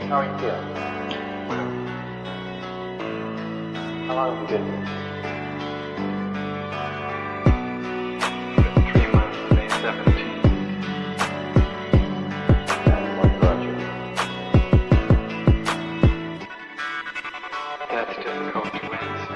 How are you feeling? How long have you been here? 3 months, May 17th. And what brought you? That's difficult to answer.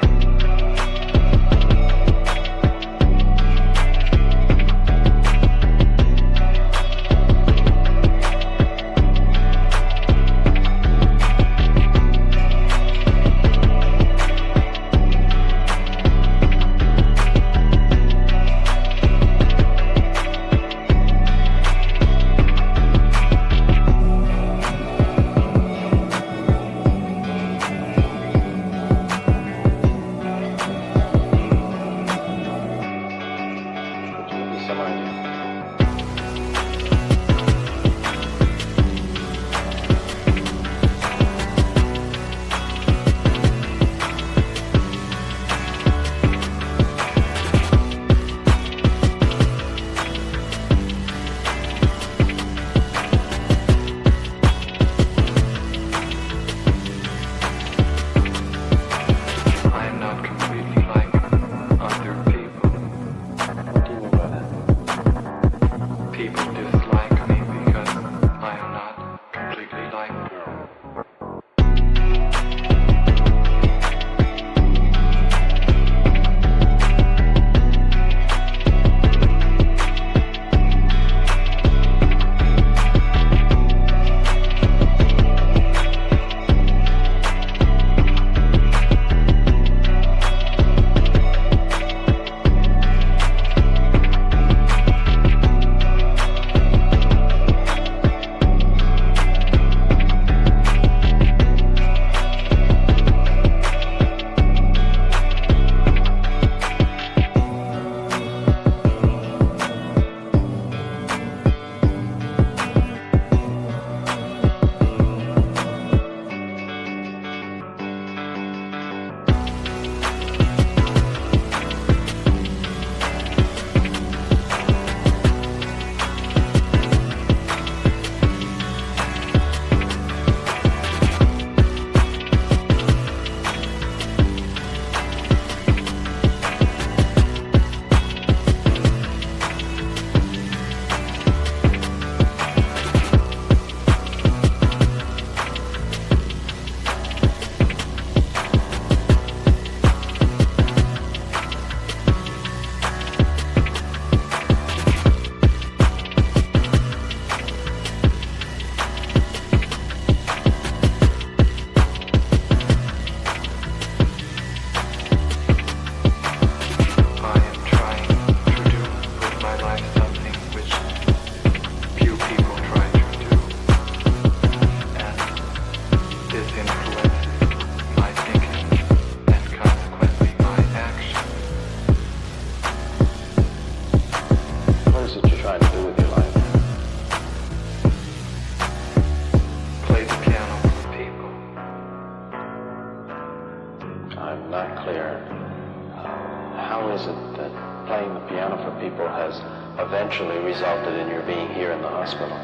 Eventually resulted in your being here in the hospital.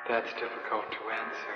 That's difficult to answer.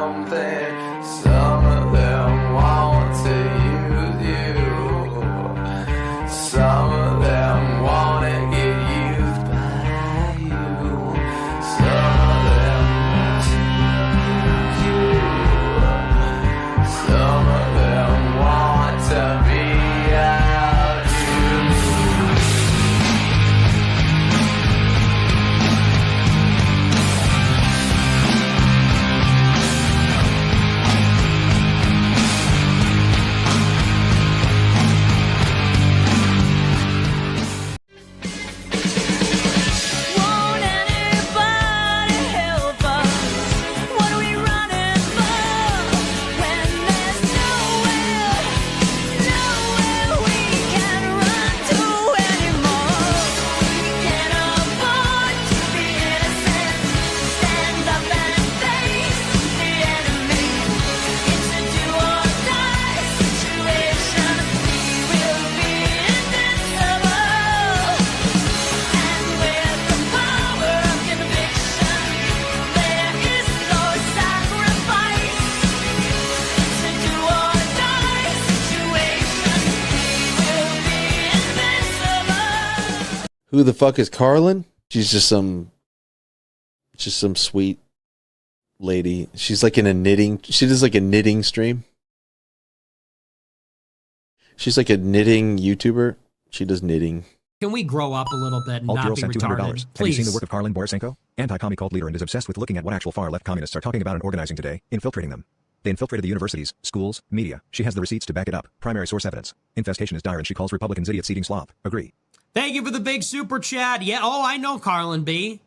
something. Some of them want to use you. Some of them want to get used by you. Some of them want to use you. Some of them want to be out you. Won't anybody help us? What are we running for? When there's nowhere we can run to anymore. We can't afford to be innocent. Stand up and face the enemy. It's a do or die situation. We will be invincible. And with the power of conviction, there is no sacrifice. It's a do or die situation. We will be invincible. Who the fuck is Karlyn? She's just some sweet lady. She's like in a knitting. She does like a knitting stream. She's like a knitting YouTuber. She does knitting. Can we grow up a little bit and Alt not Girl be sent $200. retarded? Have you Please. seen the work of Karlyn Borysenko? Anti-commie cult leader and is obsessed with looking at what actual far-left communists are talking about and organizing today, infiltrating them. They infiltrated the universities, schools, media. She has the receipts to back it up. Primary source evidence. Infestation is dire and she calls Republicans idiots eating slop. Agree. Thank you for the big super chat. Yeah, oh, I know Karlyn B.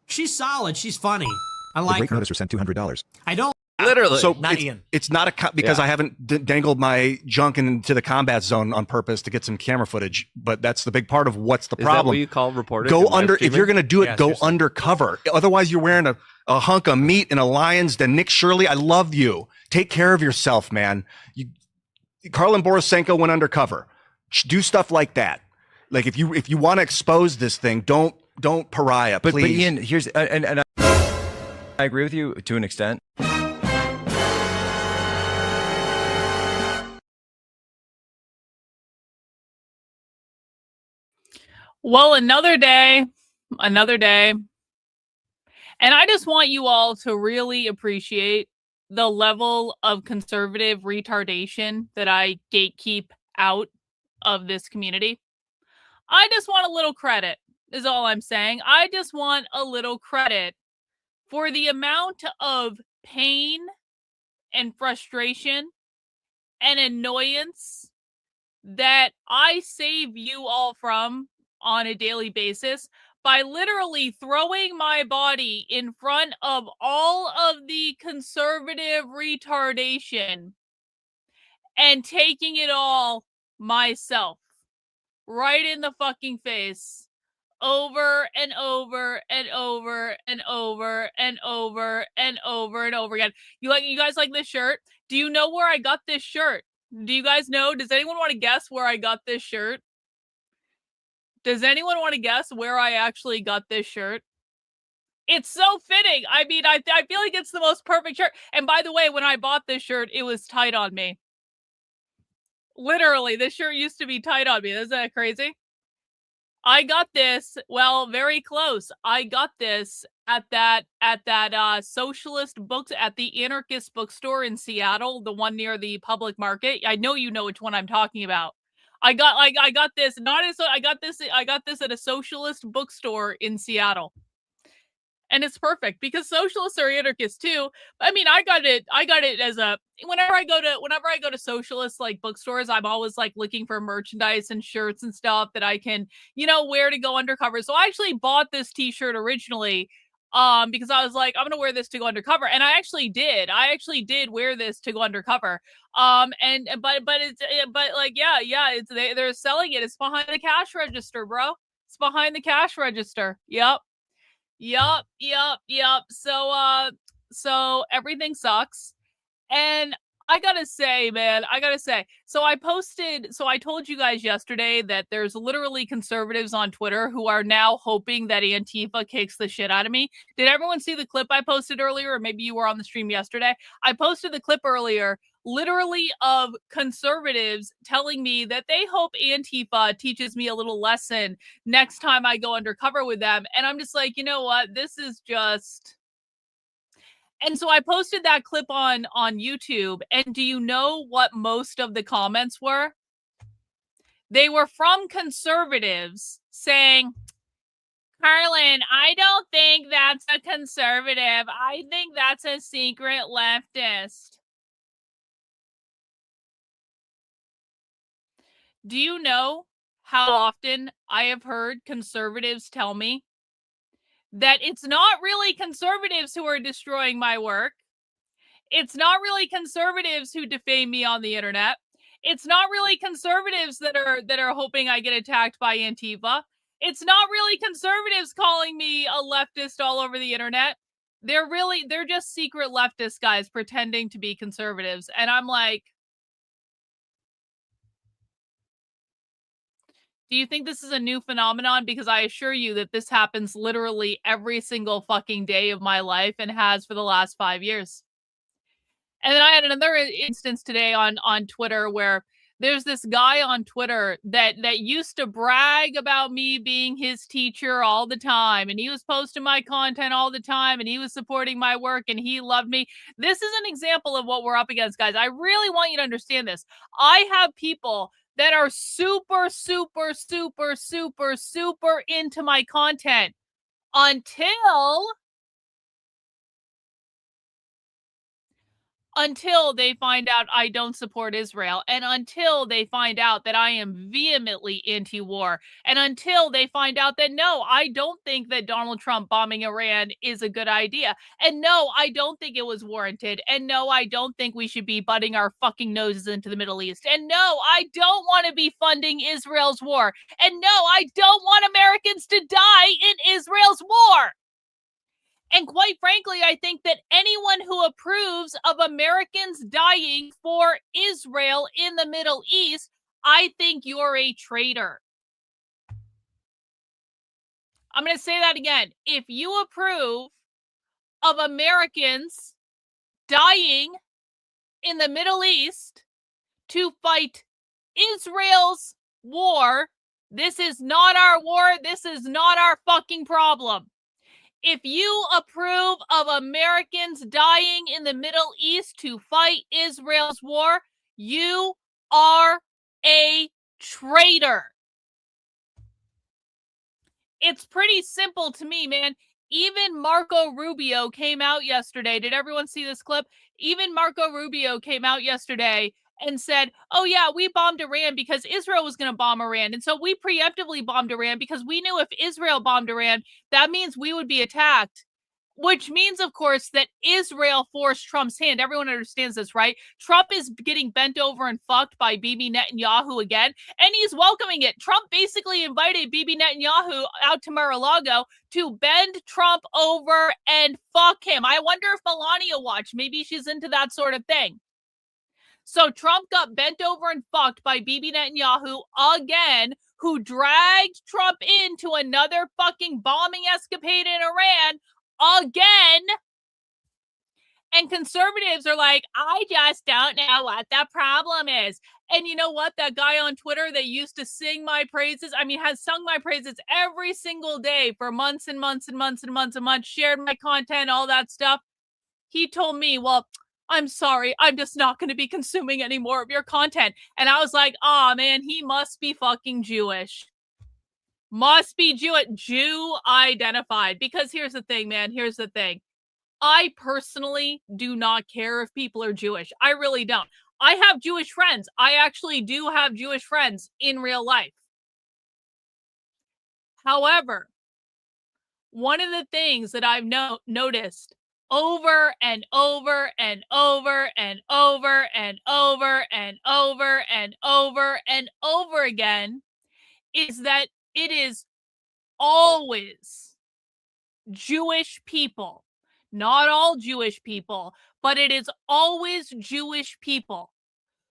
She's solid. She's funny. I The like great her. noticer sent $200. I don't. Literally. So Not it's, Ian. it's not a because I haven't dangled my junk into the combat zone on purpose to get some camera footage, but that's the big part of what's the Is that problem. what you call reporters? Go and live under if streaming? you're going to do it. Yeah, go seriously. undercover. Otherwise, you're wearing a hunk of meat in a lion's den. Nick Shirley, I love you. Take care of yourself, man. Karlyn Borysenko went undercover. Do stuff like that. Like if you want to expose this thing, don't pariah, But please. Ian, here's and I agree with you to an extent. Well, another day. And I just want you all to really appreciate the level of conservative retardation that I gatekeep out of this community. I just want a little credit, is all I'm saying. I just want a little credit for the amount of pain and frustration and annoyance that I save you all from on a daily basis by literally throwing my body in front of all of the conservative retardation and taking it all myself right in the fucking face over and over and over and over and over and over and over again. You guys like this shirt? Do you know where I got this shirt? Do you guys know? Does anyone want to guess where I got this shirt? Does anyone want to guess where I actually got this shirt? It's so fitting. I mean, I feel like it's the most perfect shirt. And by the way, when I bought this shirt, it was tight on me. Literally, this shirt used to be tight on me. Isn't that crazy? I got this, well, very close. I got this at that socialist books at the anarchist bookstore in Seattle, the one near the public market. I know you know which one I'm talking about. I got this at a socialist bookstore in Seattle. And it's perfect because socialists are anarchists too. I mean, I got it as a whenever I go to socialist like bookstores, I'm always like looking for merchandise and shirts and stuff that I can, wear to go undercover. So I actually bought this t-shirt originally because I was like, I'm gonna wear this to go undercover, and I actually did wear this to go undercover. They're selling it. It's behind the cash register, bro. It's behind the cash register. Yep. So everything sucks. And I gotta say, man, so I told you guys yesterday that there's literally conservatives on Twitter who are now hoping that Antifa kicks the shit out of me. Did everyone see the clip I posted earlier? Or maybe you were on the stream yesterday. I posted the clip earlier, literally of conservatives telling me that they hope Antifa teaches me a little lesson next time I go undercover with them. And I'm just like, you know what? This is just... And so I posted that clip on YouTube, and do you know what most of the comments were? They were from conservatives saying, Karlyn, I don't think that's a conservative. I think that's a secret leftist. Do you know how often I have heard conservatives tell me that it's not really conservatives who are destroying my work? It's not really conservatives who defame me on the internet. It's not really conservatives that are hoping I get attacked by Antifa. It's not really conservatives calling me a leftist all over the internet. They're just secret leftist guys pretending to be conservatives. And I'm like, do you think this is a new phenomenon? Because I assure you that this happens literally every single fucking day of my life and has for the last 5 years. And then I had another instance today on Twitter where there's this guy on Twitter that used to brag about me being his teacher all the time. And he was posting my content all the time. And he was supporting my work. And he loved me. This is an example of what we're up against, guys. I really want you to understand this. I have people that are super, super, super, super, super into my content until they find out I don't support Israel, and until they find out that I am vehemently anti-war, and until they find out that, no, I don't think that Donald Trump bombing Iran is a good idea, and no, I don't think it was warranted, and no, I don't think we should be butting our fucking noses into the Middle East, and no, I don't want to be funding Israel's war, and no, I don't want Americans to die in Israel's war. And quite frankly, I think that anyone who approves of Americans dying for Israel in the Middle East, I think you're a traitor. I'm going to say that again. If you approve of Americans dying in the Middle East to fight Israel's war, this is not our war. This is not our fucking problem. If you approve of Americans dying in the Middle East to fight Israel's war, you are a traitor. It's pretty simple to me, man. Even Marco Rubio came out yesterday. Did everyone see this clip? Even Marco Rubio came out yesterday and said, oh yeah, we bombed Iran because Israel was going to bomb Iran. And so we preemptively bombed Iran because we knew if Israel bombed Iran, that means we would be attacked. Which means, of course, that Israel forced Trump's hand. Everyone understands this, right? Trump is getting bent over and fucked by Bibi Netanyahu again, and he's welcoming it. Trump basically invited Bibi Netanyahu out to Mar-a-Lago to bend Trump over and fuck him. I wonder if Melania watched. Maybe she's into that sort of thing. So Trump got bent over and fucked by Bibi Netanyahu again, who dragged Trump into another fucking bombing escapade in Iran again. And conservatives are like, I just don't know what the problem is. And you know what? That guy on Twitter that used to sing my praises, has sung my praises every single day for months and months and months and months and months, shared my content, all that stuff. He told me, well, I'm sorry, I'm just not going to be consuming any more of your content. And I was like, oh man, he must be fucking Jewish. Must be Jew identified. Because here's the thing, man. Here's the thing. I personally do not care if people are Jewish. I really don't. I have Jewish friends. I actually do have Jewish friends in real life. However, one of the things that I've noticed over and over and over and over and over and over and over and over again is that it is always Jewish people, not all Jewish people, but it is always Jewish people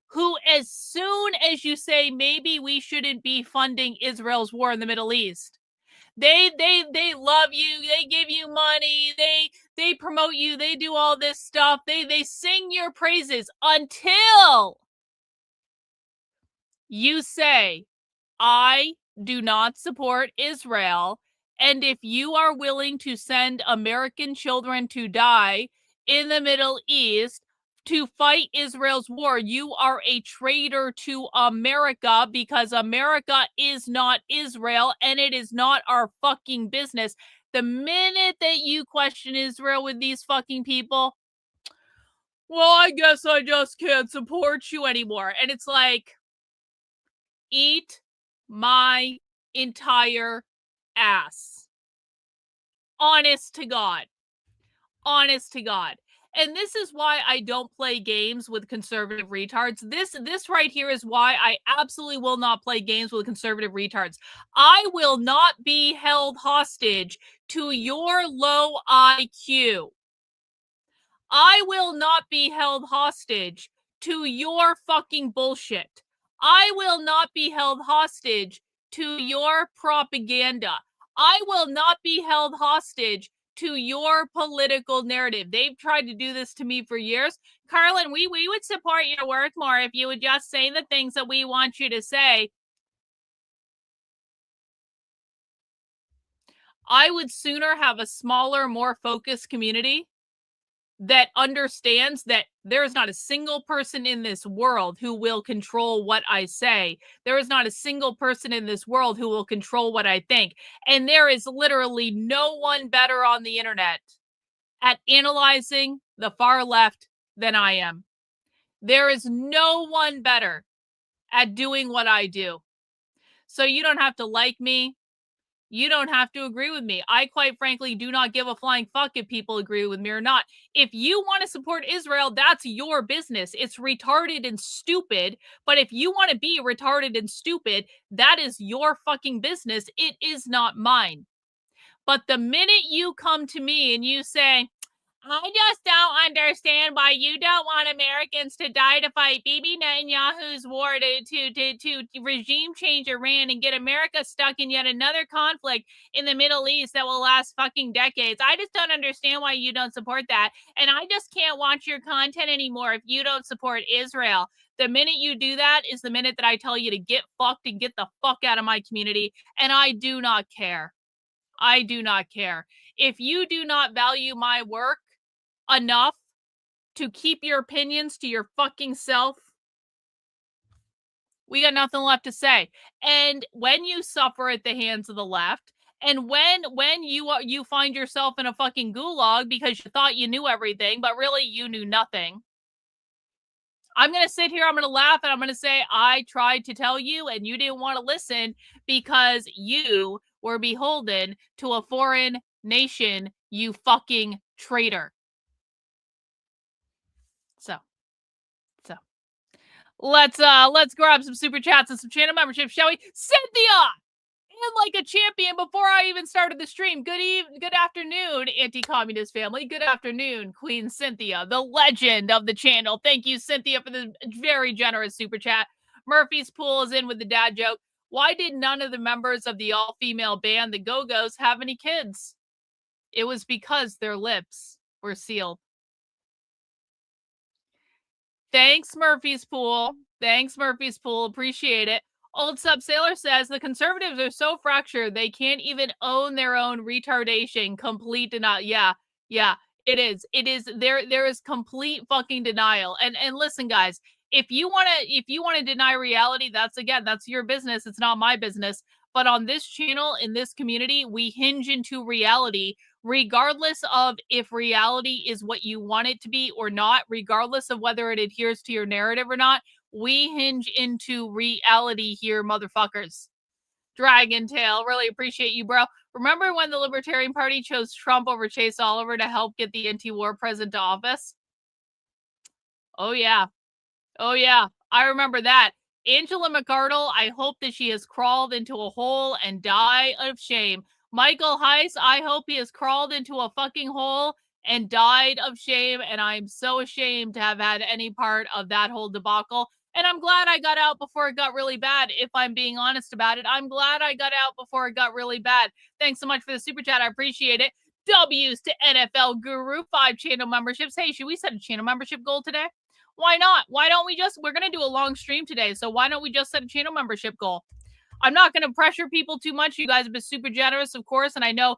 who, as soon as you say maybe we shouldn't be funding Israel's war in the Middle East, they love you, they give you money, they promote you, they do all this stuff, they sing your praises until you say, I do not support Israel, and if you are willing to send American children to die in the Middle East to fight Israel's war, you are a traitor to America, because America is not Israel and it is not our fucking business. The minute that you question Israel with these fucking people, well, I guess I just can't support you anymore. And it's like, eat my entire ass. Honest to God. Honest to God. And this is why I don't play games with conservative retards. This right here is why I absolutely will not play games with conservative retards. I will not be held hostage to your low IQ. I will not be held hostage to your fucking bullshit. I will not be held hostage to your propaganda. I will not be held hostage to your political narrative. They've tried to do this to me for years. Karlyn, we would support your work more if you would just say the things that we want you to say. I would sooner have a smaller, more focused community that understands that there is not a single person in this world who will control what I say. There is not a single person in this world who will control what I think. And there is literally no one better on the internet at analyzing the far left than I am. There is no one better at doing what I do. So you don't have to like me. You don't have to agree with me. I quite frankly do not give a flying fuck if people agree with me or not. If you want to support Israel, that's your business. It's retarded and stupid. But if you want to be retarded and stupid, that is your fucking business. It is not mine. But the minute you come to me and you say, I just don't understand why you don't want Americans to die to fight Bibi Netanyahu's war to regime change Iran and get America stuck in yet another conflict in the Middle East that will last fucking decades. I just don't understand why you don't support that. And I just can't watch your content anymore if you don't support Israel. The minute you do that is the minute that I tell you to get fucked and get the fuck out of my community. And I do not care. I do not care. If you do not value my work enough to keep your opinions to your fucking self, we got nothing left to say. And when you suffer at the hands of the left, and when you find yourself in a fucking gulag because you thought you knew everything, but really you knew nothing, I'm going to sit here, I'm going to laugh, and I'm going to say, I tried to tell you and you didn't want to listen because you were beholden to a foreign nation, you fucking traitor. So let's grab some super chats and some channel memberships, shall we? Cynthia! And like a champion before I even started the stream. Good afternoon, anti-communist family. Good afternoon, Queen Cynthia, the legend of the channel. Thank you, Cynthia, for the very generous super chat. Murphy's Pool is in with the dad joke. Why did none of the members of the all-female band, the Go-Go's, have any kids? It was because their lips were sealed. Thanks, Murphy's Pool. Thanks, Murphy's Pool. Appreciate it. Old Sub Sailor says the conservatives are so fractured they can't even own their own retardation. Complete denial. Yeah, it is. It is. There is complete fucking denial. And listen, guys, if you wanna deny reality, that's your business. It's not my business. But on this channel, in this community, we hinge into reality, regardless of if reality is what you want it to be or not, regardless of whether it adheres to your narrative or not. We hinge into reality here, motherfuckers. Dragon Tail, really appreciate you, bro. Remember when the Libertarian Party chose Trump over Chase Oliver to help get the anti-war president to office? Oh, yeah. I remember that. Angela McArdle, I hope that she has crawled into a hole and die of shame. Michael Heiss, I hope he has crawled into a fucking hole and died of shame. And I'm so ashamed to have had any part of that whole debacle. And I'm glad I got out before it got really bad. If I'm being honest about it, I'm glad I got out before it got really bad. Thanks so much for the super chat. I appreciate it. W's to NFL Guru, 5 channel memberships. Hey, should we set a channel membership goal today? Why not? Why don't we we're going to do a long stream today. So why don't we just set a channel membership goal? I'm not going to pressure people too much. You guys have been super generous, of course. And I know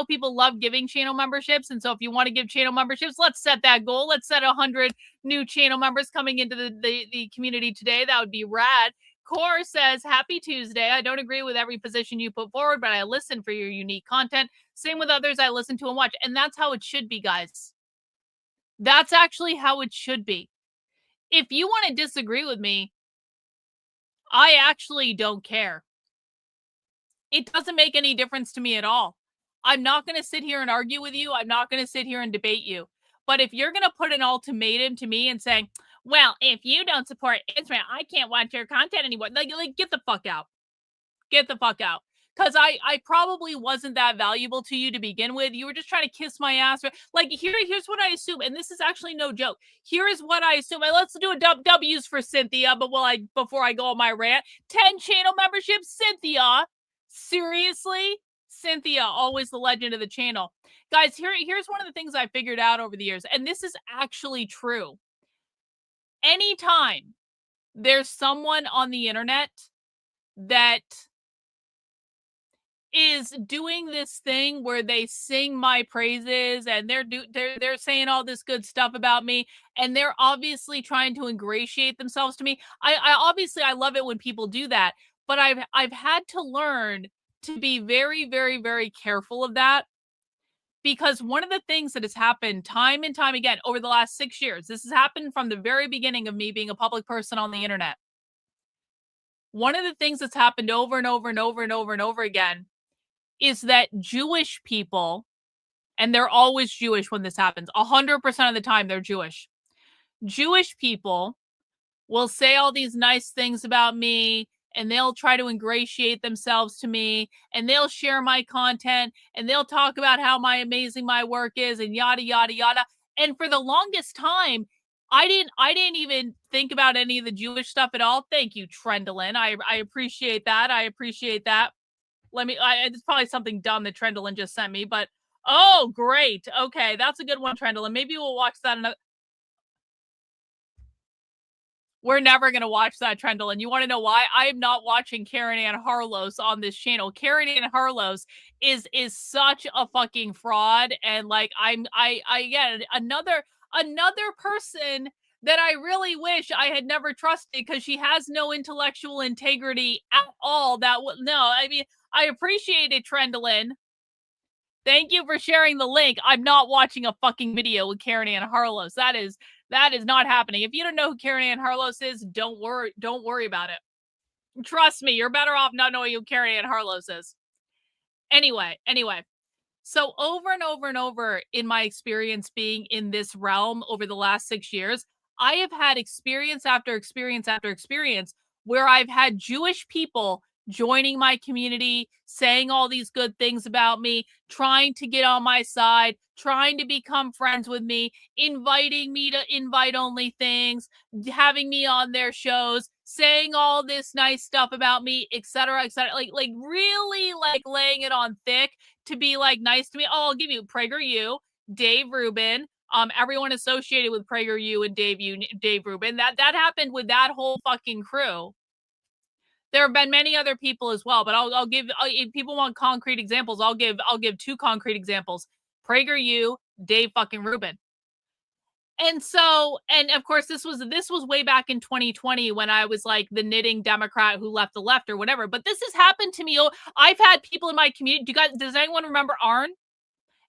people love giving channel memberships. And so if you want to give channel memberships, let's set that goal. Let's set 100 new channel members coming into the community today. That would be rad. Core says, happy Tuesday. I don't agree with every position you put forward, but I listen for your unique content. Same with others I listen to and watch. And that's how it should be, guys. That's actually how it should be. If you want to disagree with me, I actually don't care. It doesn't make any difference to me at all. I'm not going to sit here and argue with you. I'm not going to sit here and debate you. But if you're going to put an ultimatum to me and saying, well, if you don't support Israel, I can't watch your content anymore. Like get the fuck out. Get the fuck out. Because I probably wasn't that valuable to you to begin with. You were just trying to kiss my ass. Like, here's what I assume. And this is actually no joke. Here is what I assume. And let's do a W's for Cynthia. But before I go on my rant, 10 channel memberships, Cynthia. Seriously? Cynthia, always the legend of the channel. Guys, here's one of the things I figured out over the years. And this is actually true. Anytime there's someone on the internet that is doing this thing where they sing my praises and they're saying all this good stuff about me and they're obviously trying to ingratiate themselves to me. I love it when people do that, but I've had to learn to be very, very, very careful of that, because one of the things that has happened time and time again over the last 6 years, this has happened from the very beginning of me being a public person on the internet. One of the things that's happened over and over and over and over and over again is that Jewish people, and they're always Jewish when this happens, 100% of the time they're Jewish. Jewish people will say all these nice things about me, and they'll try to ingratiate themselves to me, and they'll share my content, and they'll talk about how amazing my work is, and yada, yada, yada. And for the longest time, I didn't even think about any of the Jewish stuff at all. Thank you, Trendlin. I appreciate that. I appreciate that. It's probably something dumb that Trendlin just sent me, but oh, great. Okay, that's a good one, Trendlin. Maybe we'll watch that another. We're never going to watch that, Trendlin. You want to know why? I am not watching Karen Ann Harlos on this channel. Karen Ann Harlos is such a fucking fraud. And like, again, another person that I really wish I had never trusted, because she has no intellectual integrity at all. I appreciate it, Trendlin. Thank you for sharing the link. I'm not watching a fucking video with Karen Ann Harlos. That is not happening. If you don't know who Karen Ann Harlos is, don't worry about it. Trust me, you're better off not knowing who Karen Ann Harlos is. Anyway. So over and over and over in my experience being in this realm over the last 6 years, I have had experience after experience after experience where I've had Jewish people joining my community, saying all these good things about me, trying to get on my side, trying to become friends with me, inviting me to invite-only things, having me on their shows, saying all this nice stuff about me, etc., etc. Like really like laying it on thick to be like nice to me. Oh, I'll give you PragerU, Dave Rubin, everyone associated with PragerU and Dave Rubin. That happened with that whole fucking crew. There have been many other people as well, but I'll give, if people want concrete examples, I'll give 2 concrete examples. PragerU, Dave fucking Rubin. And so, and of course, this was way back in 2020 when I was like the knitting Democrat who left the left or whatever. But this has happened to me. I've had people in my community. Does anyone remember Arn?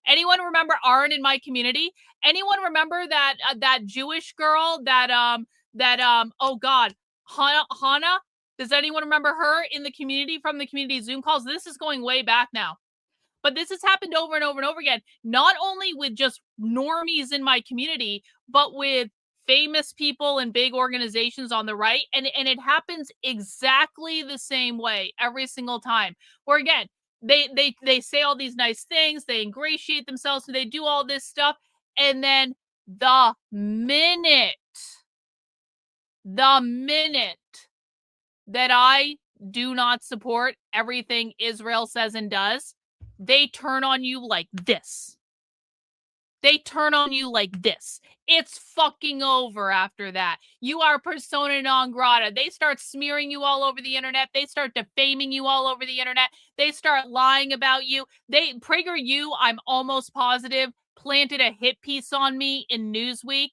Anyone remember Arn in my community? Anyone remember that Jewish girl oh God, Hannah? Does anyone remember her in the community from the community Zoom calls? This is going way back now. But this has happened over and over and over again, not only with just normies in my community, but with famous people and big organizations on the right. And it happens exactly the same way every single time. Where again, they say all these nice things, they ingratiate themselves, and they do all this stuff. And then the minute that I do not support everything Israel says and does, they turn on you like this. They turn on you like this. It's fucking over after that. You are persona non grata. They start smearing you all over the internet. They start defaming you all over the internet. They start lying about you. PragerU, I'm almost positive, planted a hit piece on me in Newsweek.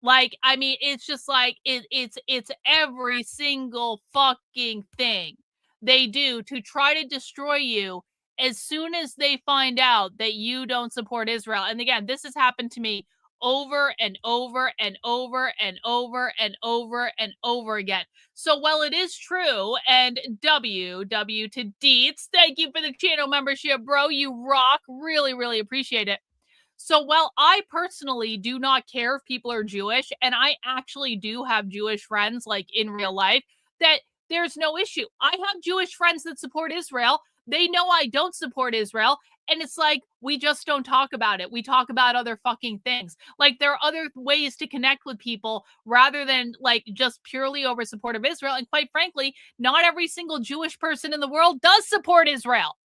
Like, I mean, it's just like it's every single fucking thing they do to try to destroy you as soon as they find out that you don't support Israel. And again, this has happened to me over and over and over and over and over and over again. So while it is true, and W to Deets, thank you for the channel membership, bro. You rock. Really, really appreciate it. So while I personally do not care if people are Jewish, and I actually do have Jewish friends like in real life, that there's no issue. I have Jewish friends that support Israel. They know I don't support Israel. And it's like, we just don't talk about it. We talk about other fucking things. Like, there are other ways to connect with people rather than like just purely over support of Israel. And quite frankly, not every single Jewish person in the world does support Israel.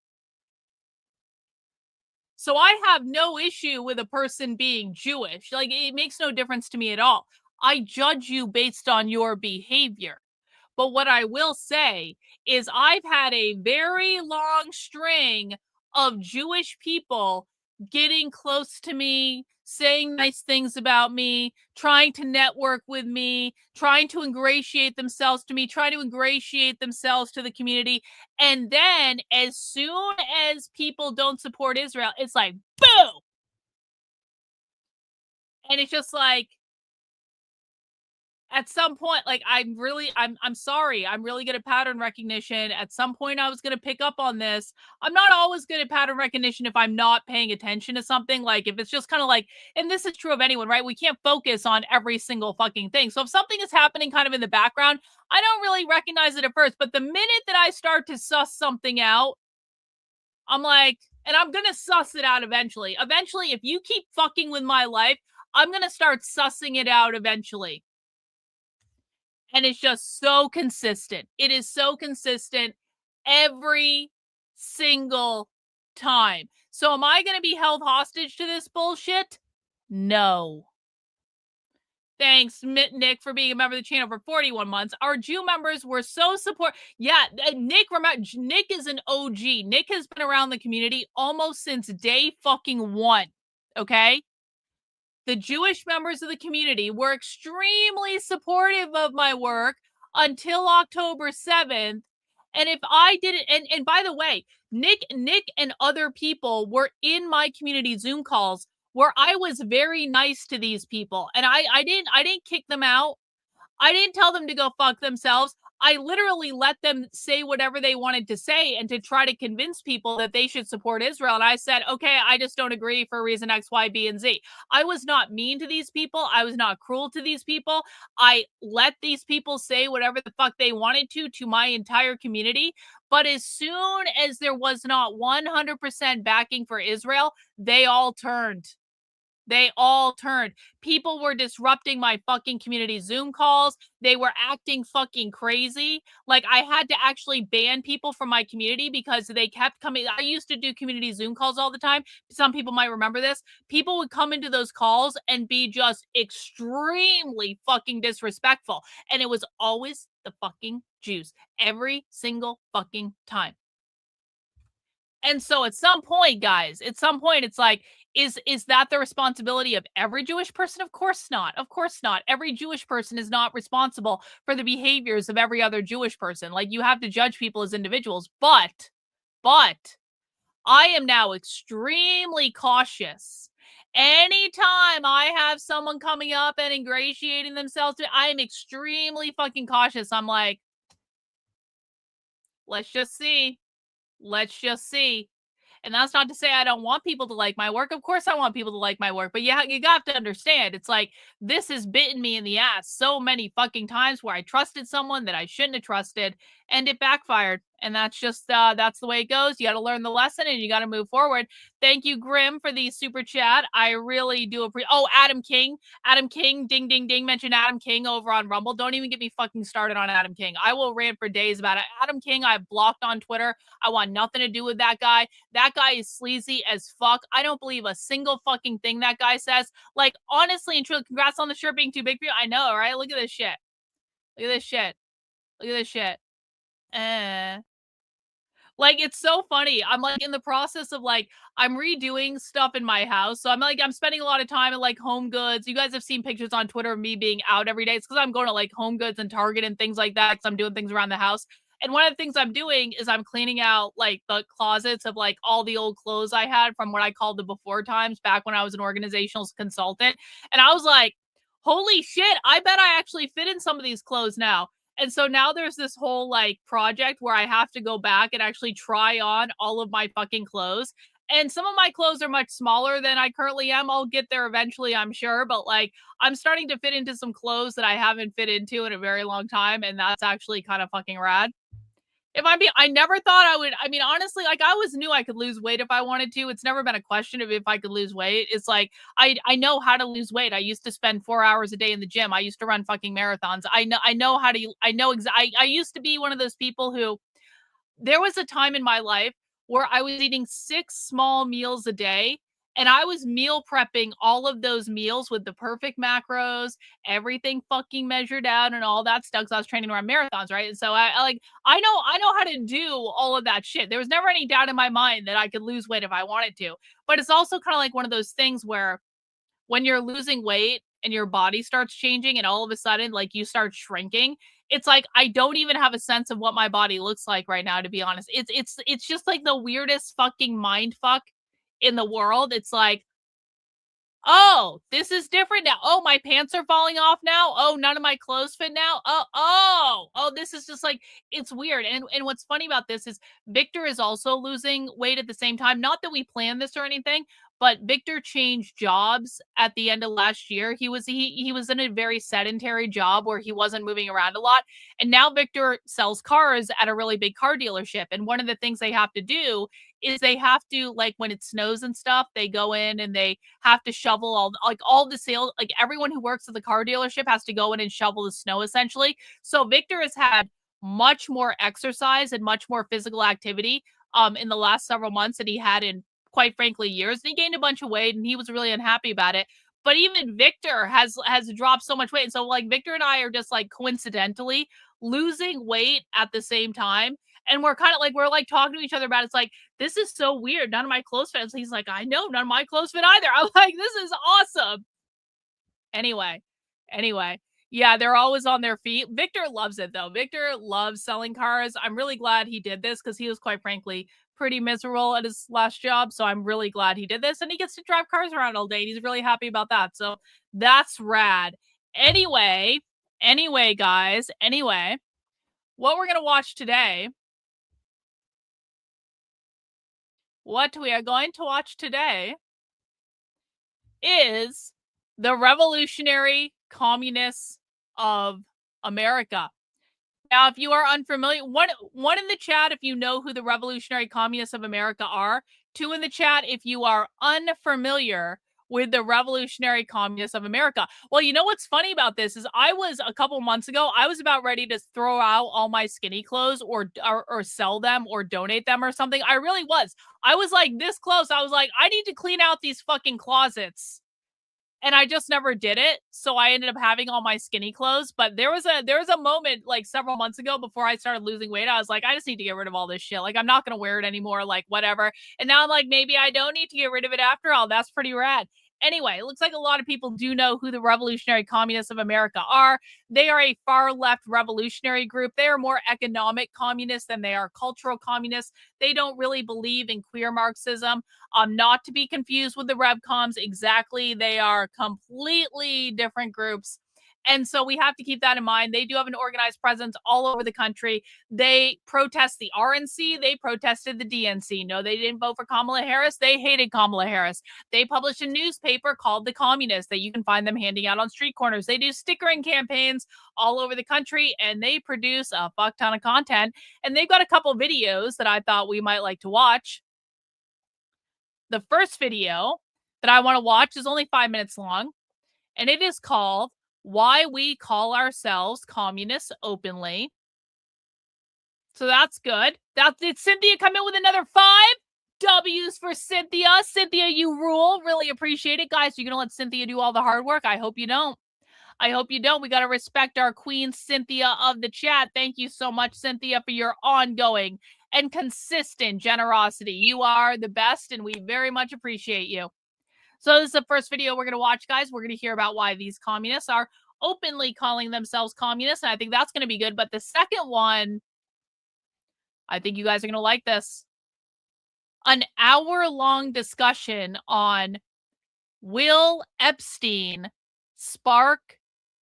So I have no issue with a person being Jewish. Like, it makes no difference to me at all. I judge you based on your behavior. But what I will say is I've had a very long string of Jewish people getting close to me, saying nice things about me, trying to network with me, trying to ingratiate themselves to me, trying to ingratiate themselves to the community. And then as soon as people don't support Israel, it's like, boom! And it's just like, at some point, like, I'm sorry. I'm really good at pattern recognition. At some point, I was going to pick up on this. I'm not always good at pattern recognition if I'm not paying attention to something. Like, if it's just kind of like, and this is true of anyone, right? We can't focus on every single fucking thing. So if something is happening kind of in the background, I don't really recognize it at first. But the minute that I start to suss something out, I'm like, and I'm going to suss it out eventually. Eventually, if you keep fucking with my life, I'm going to start sussing it out eventually. And it's just so consistent. It is so consistent every single time. So am I going to be held hostage to this bullshit? No. Thanks, Nick, for being a member of the channel for 41 months. Our Jew members were so supportive. Yeah, Nick, remember, Nick is an OG. Nick has been around the community almost since day fucking one. Okay? The Jewish members of the community were extremely supportive of my work until October 7th. And if I didn't, and by the way, Nick and other people were in my community Zoom calls where I was very nice to these people. And I didn't kick them out. I didn't tell them to go fuck themselves. I literally let them say whatever they wanted to say and to try to convince people that they should support Israel. And I said, okay, I just don't agree for reason X, Y, B, and Z. I was not mean to these people. I was not cruel to these people. I let these people say whatever the fuck they wanted to my entire community. But as soon as there was not 100% backing for Israel, they all turned. They all turned. People were disrupting my fucking community Zoom calls. They were acting fucking crazy. Like, I had to actually ban people from my community because they kept coming. I used to do community Zoom calls all the time. Some people might remember this. People would come into those calls and be just extremely fucking disrespectful. And it was always the fucking Jews. Every single fucking time. And so at some point, guys, it's like, is that the responsibility of every Jewish person? Of course not. Of course not. Every Jewish person is not responsible for the behaviors of every other Jewish person. Like, you have to judge people as individuals. But I am now extremely cautious. Anytime I have someone coming up and ingratiating themselves to me, I am extremely fucking cautious. I'm like, let's just see. Let's just see. And that's not to say I don't want people to like my work. Of course I want people to like my work. But yeah, you got to understand, it's like, this has bitten me in the ass so many fucking times where I trusted someone that I shouldn't have trusted, and it backfired. And that's just that's the way it goes. You got to learn the lesson and you got to move forward. Thank you, Grim, for the super chat. I really do appreciate. Oh, Adam King, ding ding ding, mentioned Adam King over on Rumble. Don't even get me fucking started on Adam King. I will rant for days about it. Adam King, I've blocked on Twitter. I want nothing to do with that guy. That guy is sleazy as fuck. I don't believe a single fucking thing that guy says. Like, honestly and truly, congrats on the shirt being too big for you. I know, right? Look at this shit. Look at this shit. Look at this shit. Like, it's so funny. I'm like in the process of like, I'm redoing stuff in my house. So I'm spending a lot of time at like Home Goods. You guys have seen pictures on Twitter of me being out every day. It's because I'm going to like Home Goods and Target and things like that. Because I'm doing things around the house. And one of the things I'm doing is I'm cleaning out like the closets of like all the old clothes I had from what I called the before times back when I was an organizational consultant. And I was like, holy shit, I bet I actually fit in some of these clothes now. And so now there's this whole like project where I have to go back and actually try on all of my fucking clothes. And some of my clothes are much smaller than I currently am. I'll get there eventually, I'm sure. But like, I'm starting to fit into some clothes that I haven't fit into in a very long time. And that's actually kind of fucking rad. I never thought I would. I mean, honestly, like I always knew I could lose weight if I wanted to. It's never been a question of if I could lose weight. It's like, I know how to lose weight. I used to spend 4 hours a day in the gym. I used to run fucking marathons. I know how to, I used to be one of those people who, there was a time in my life where I was eating 6 small meals a day. And I was meal prepping all of those meals with the perfect macros, everything fucking measured out and all that stuff. Cause I was training to run marathons, right? And so I know how to do all of that shit. There was never any doubt in my mind that I could lose weight if I wanted to. But it's also kind of like one of those things where when you're losing weight and your body starts changing and all of a sudden like you start shrinking, it's like I don't even have a sense of what my body looks like right now, to be honest. It's just like the weirdest fucking mind fuck in the world. It's like, oh, this is different now. Oh, my pants are falling off now. Oh, none of my clothes fit now. Oh, this is just like, it's weird. And what's funny about this is Victor is also losing weight at the same time. Not that we planned this or anything, but Victor changed jobs at the end of last year. He was in a very sedentary job where he wasn't moving around a lot. And now Victor sells cars at a really big car dealership. And one of the things they have to do is they have to, like, when it snows and stuff, they go in and they have to shovel all the sales, like everyone who works at the car dealership has to go in and shovel the snow essentially. So Victor has had much more exercise and much more physical activity in the last several months than he had in, quite frankly, years. And he gained a bunch of weight and he was really unhappy about it. But even Victor has dropped so much weight. And so like Victor and I are just like coincidentally losing weight at the same time. And we're kind of like, we're like talking to each other about it. It's like, this is so weird. None of my clothes fit. So he's like, I know, none of my clothes fit either. I'm like, this is awesome. Anyway. Yeah, they're always on their feet. Victor loves it though. Victor loves selling cars. I'm really glad he did this because he was, quite frankly, pretty miserable at his last job. So I'm really glad he did this and he gets to drive cars around all day. And he's really happy about that. So that's rad. Anyway, guys, what we're going to watch today, what we are going to watch today is the Revolutionary Communists of America. Now, if you are unfamiliar, one in the chat if you know who the Revolutionary Communists of America are. 2 in the chat if you are unfamiliar with the Revolutionary Communists of America. Well, you know what's funny about this is a couple months ago, I was about ready to throw out all my skinny clothes or sell them or donate them or something. I really was. I was like this close. I was like, I need to clean out these fucking closets. And I just never did it. So I ended up having all my skinny clothes. But there was a moment like several months ago before I started losing weight. I was like, I just need to get rid of all this shit. Like, I'm not going to wear it anymore. Like, whatever. And now I'm like, maybe I don't need to get rid of it after all. That's pretty rad. Anyway, it looks like a lot of people do know who the Revolutionary Communists of America are. They are a far-left revolutionary group. They are more economic communists than they are cultural communists. They don't really believe in queer Marxism. Not to be confused with the RevComs. Exactly. They are completely different groups. And so we have to keep that in mind. They do have an organized presence all over the country. They protest the RNC. They protested the DNC. No, they didn't vote for Kamala Harris. They hated Kamala Harris. They published a newspaper called The Communist that you can find them handing out on street corners. They do stickering campaigns all over the country, and they produce a fuck ton of content. And they've got a couple videos that I thought we might like to watch. The first video that I want to watch is only 5 minutes long, and it is called Why We Call Ourselves Communists Openly. So that's good. Did Cynthia come in with another 5 W's for Cynthia? Cynthia, you rule. Really appreciate it. Guys, you're going to let Cynthia do all the hard work? I hope you don't. I hope you don't. We got to respect our queen, Cynthia of the chat. Thank you so much, Cynthia, for your ongoing and consistent generosity. You are the best, and we very much appreciate you. So this is the first video we're going to watch, guys. We're going to hear about why these communists are openly calling themselves communists, and I think that's going to be good. But the second one, I think you guys are going to like this. An hour-long discussion on will Epstein spark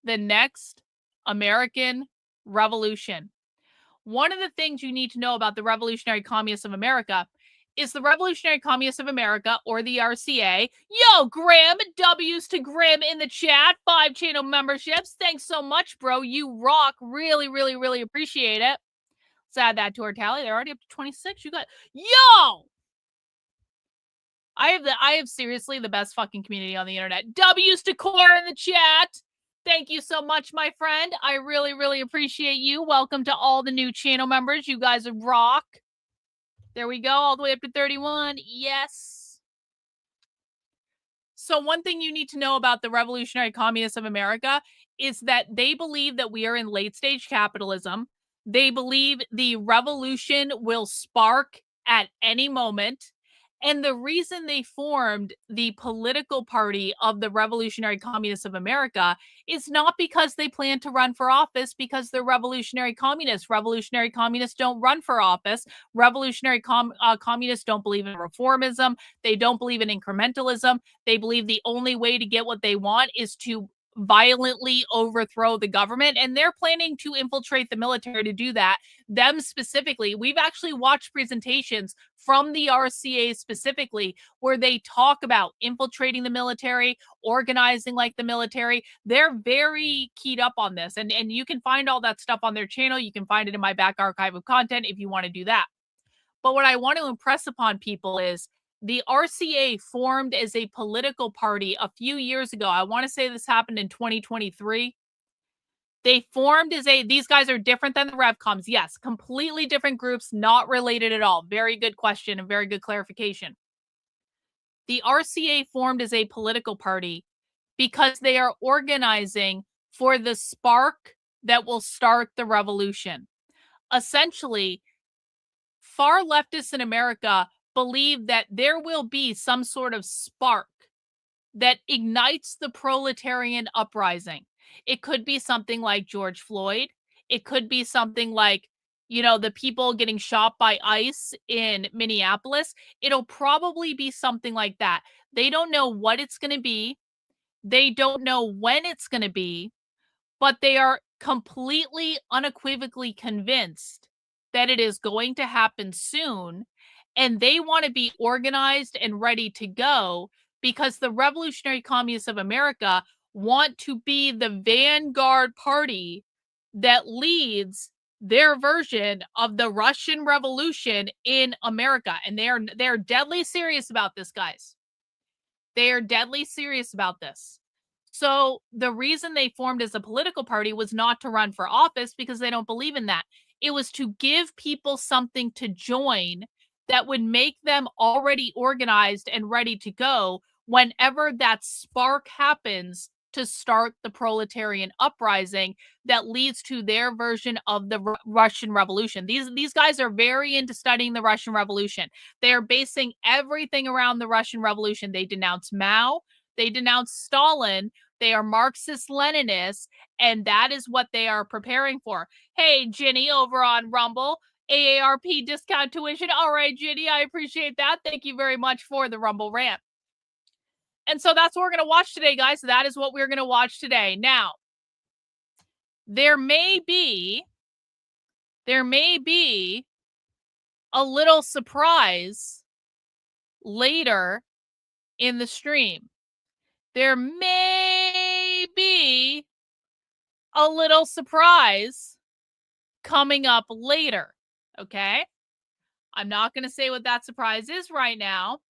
the next American Revolution? One of the things you need to know about the Revolutionary Communists of America is the Revolutionary Communists of America, or the RCA. Yo, Graham, W's to Graham in the chat. 5 channel memberships. Thanks so much, bro. You rock. Really, really, really appreciate it. Let's add that to our tally. They're already up to 26. You got, yo! I have seriously the best fucking community on the internet. W's to Core in the chat. Thank you so much, my friend. I really, really appreciate you. Welcome to all the new channel members. You guys rock. There we go, all the way up to 31. Yes. So one thing you need to know about the Revolutionary Communists of America is that they believe that we are in late-stage capitalism. They believe the revolution will spark at any moment. And the reason they formed the political party of the Revolutionary Communists of America is not because they plan to run for office, because they're revolutionary communists. Revolutionary communists don't run for office. Revolutionary communists don't believe in reformism. They don't believe in incrementalism. They believe the only way to get what they want is to violently overthrow the government, and they're planning to infiltrate the military to do that. Them specifically, we've actually watched presentations from the RCA specifically where they talk about infiltrating the military, organizing like the military. They're very keyed up on this, and you can find all that stuff on their channel. You can find it in my back archive of content if you want to do that. But what I want to impress upon people is the RCA formed as a political party a few years ago. I want to say this happened in 2023. They formed as these guys are different than the RevComs. Yes, completely different groups, not related at all. Very good question and very good clarification. The RCA formed as a political party because they are organizing for the spark that will start the revolution. Essentially, far leftists in America believe that there will be some sort of spark that ignites the proletarian uprising. It could be something like George Floyd. It could be something like, the people getting shot by ICE in Minneapolis. It'll probably be something like that. They don't know what it's going to be. They don't know when it's going to be, but they are completely unequivocally convinced that it is going to happen soon. And they want to be organized and ready to go because the Revolutionary Communists of America want to be the vanguard party that leads their version of the Russian Revolution in America. And they're deadly serious about this, guys. They are deadly serious about this. So the reason they formed as a political party was not to run for office because they don't believe in that. It was to give people something to join that would make them already organized and ready to go whenever that spark happens to start the proletarian uprising that leads to their version of the Russian Revolution. These guys are very into studying the Russian Revolution. They are basing everything around the Russian Revolution. They denounce Mao. They denounce Stalin. They are Marxist-Leninists, and that is what they are preparing for. Hey, Ginny over on Rumble. AARP discount tuition. All right, Ginny, I appreciate that. Thank you very much for the Rumble rant. And so that's what we're going to watch today, guys. That is what we're going to watch today. Now, there may be a little surprise later in the stream. There may be a little surprise coming up later. Okay? I'm not going to say what that surprise is right now.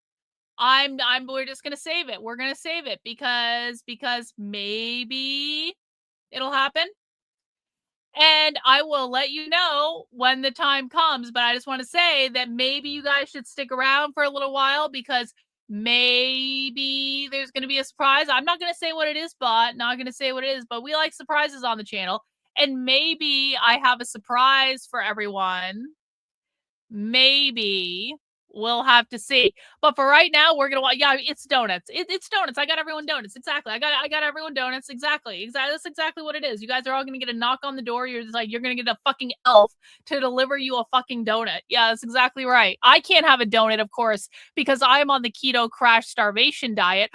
We're just going to save it. We're going to save it because maybe it'll happen. And I will let you know when the time comes, but I just want to say that maybe you guys should stick around for a little while because maybe there's going to be a surprise. I'm not going to say what it is, but we like surprises on the channel. And maybe I have a surprise for everyone. Maybe. We'll have to see. But for right now, we're gonna watch. Yeah, it's donuts. It's donuts. I got everyone donuts. Exactly. I got everyone donuts. Exactly. That's exactly what it is. You guys are all gonna get a knock on the door. You're just like, you're gonna get a fucking elf to deliver you a fucking donut. Yeah, that's exactly right. I can't have a donut, of course, because I'm on the keto crash starvation diet.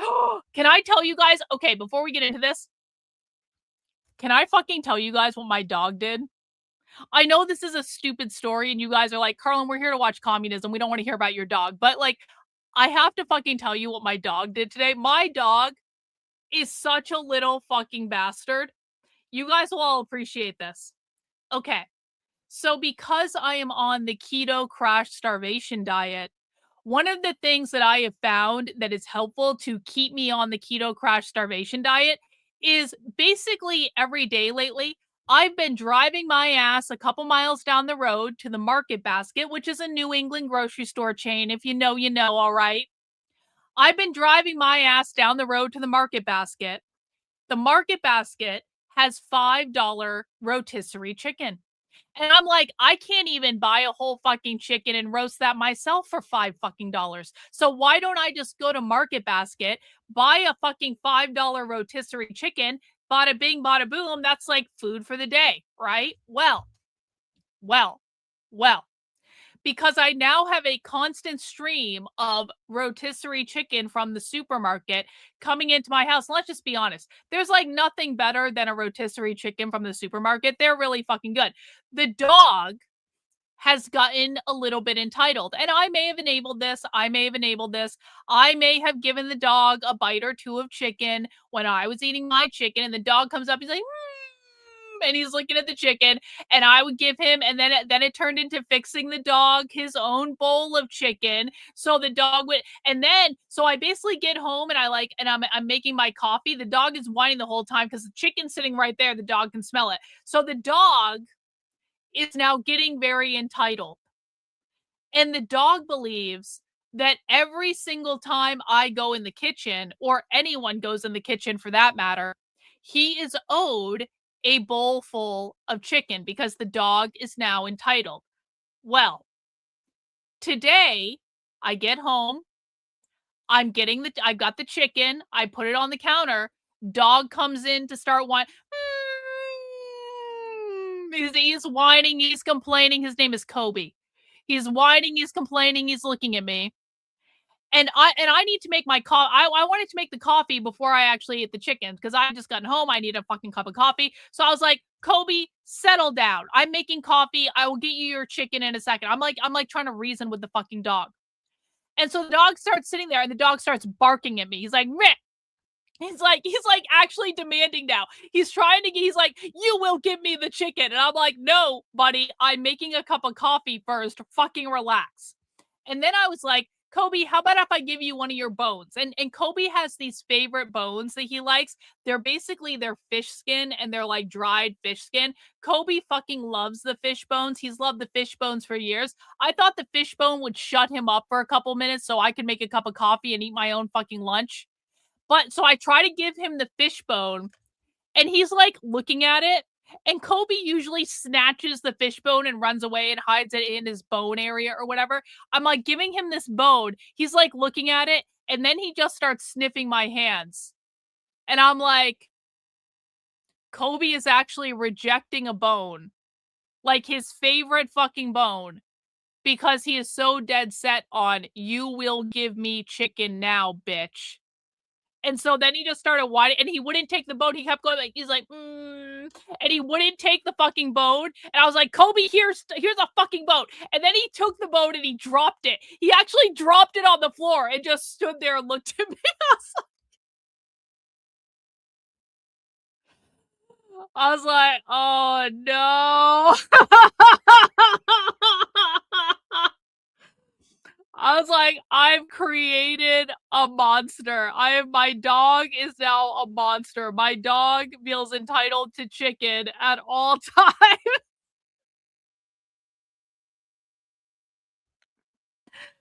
Can I tell you guys? Okay, before we get into this, can I fucking tell you guys what my dog did? I know this is a stupid story and you guys are like, Karlyn, we're here to watch communism. We don't want to hear about your dog. But like, I have to fucking tell you what my dog did today. My dog is such a little fucking bastard. You guys will all appreciate this. Okay. So because I am on the keto crash starvation diet, one of the things that I have found that is helpful to keep me on the keto crash starvation diet is basically every day lately, I've been driving my ass a couple miles down the road to the Market Basket, which is a New England grocery store chain. If you know, you know, all right. I've been driving my ass down the road to the Market Basket. The Market Basket has $5 rotisserie chicken. And I'm like, I can't even buy a whole fucking chicken and roast that myself for $5 fucking. So why don't I just go to Market Basket, buy a fucking $5 rotisserie chicken, bada bing, bada boom, that's like food for the day, right? Well, because I now have a constant stream of rotisserie chicken from the supermarket coming into my house. And let's just be honest. There's like nothing better than a rotisserie chicken from the supermarket. They're really fucking good. The dog has gotten a little bit entitled. And I may have enabled this. I may have given the dog a bite or two of chicken when I was eating my chicken. And the dog comes up, he's like, and he's looking at the chicken, and I would give him, and then it turned into fixing the dog his own bowl of chicken. So the dog would, and then so I basically get home and I'm making my coffee. The dog is whining the whole time because the chicken's sitting right there. The dog can smell it. So the dog is now getting very entitled. And the dog believes that every single time I go in the kitchen, or anyone goes in the kitchen for that matter, he is owed a bowl full of chicken because the dog is now entitled. Well, today I get home, I've got the chicken, I put it on the counter, dog comes in to start whining. He's whining, he's complaining. His name is Kobe. He's whining, he's complaining, he's looking at me. And I need to make my coffee. I wanted to make the coffee before I actually ate the chicken because I just gotten home. I need a fucking cup of coffee. So I was like, Kobe, settle down. I'm making coffee. I will get you your chicken in a second. I'm like trying to reason with the fucking dog. And so the dog starts sitting there and the dog starts barking at me. He's like, meh. He's like actually demanding now. He's like, you will give me the chicken. And I'm like, no, buddy, I'm making a cup of coffee first. Fucking relax. And then I was like, Kobe, how about if I give you one of your bones? And Kobe has these favorite bones that he likes. They're basically their fish skin, and they're like dried fish skin. Kobe fucking loves the fish bones. He's loved the fish bones for years. I thought the fish bone would shut him up for a couple minutes so I could make a cup of coffee and eat my own fucking lunch. But so I try to give him the fish bone, and he's like looking at it. And Kobe usually snatches the fish bone and runs away and hides it in his bone area or whatever. I'm like giving him this bone. He's like looking at it, and then he just starts sniffing my hands. And I'm like, Kobe is actually rejecting a bone, like his favorite fucking bone, because he is so dead set on, you will give me chicken now, bitch. And so then he just started whining, and he wouldn't take the bone. He kept going, like, he's like, and he wouldn't take the fucking bone. And I was like, Kobe, here's a fucking bone. And then he took the bone and he dropped it. He actually dropped it on the floor and just stood there and looked at me. I was like, oh no. I was like, I've created a monster. My dog is now a monster. My dog feels entitled to chicken at all times.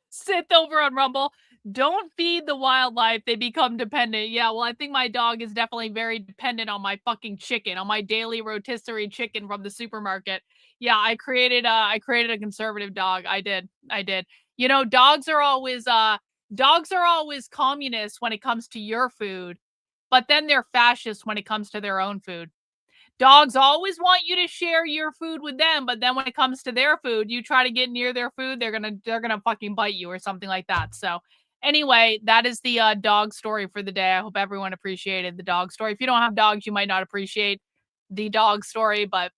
Sith over on Rumble. Don't feed the wildlife. They become dependent. Yeah, well, I think my dog is definitely very dependent on my fucking chicken, on my daily rotisserie chicken from the supermarket. Yeah, I created a conservative dog. I did. You know, dogs are always communists when it comes to your food, but then they're fascists when it comes to their own food. Dogs always want you to share your food with them, but then when it comes to their food, you try to get near their food, they're gonna fucking bite you or something like that. So anyway, that is the dog story for the day. I hope everyone appreciated the dog story. If you don't have dogs, you might not appreciate the dog story, but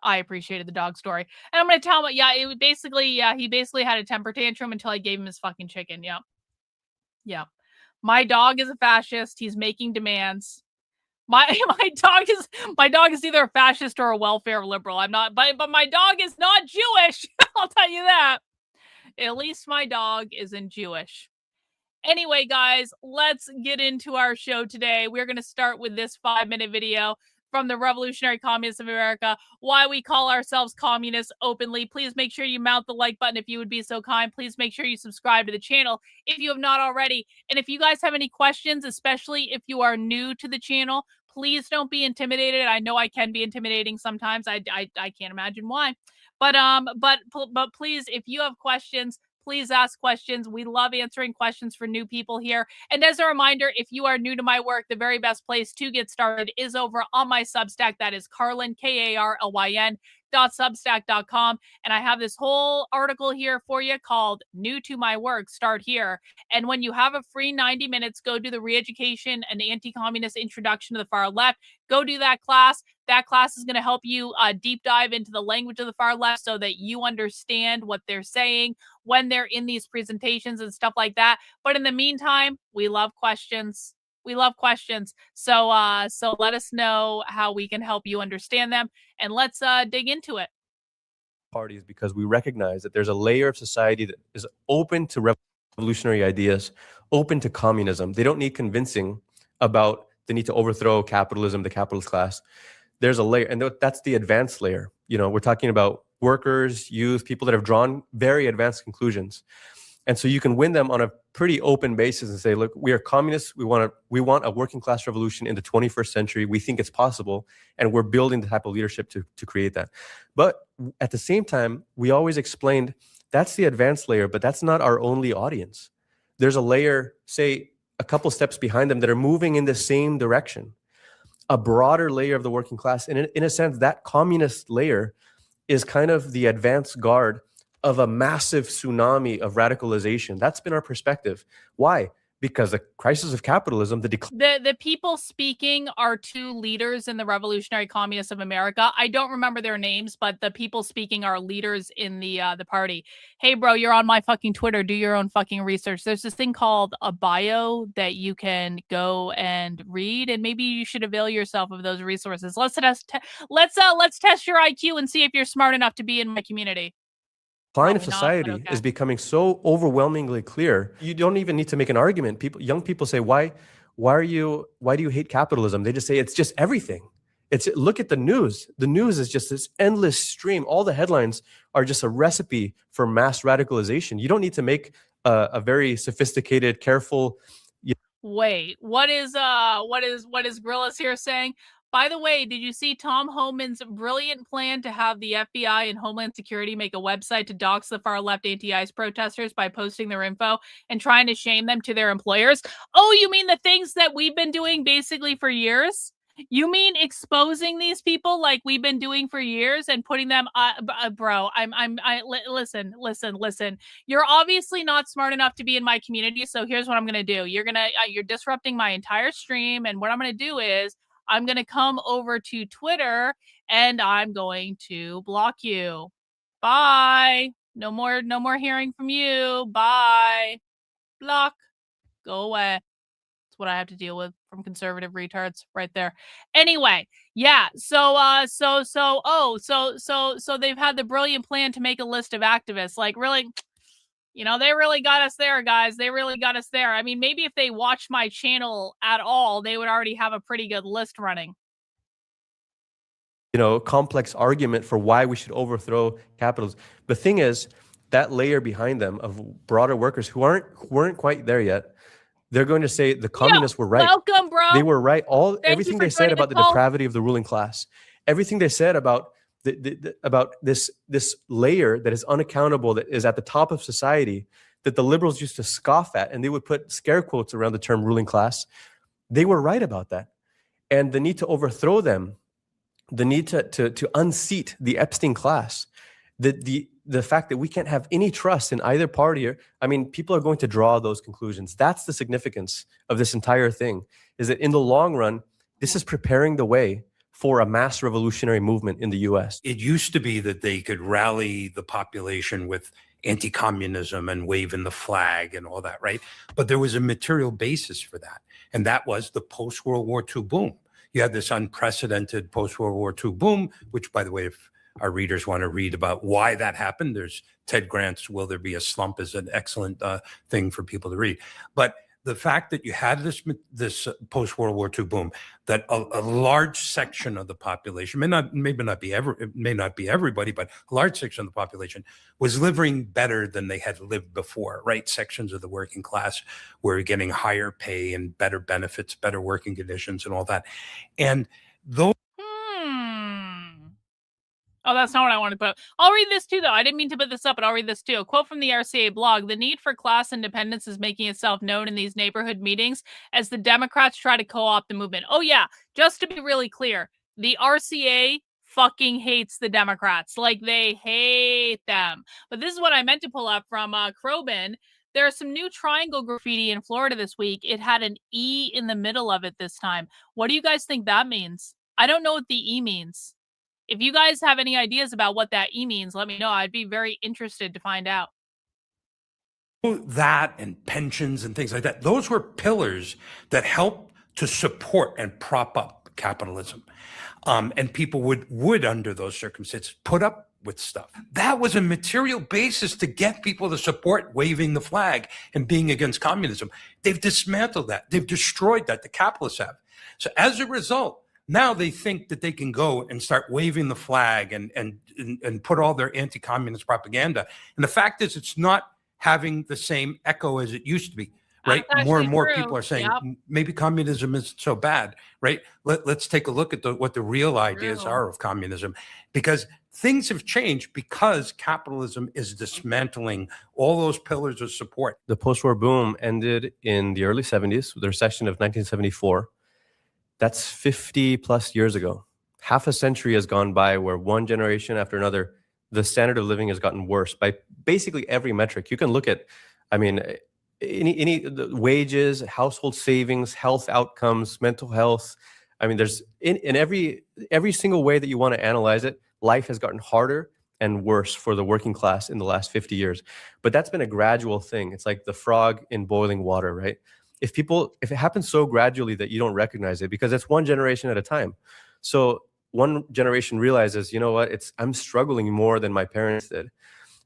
I appreciated the dog story. And I'm gonna tell him, he basically had a temper tantrum until I gave him his fucking chicken. Yeah. My dog is a fascist. He's making demands. My dog is either a fascist or a welfare liberal. I'm not, but my dog is not Jewish. I'll tell you that. At least my dog isn't Jewish. Anyway, guys, let's get into our show today. We're going to start with this 5-minute video from the Revolutionary Communists of America, why we call ourselves communists openly. Please make sure you mount the like button if you would be so kind. Please make sure you subscribe to the channel if you have not already. And if you guys have any questions, especially if you are new to the channel, please don't be intimidated. I know I can be intimidating sometimes. I can't imagine why. But please, if you have questions, please ask questions. We love answering questions for new people here. And as a reminder, if you are new to my work, the very best place to get started is over on my Substack. That is Karlyn, Karlyn, .substack.com. And I have this whole article here for you called New to My Work, Start Here. And when you have a free 90 minutes, go do the Re-Education and Anti-Communist Introduction to the Far Left. Go do that class. That class is going to help you deep dive into the language of the far left so that you understand what they're saying when they're in these presentations and stuff like that. But in the meantime, we love questions. So let us know how we can help you understand them, and let's dig into it. Parties, because we recognize that there's a layer of society that is open to revolutionary ideas, open to communism. They don't need convincing about the need to overthrow capitalism, the capitalist class. There's a layer, and that's the advanced layer. You know, we're talking about workers, youth, people that have drawn very advanced conclusions. And so you can win them on a pretty open basis and say, look, we are communists. We want a working class revolution in the 21st century. We think it's possible. And we're building the type of leadership to create that. But at the same time, we always explained that's the advanced layer, but that's not our only audience. There's a layer, say, a couple steps behind them that are moving in the same direction. A broader layer of the working class. And in a sense, that communist layer is kind of the advanced guard of a massive tsunami of radicalization. That's been our perspective. Why? Because the crisis of capitalism, the people speaking are two leaders in the Revolutionary Communists of America. I don't remember their names, but the people speaking are leaders in the party. Hey, bro, you're on my fucking Twitter. Do your own fucking research. There's this thing called a bio that you can go and read, and maybe you should avail yourself of those resources. Let's test your IQ and see if you're smart enough to be in my community. Decline of society is becoming so overwhelmingly clear. You don't even need to make an argument. Young people say, why do you hate capitalism? They just say it's just everything. Look at the news. The news is just this endless stream. All the headlines are just a recipe for mass radicalization. You don't need to make a very sophisticated, careful. Wait, what is Grillis here saying? By the way, did you see Tom Homan's brilliant plan to have the FBI and Homeland Security make a website to dox the far left anti-ICE protesters by posting their info and trying to shame them to their employers? Oh, you mean the things that we've been doing basically for years? You mean exposing these people like we've been doing for years and putting them, bro? Listen. You're obviously not smart enough to be in my community, so here's what I'm gonna do. You're disrupting my entire stream, and what I'm gonna do is I'm gonna come over to Twitter and I'm going to block you. Bye. No more hearing from you. Bye. Block. Go away. What I have to deal with from conservative retards right there. Anyway, yeah. So they've had the brilliant plan to make a list of activists. Like, really, they really got us there, guys. They really got us there. I mean, maybe if they watched my channel at all, they would already have a pretty good list running. Complex argument for why we should overthrow capitalism. The thing is, that layer behind them of broader workers who weren't quite there yet, they're going to say the communists were right. Welcome, bro. They were right. Everything they said about the call. depravity of the ruling class, everything they said about about this layer that is unaccountable, that is at the top of society, that the liberals used to scoff at, and they would put scare quotes around the term ruling class. They were right about that. And the need to overthrow them, the need to unseat the Epstein class, the fact that we can't have any trust in either party, people are going to draw those conclusions. That's the significance of this entire thing, is that in the long run, this is preparing the way for a mass revolutionary movement in the US. It used to be that they could rally the population with anti-communism and waving the flag and all that, right? But there was a material basis for that. And that was the post-World War II boom. You had this unprecedented post-World War II boom, which, by the way, if our readers want to read about why that happened, there's Ted Grant's Will There Be a Slump is an excellent thing for people to read. But the fact that you had this post-World War II boom, that a large section of the population, it may not be everybody, but a large section of the population was living better than they had lived before, right? Sections of the working class were getting higher pay and better benefits, better working conditions and all that. And those Oh, that's not what I wanted to put. I'll read this too, though. I didn't mean to put this up, but I'll read this too. A quote from the RCA blog: "The need for class independence is making itself known in these neighborhood meetings as the Democrats try to co-opt the movement." Oh, yeah. Just to be really clear, the RCA fucking hates the Democrats. Like, they hate them. But this is what I meant to pull up from Krobin. There's some new triangle graffiti in Florida this week. It had an E in the middle of it this time. What do you guys think that means? I don't know what the E means. If you guys have any ideas about what that E means, let me know. I'd be very interested to find out. That and pensions and things like that, those were pillars that helped to support and prop up capitalism. And people would, under those circumstances, put up with stuff. That was a material basis to get people to support waving the flag and being against communism. They've dismantled that. They've destroyed that. The capitalists have. So as a result, now they think that they can go and start waving the flag and put all their anti-communist propaganda. And the fact is, it's not having the same echo as it used to be, right? More and more people are saying, maybe communism isn't so bad, right? Let's take a look at what the real ideas are of communism, because things have changed because capitalism is dismantling all those pillars of support. The post-war boom ended in the early 70s with the recession of 1974. That's 50 plus years ago. Half a century has gone by where one generation after another, the standard of living has gotten worse by basically every metric. You can look at, any the wages, household savings, health outcomes, mental health. There's in every single way that you want to analyze it, life has gotten harder and worse for the working class in the last 50 years. But that's been a gradual thing. It's like the frog in boiling water, right? If it happens so gradually that you don't recognize it, because it's one generation at a time. So one generation realizes, you know what, I'm struggling more than my parents did.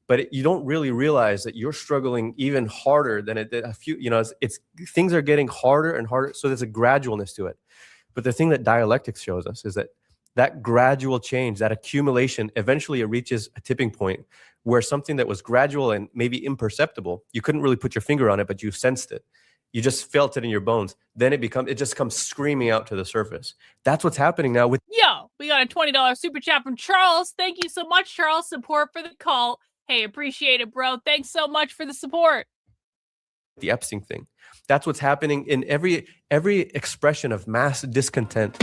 But you don't really realize that you're struggling even harder than it did a few, things are getting harder and harder. So there's a gradualness to it. But the thing that dialectics shows us is that gradual change, that accumulation, eventually it reaches a tipping point where something that was gradual and maybe imperceptible, you couldn't really put your finger on it, but you sensed it. You just felt it in your bones. Then it just comes screaming out to the surface. That's what's happening now with. Yo, we got a $20 super chat from Charles. Thank you so much, Charles. Support for the call. Hey, appreciate it, bro. Thanks so much for the support. The Epstein thing. That's what's happening in every expression of mass discontent.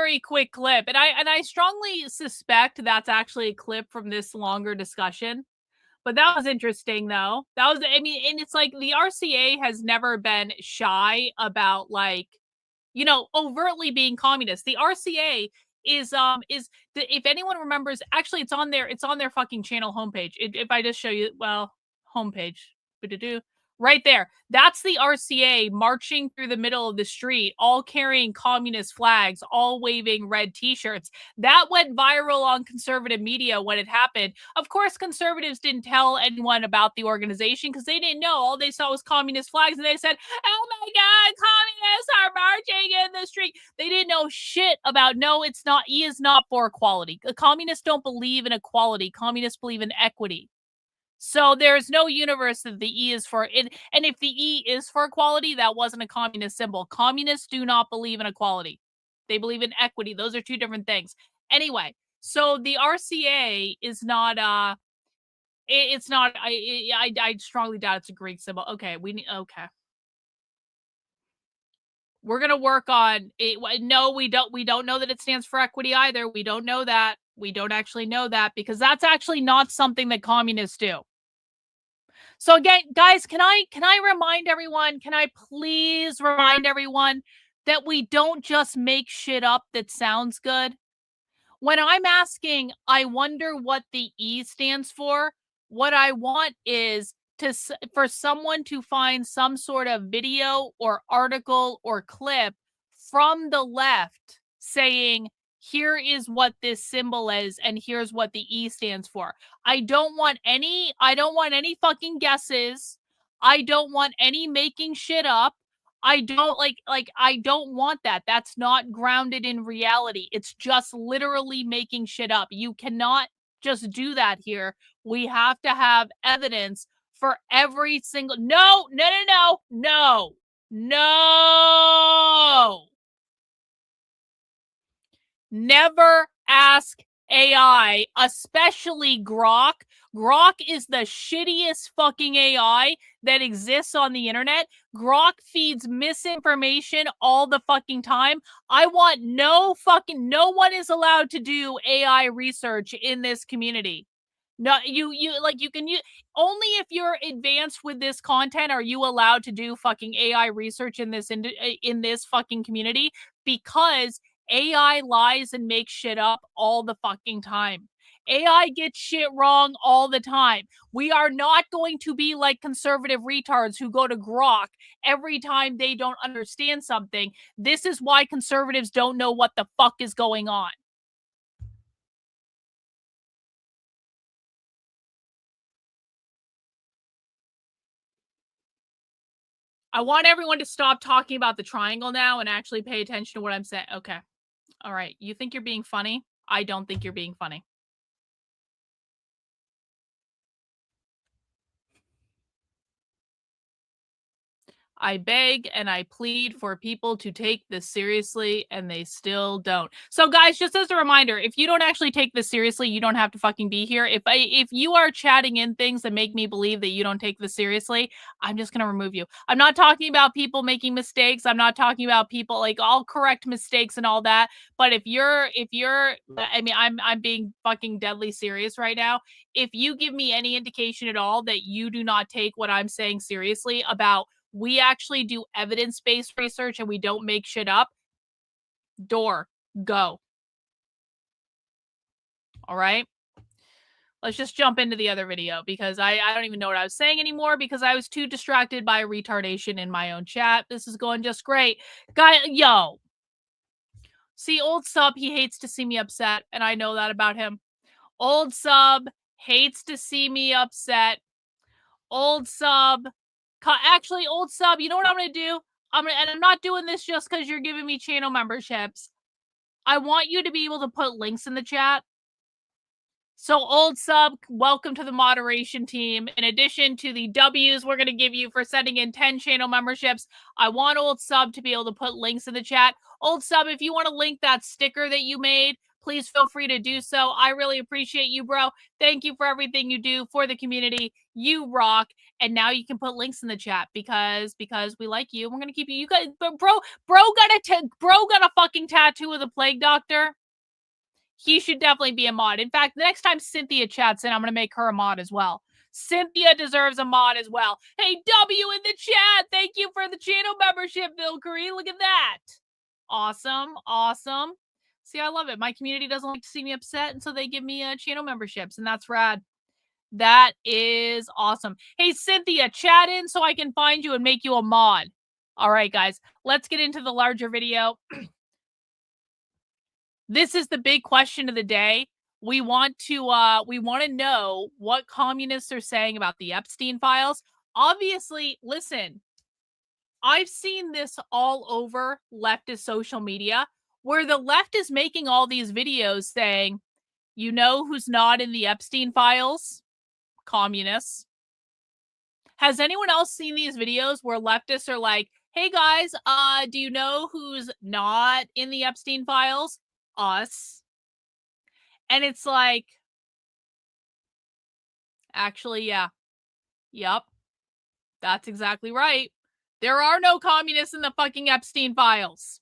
very quick clip, and I strongly suspect that's actually a clip from this longer discussion. But that was interesting, though. That was, I mean, and it's like the RCA has never been shy about, like, you know, overtly being communist. The RCA is if anyone remembers, actually it's on their fucking channel homepage. If I just show you, well, homepage, right there. That's the RCA marching through the middle of the street, all carrying communist flags, all waving red t-shirts. That went viral on conservative media when it happened. Of course, conservatives didn't tell anyone about the organization because they didn't know. All they saw was communist flags, and they said, oh my God, communists are marching in the street. They didn't know shit about, no, it's not, E is not for equality. Communists don't believe in equality. Communists believe in equity. So there's no universe that the E is for it. And if the E is for equality, that wasn't a communist symbol. Communists do not believe in equality. They believe in equity. Those are two different things. Anyway, so the RCA is not, it's not, I strongly doubt it's a Greek symbol. Okay, okay. We're going to work on it. No, we don't know that it stands for equity either. We don't know that. We don't actually know that because that's actually not something that communists do. So again, guys, can I remind everyone, can I please remind everyone that we don't just make shit up that sounds good? When I'm asking, I wonder what the E stands for, what I want is for someone to find some sort of video or article or clip from the left saying, here is what this symbol is and here's what the E stands for. I don't want any fucking guesses. I don't want any making shit up. I don't I don't want that. That's not grounded in reality. It's just literally making shit up. You cannot just do that here. We have to have evidence for every single No. Never ask AI, especially Grok. Grok is the shittiest fucking AI that exists on the internet. Grok feeds misinformation all the fucking time. I want no one is allowed to do AI research in this community. No, you can use only if you're advanced with this content are you allowed to do fucking AI research in this fucking community, because AI lies and makes shit up all the fucking time. AI gets shit wrong all the time. We are not going to be like conservative retards who go to Grok every time they don't understand something. This is why conservatives don't know what the fuck is going on. I want everyone to stop talking about the triangle now and actually pay attention to what I'm saying. Okay. All right. You think you're being funny? I don't think you're being funny. I beg and I plead for people to take this seriously, and they still don't. So guys, just as a reminder, if you don't actually take this seriously, you don't have to fucking be here. If you are chatting in things that make me believe that you don't take this seriously, I'm just going to remove you. I'm not talking about people making mistakes. I'm not talking about people, like, I'll correct mistakes and all that. But if you're, I mean, I'm being fucking deadly serious right now. If you give me any indication at all that you do not take what I'm saying seriously about we actually do evidence-based research and we don't make shit up, door, go. All right? Let's just jump into the other video because I don't even know what I was saying anymore because I was too distracted by retardation in my own chat. This is going just great. Yo. See, old sub, he hates to see me upset, and I know that about him. Old sub hates to see me upset. Old sub... Actually, old sub, you know what I'm going to do? And I'm not doing this just because you're giving me channel memberships. I want you to be able to put links in the chat. So, old sub, welcome to the moderation team. In addition to the W's we're going to give you for sending in 10 channel memberships, I want old sub to be able to put links in the chat. Old sub, if you want to link that sticker that you made please feel free to do so. I really appreciate you, bro. Thank you for everything you do for the community. You rock. And now you can put links in the chat because we like you. We're gonna keep you. You guys, but bro got a fucking tattoo of the plague doctor. He should definitely be a mod. In fact, the next time Cynthia chats in, I'm gonna make her a mod as well. Cynthia deserves a mod as well. Hey, W in the chat. Thank you for the channel membership, Valkyrie. Look at that. Awesome. Awesome. See, I love it. My community doesn't like to see me upset, and so they give me channel memberships, and that's rad. That is awesome. Hey, Cynthia, chat in so I can find you and make you a mod. All right, guys, let's get into the larger video. This is the big question of the day. We want to know what communists are saying about the Epstein files. Obviously, listen, I've seen this all over leftist social media where the left is making all these videos saying, you know who's not in the Epstein files? Communists. Has anyone else seen these videos where leftists are like, hey guys, do you know who's not in the Epstein files? Us. And it's like, actually, yeah. Yep. That's exactly right. There are no communists in the fucking Epstein files.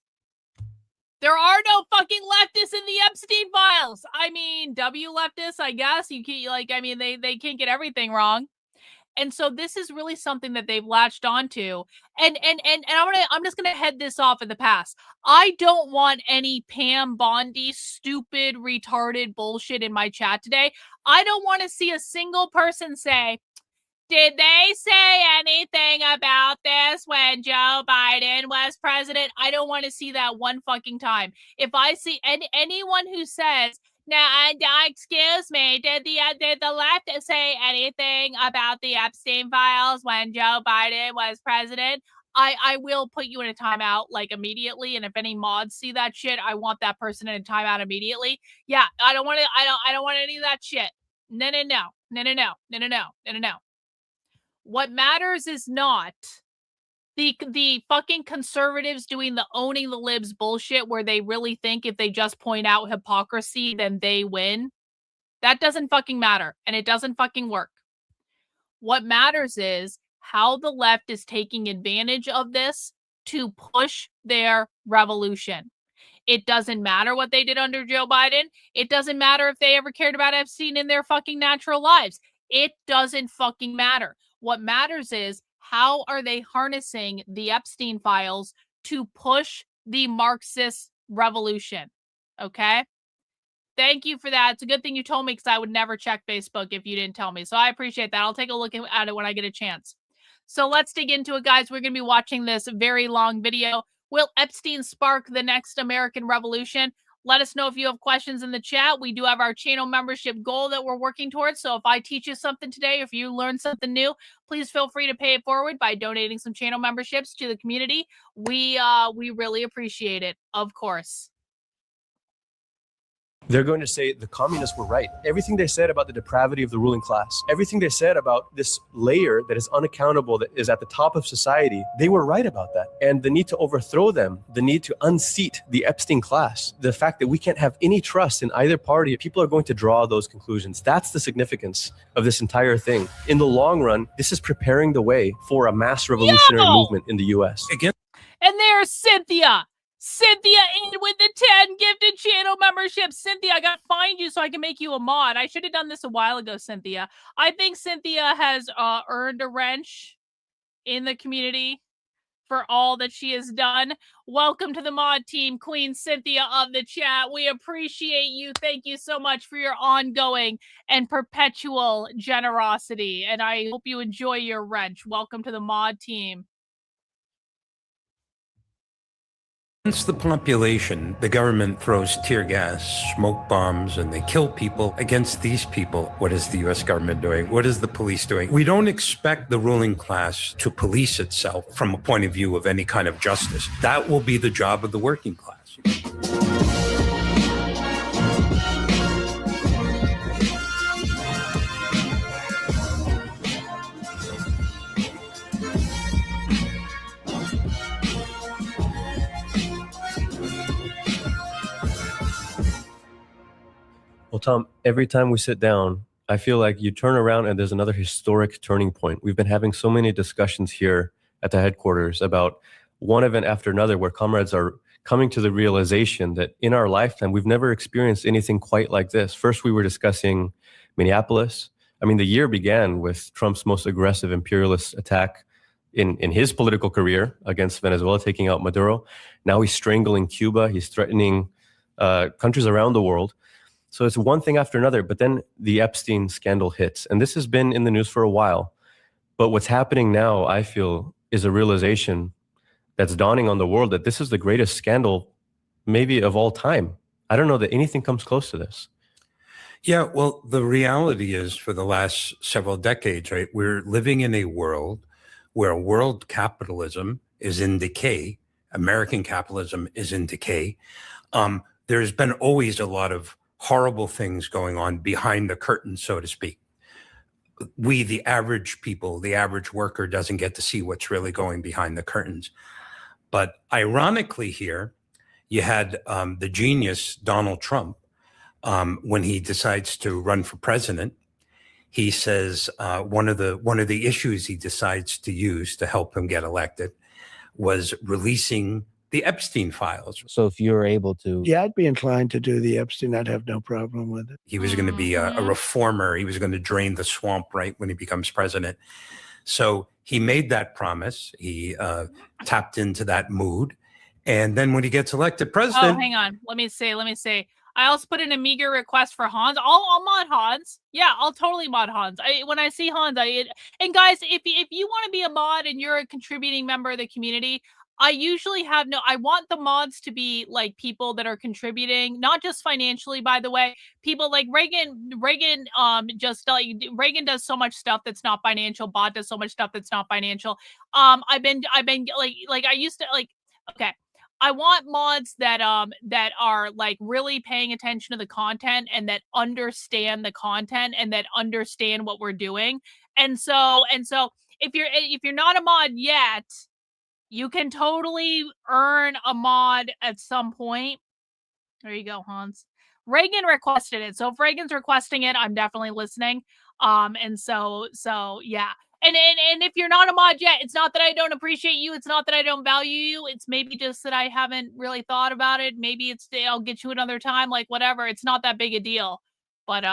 There are no fucking leftists in the Epstein files. I mean, W leftists, I guess. You can't, like, I mean, they can't get everything wrong. And so this is really something that they've latched onto. And I'm just gonna head this off in the past. I don't want any Pam Bondi stupid, retarded bullshit in my chat today. I don't want to see a single person say, did they say anything about this when Joe Biden was president? I don't want to see that one fucking time. If I see anyone who says, now, excuse me, did the left say anything about the Epstein files when Joe Biden was president? I will put you in a timeout like immediately. And if any mods see that shit, I want that person in a timeout immediately. Yeah, I don't want any of that shit. No. What matters is not the fucking conservatives doing the owning the libs bullshit where they really think if they just point out hypocrisy, then they win. That doesn't fucking matter, and it doesn't fucking work. What matters is how the left is taking advantage of this to push their revolution. It doesn't matter what they did under Joe Biden. It doesn't matter if they ever cared about Epstein in their fucking natural lives. It doesn't fucking matter. What matters is how are they harnessing the Epstein files to push the Marxist revolution? Okay? Thank you for that. It's a good thing you told me because I would never check Facebook if you didn't tell me. So I appreciate that. I'll take a look at it when I get a chance. So let's dig into it, guys. We're going to be watching this very long video. Will Epstein spark the next American Revolution? Let us know if you have questions in the chat. We do have our channel membership goal that we're working towards. So if I teach you something today, if you learn something new, please feel free to pay it forward by donating some channel memberships to the community. We really appreciate it, of course. They're going to say the communists were right. Everything they said about the depravity of the ruling class, everything they said about this layer that is unaccountable, that is at the top of society, they were right about that. And the need to overthrow them, the need to unseat the Epstein class, the fact that we can't have any trust in either party, people are going to draw those conclusions. That's the significance of this entire thing. In the long run, this is preparing the way for a mass revolutionary movement in the US. Again. And there's Cynthia. Cynthia in with the 10 gifted channel memberships. Cynthia, I got to find you so I can make you a mod. I should have done this a while ago, Cynthia. I think Cynthia has earned a wrench in the community for all that she has done. Welcome to the mod team, Queen Cynthia of the chat. We appreciate you. Thank you so much for your ongoing and perpetual generosity. And I hope you enjoy your wrench. Welcome to the mod team. Against the population, the government throws tear gas, smoke bombs, and they kill people. Against these people, what is the U.S. government doing? What is the police doing? We don't expect the ruling class to police itself from a point of view of any kind of justice. That will be the job of the working class. Tom, every time we sit down, I feel like you turn around and there's another historic turning point. We've been having so many discussions here at the headquarters about one event after another where comrades are coming to the realization that in our lifetime, we've never experienced anything quite like this. First, we were discussing Minneapolis. I mean, the year began with Trump's most aggressive imperialist attack in his political career against Venezuela, taking out Maduro. Now he's strangling Cuba. He's threatening countries around the world. So it's one thing after another. But then the Epstein scandal hits. And this has been in the news for a while. But what's happening now, I feel, is a realization that's dawning on the world that this is the greatest scandal maybe of all time. I don't know that anything comes close to this. Yeah, well, the reality is for the last several decades, right, we're living in a world where world capitalism is in decay. American capitalism is in decay. There's been always a lot of horrible things going on behind the curtain, so to speak. We, the average people, the average worker doesn't get to see what's really going behind the curtains. But ironically here, you had the genius Donald Trump, when he decides to run for president, he says one of the issues he decides to use to help him get elected was releasing the Epstein files. So if you're able to... Yeah, I'd be inclined to do the Epstein. I'd have no problem with it. He was going to be a reformer. He was going to drain the swamp, right, when he becomes president. So he made that promise. He tapped into that mood. And then when he gets elected president... Oh, hang on. Let me say. I also put in a meager request for Hans. I'll mod Hans. Yeah, I'll totally mod Hans. When I see Hans, and guys, if you want to be a mod and you're a contributing member of the community, I usually have I want the mods to be like people that are contributing, not just financially, by the way. People like Reagan does so much stuff that's not financial. Bot does so much stuff that's not financial. I've been like I used to like, okay. I want mods that are like really paying attention to the content and that understand the content and that understand what we're doing. And so if you're not a mod yet, you can totally earn a mod at some point. There you go, Hans. Reagan requested it. So if Reagan's requesting it, I'm definitely listening. And so yeah. And if you're not a mod yet, it's not that I don't appreciate you. It's not that I don't value you. It's maybe just that I haven't really thought about it. Maybe I'll get you another time, like whatever. It's not that big a deal. But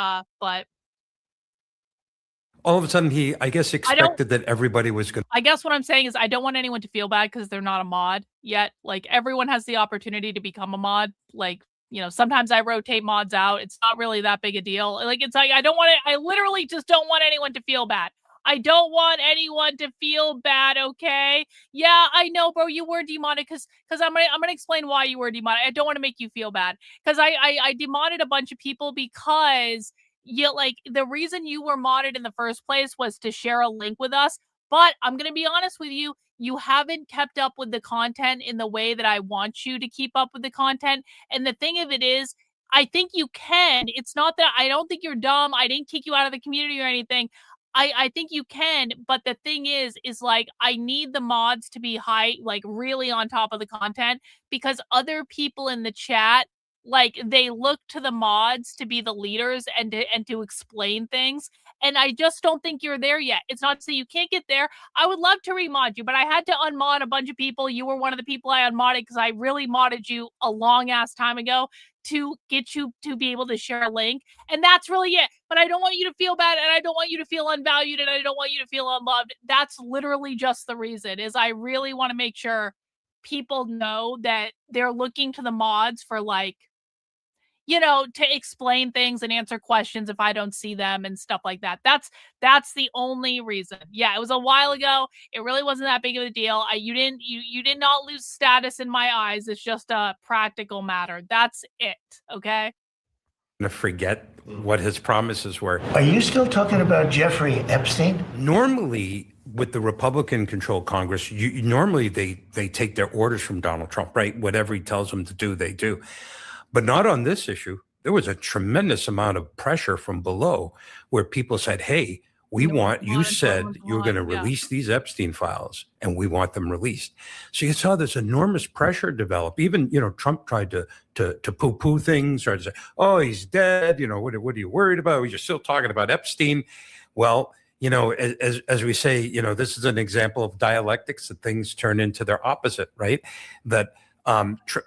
all of a sudden I guess expected that everybody was going to... I guess what I'm saying is I don't want anyone to feel bad because they're not a mod yet. Like everyone has the opportunity to become a mod. Like, sometimes I rotate mods out. It's not really that big a deal. Like, it's like, I literally just don't want anyone to feel bad. I don't want anyone to feel bad, okay? Yeah, I know, bro, you were demodded because I'm gonna explain why you were demodded. I don't want to make you feel bad. Because I demodded a bunch of people because the reason you were modded in the first place was to share a link with us. But I'm gonna be honest with you, you haven't kept up with the content in the way that I want you to keep up with the content. And the thing of it is, I think you can. It's not that I don't think you're dumb. I didn't kick you out of the community or anything. I think you can, but the thing is like, I need the mods to be high, like really on top of the content, because other people in the chat, like they look to the mods to be the leaders and to explain things. And I just don't think you're there yet. It's not to say you can't get there. I would love to remod you, but I had to unmod a bunch of people. You were one of the people I unmodded because I really modded you a long ass time ago to get you to be able to share a link. And that's really it. But I don't want you to feel bad, and I don't want you to feel unvalued, and I don't want you to feel unloved. That's literally just the reason, is I really want to make sure people know that they're looking to the mods for like, to explain things and answer questions if I don't see them and stuff like that. That's the only reason. Yeah, it was a while ago. It really wasn't that big of a deal. You did not lose status in my eyes. It's just a practical matter. That's it. Okay. To forget what his promises were. Are you still talking about Jeffrey Epstein? Normally, with the Republican-controlled Congress, normally they take their orders from Donald Trump, right? Whatever he tells them to do, they do. But not on this issue. There was a tremendous amount of pressure from below where people said, hey, We You want, you want said someone's you were going to yeah. release these Epstein files and we want them released. So you saw this enormous pressure develop. Even, Trump tried to poo-poo things, tried to say, oh, he's dead. What are you worried about? You're still talking about Epstein. Well, as we say, this is an example of dialectics, that things turn into their opposite, right? That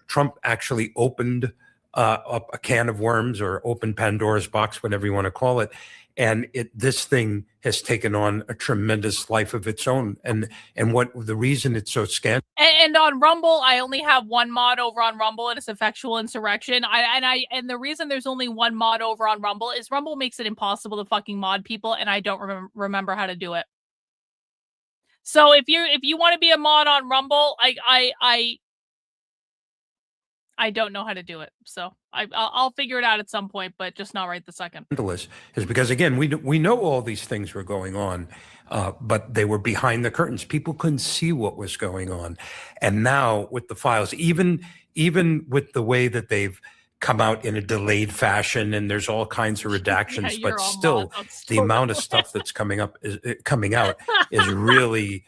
Trump actually opened up a can of worms, or opened Pandora's box, whatever you want to call it. And this thing has taken on a tremendous life of its own. And what the reason it's so scandalous. And on Rumble, I only have one mod over on Rumble, and it's effectual insurrection. And the reason there's only one mod over on Rumble is Rumble makes it impossible to fucking mod people, and I don't remember how to do it. So if you want to be a mod on Rumble, I don't know how to do it. So I'll figure it out at some point, but just not right this second. Is because, again, we know all these things were going on, but they were behind the curtains. People couldn't see what was going on. And now with the files, even with the way that they've come out in a delayed fashion, and there's all kinds of redactions, but still the amount of stuff that's coming out is really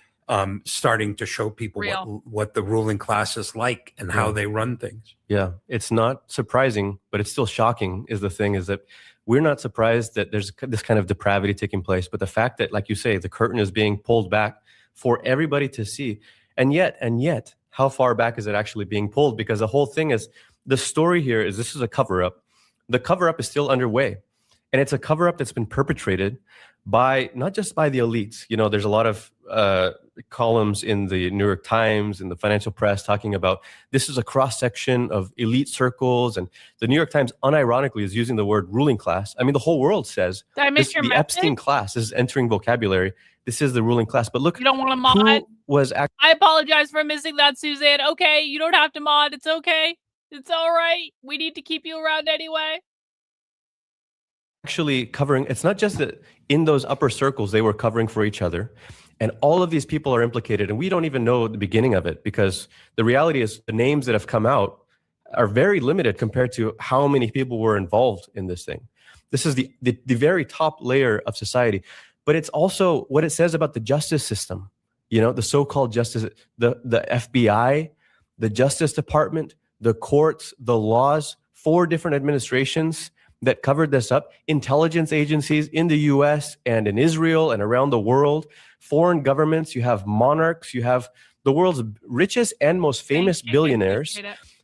starting to show people what the ruling class is like and how they run things. Yeah, it's not surprising, but it's still shocking. Is that we're not surprised that there's this kind of depravity taking place, but the fact that, like you say, the curtain is being pulled back for everybody to see, and yet, how far back is it actually being pulled? Because the whole thing is, the story here is this is a cover-up. The cover-up is still underway, and it's a cover-up that's been perpetrated by not just by the elites. There's a lot of columns in the New York Times and the financial press talking about this is a cross-section of elite circles, and the New York Times unironically is using the word ruling class. I mean, the whole world says Did I miss your the message? Epstein class is entering vocabulary. This is the ruling class. But look, You don't want to mod? I apologize for missing that, Suzanne. Okay, you don't have to mod. It's okay. It's all right. We need to keep you around anyway. actually covering, it's not just that in those upper circles they were covering for each other. And all of these people are implicated, and we don't even know the beginning of it, because the reality is the names that have come out are very limited compared to how many people were involved in this thing. This is the very top layer of society. But it's also what it says about the justice system, the so-called justice, the FBI, the Justice Department, the courts, the laws, 4 different administrations that covered this up, intelligence agencies in the US and in Israel and around the world, foreign governments, you have monarchs, you have the world's richest and most famous billionaires,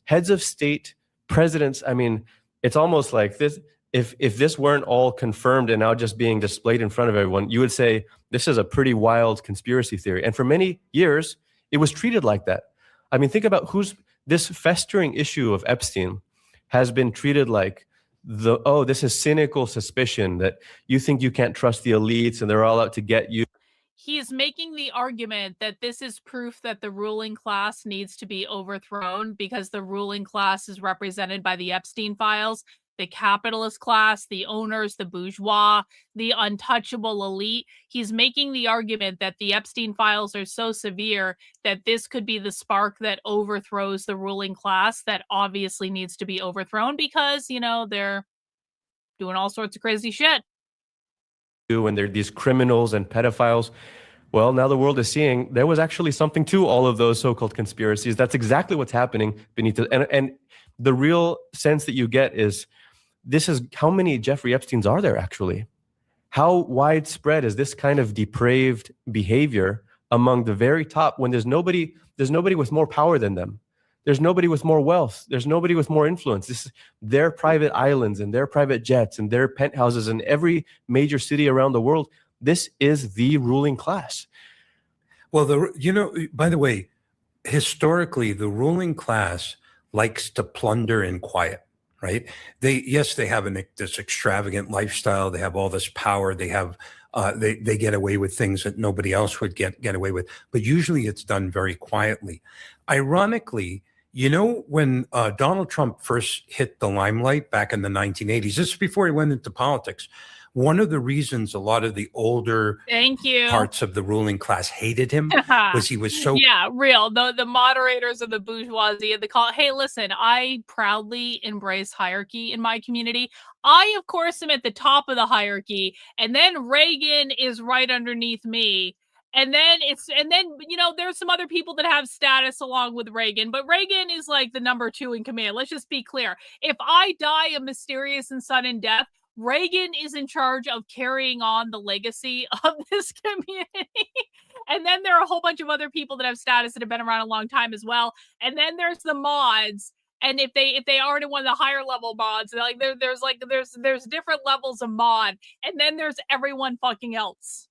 heads of state, presidents. I mean, it's almost like this. If this weren't all confirmed and now just being displayed in front of everyone, you would say this is a pretty wild conspiracy theory. And for many years, it was treated like that. I mean, think about this festering issue of Epstein has been treated like this is cynical suspicion that you think you can't trust the elites and they're all out to get you. He's making the argument that this is proof that the ruling class needs to be overthrown because the ruling class is represented by the Epstein files, the capitalist class, the owners, the bourgeois, the untouchable elite. He's making the argument that the Epstein files are so severe that this could be the spark that overthrows the ruling class that obviously needs to be overthrown because, they're doing all sorts of crazy shit. When they're these criminals and pedophiles. Well, now the world is seeing there was actually something to all of those so-called conspiracies. That's exactly what's happening beneath it. And the real sense that you get is this is how many Jeffrey Epsteins are there actually? How widespread is this kind of depraved behavior among the very top when there's nobody with more power than them? There's nobody with more wealth. There's nobody with more influence. This is their private islands and their private jets and their penthouses in every major city around the world. This is the ruling class. Well, by the way, historically, the ruling class likes to plunder in quiet, right? They have this extravagant lifestyle. They have all this power. They have they get away with things that nobody else would get away with. But usually it's done very quietly. Ironically, when Donald Trump first hit the limelight back in the 1980s, this is before he went into politics, One of the reasons a lot of the older Thank you. parts of the ruling class hated him was he was so yeah, real. The moderators of the bourgeoisie and the call. Hey, listen, I proudly embrace hierarchy in my community. I, of course, am at the top of the hierarchy, and then Reagan is right underneath me. And then there's some other people that have status along with Reagan, but Reagan is like the number 2 in command. Let's just be clear. If I die a mysterious and sudden death, Reagan is in charge of carrying on the legacy of this community. And then there are a whole bunch of other people that have status that have been around a long time as well. And then there's the mods. And if they aren't in one of the higher level mods, like there's different levels of mod. And then there's everyone fucking else.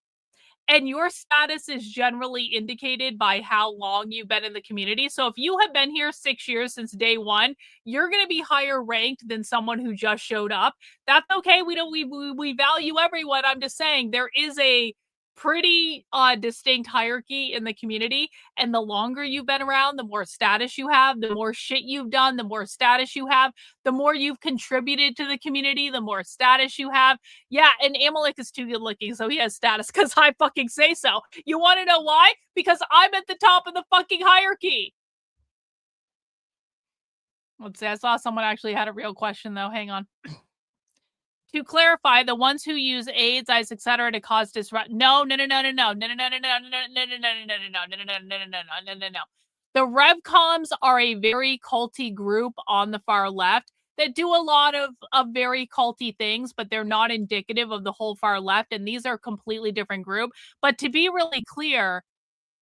And your status is generally indicated by how long you've been in the community. So if you have been here 6 years since day one, you're going to be higher ranked than someone who just showed up. That's okay. We value everyone. I'm just saying there is a pretty distinct hierarchy in the community, and the longer you've been around, the more status you have, the more shit you've done, the more status you have, the more you've contributed to the community, the more status you have. Yeah, and Amalek is too good looking, so he has status because I fucking say so. You want to know why? Because I'm at the top of the fucking hierarchy. Let's see, I saw someone actually had a real question though. Hang on. To clarify, the ones who use AIDS, ice, etc., to cause disruption. No. The Revcoms are a very culty group on the far left that do a lot of very culty things, but they're not indicative of the whole far left, and these are a completely different group. But to be really clear,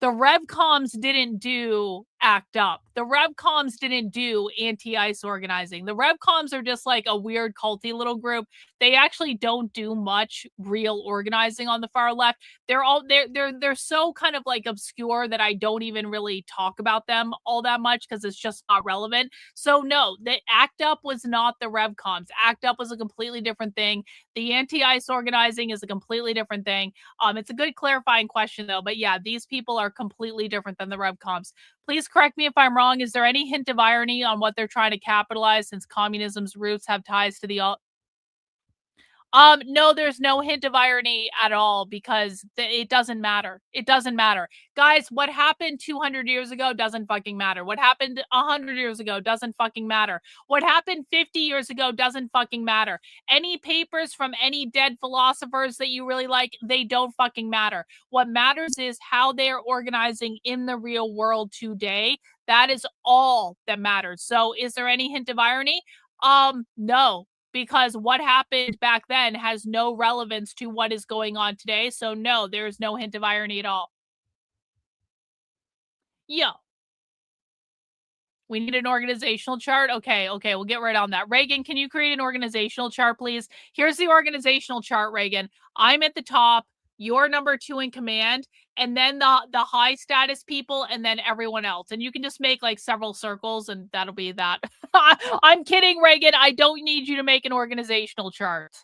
the Revcoms didn't do ACT UP. The Revcoms didn't do anti-ICE organizing. The Revcoms are just like a weird culty little group. They actually don't do much real organizing on the far left. They're so kind of like obscure that I don't even really talk about them all that much because it's just not relevant. So no, the ACT UP was not the Revcoms. ACT UP was a completely different thing. The anti-ICE organizing is a completely different thing. It's a good clarifying question though. But yeah, these people are completely different than the Revcoms. Please correct me if I'm wrong. Is there any hint of irony on what they're trying to capitalize since communism's roots have ties to the no, there's no hint of irony at all because it doesn't matter. It doesn't matter. Guys, what happened 200 years ago doesn't fucking matter. What happened 100 years ago doesn't fucking matter. What happened 50 years ago doesn't fucking matter. Any papers from any dead philosophers that you really like, they don't fucking matter. What matters is how they are organizing in the real world today. That is all that matters. So is there any hint of irony? No. Because what happened back then has no relevance to what is going on today. So no, there's no hint of irony at all. Yo. We need an organizational chart. Okay, we'll get right on that. Reagan, can you create an organizational chart, please? Here's the organizational chart, Reagan. I'm at the top. You're number 2 in command, and then the high status people, and then everyone else. And you can just make like several circles, and that'll be that. I'm kidding, Reagan. I don't need you to make an organizational chart.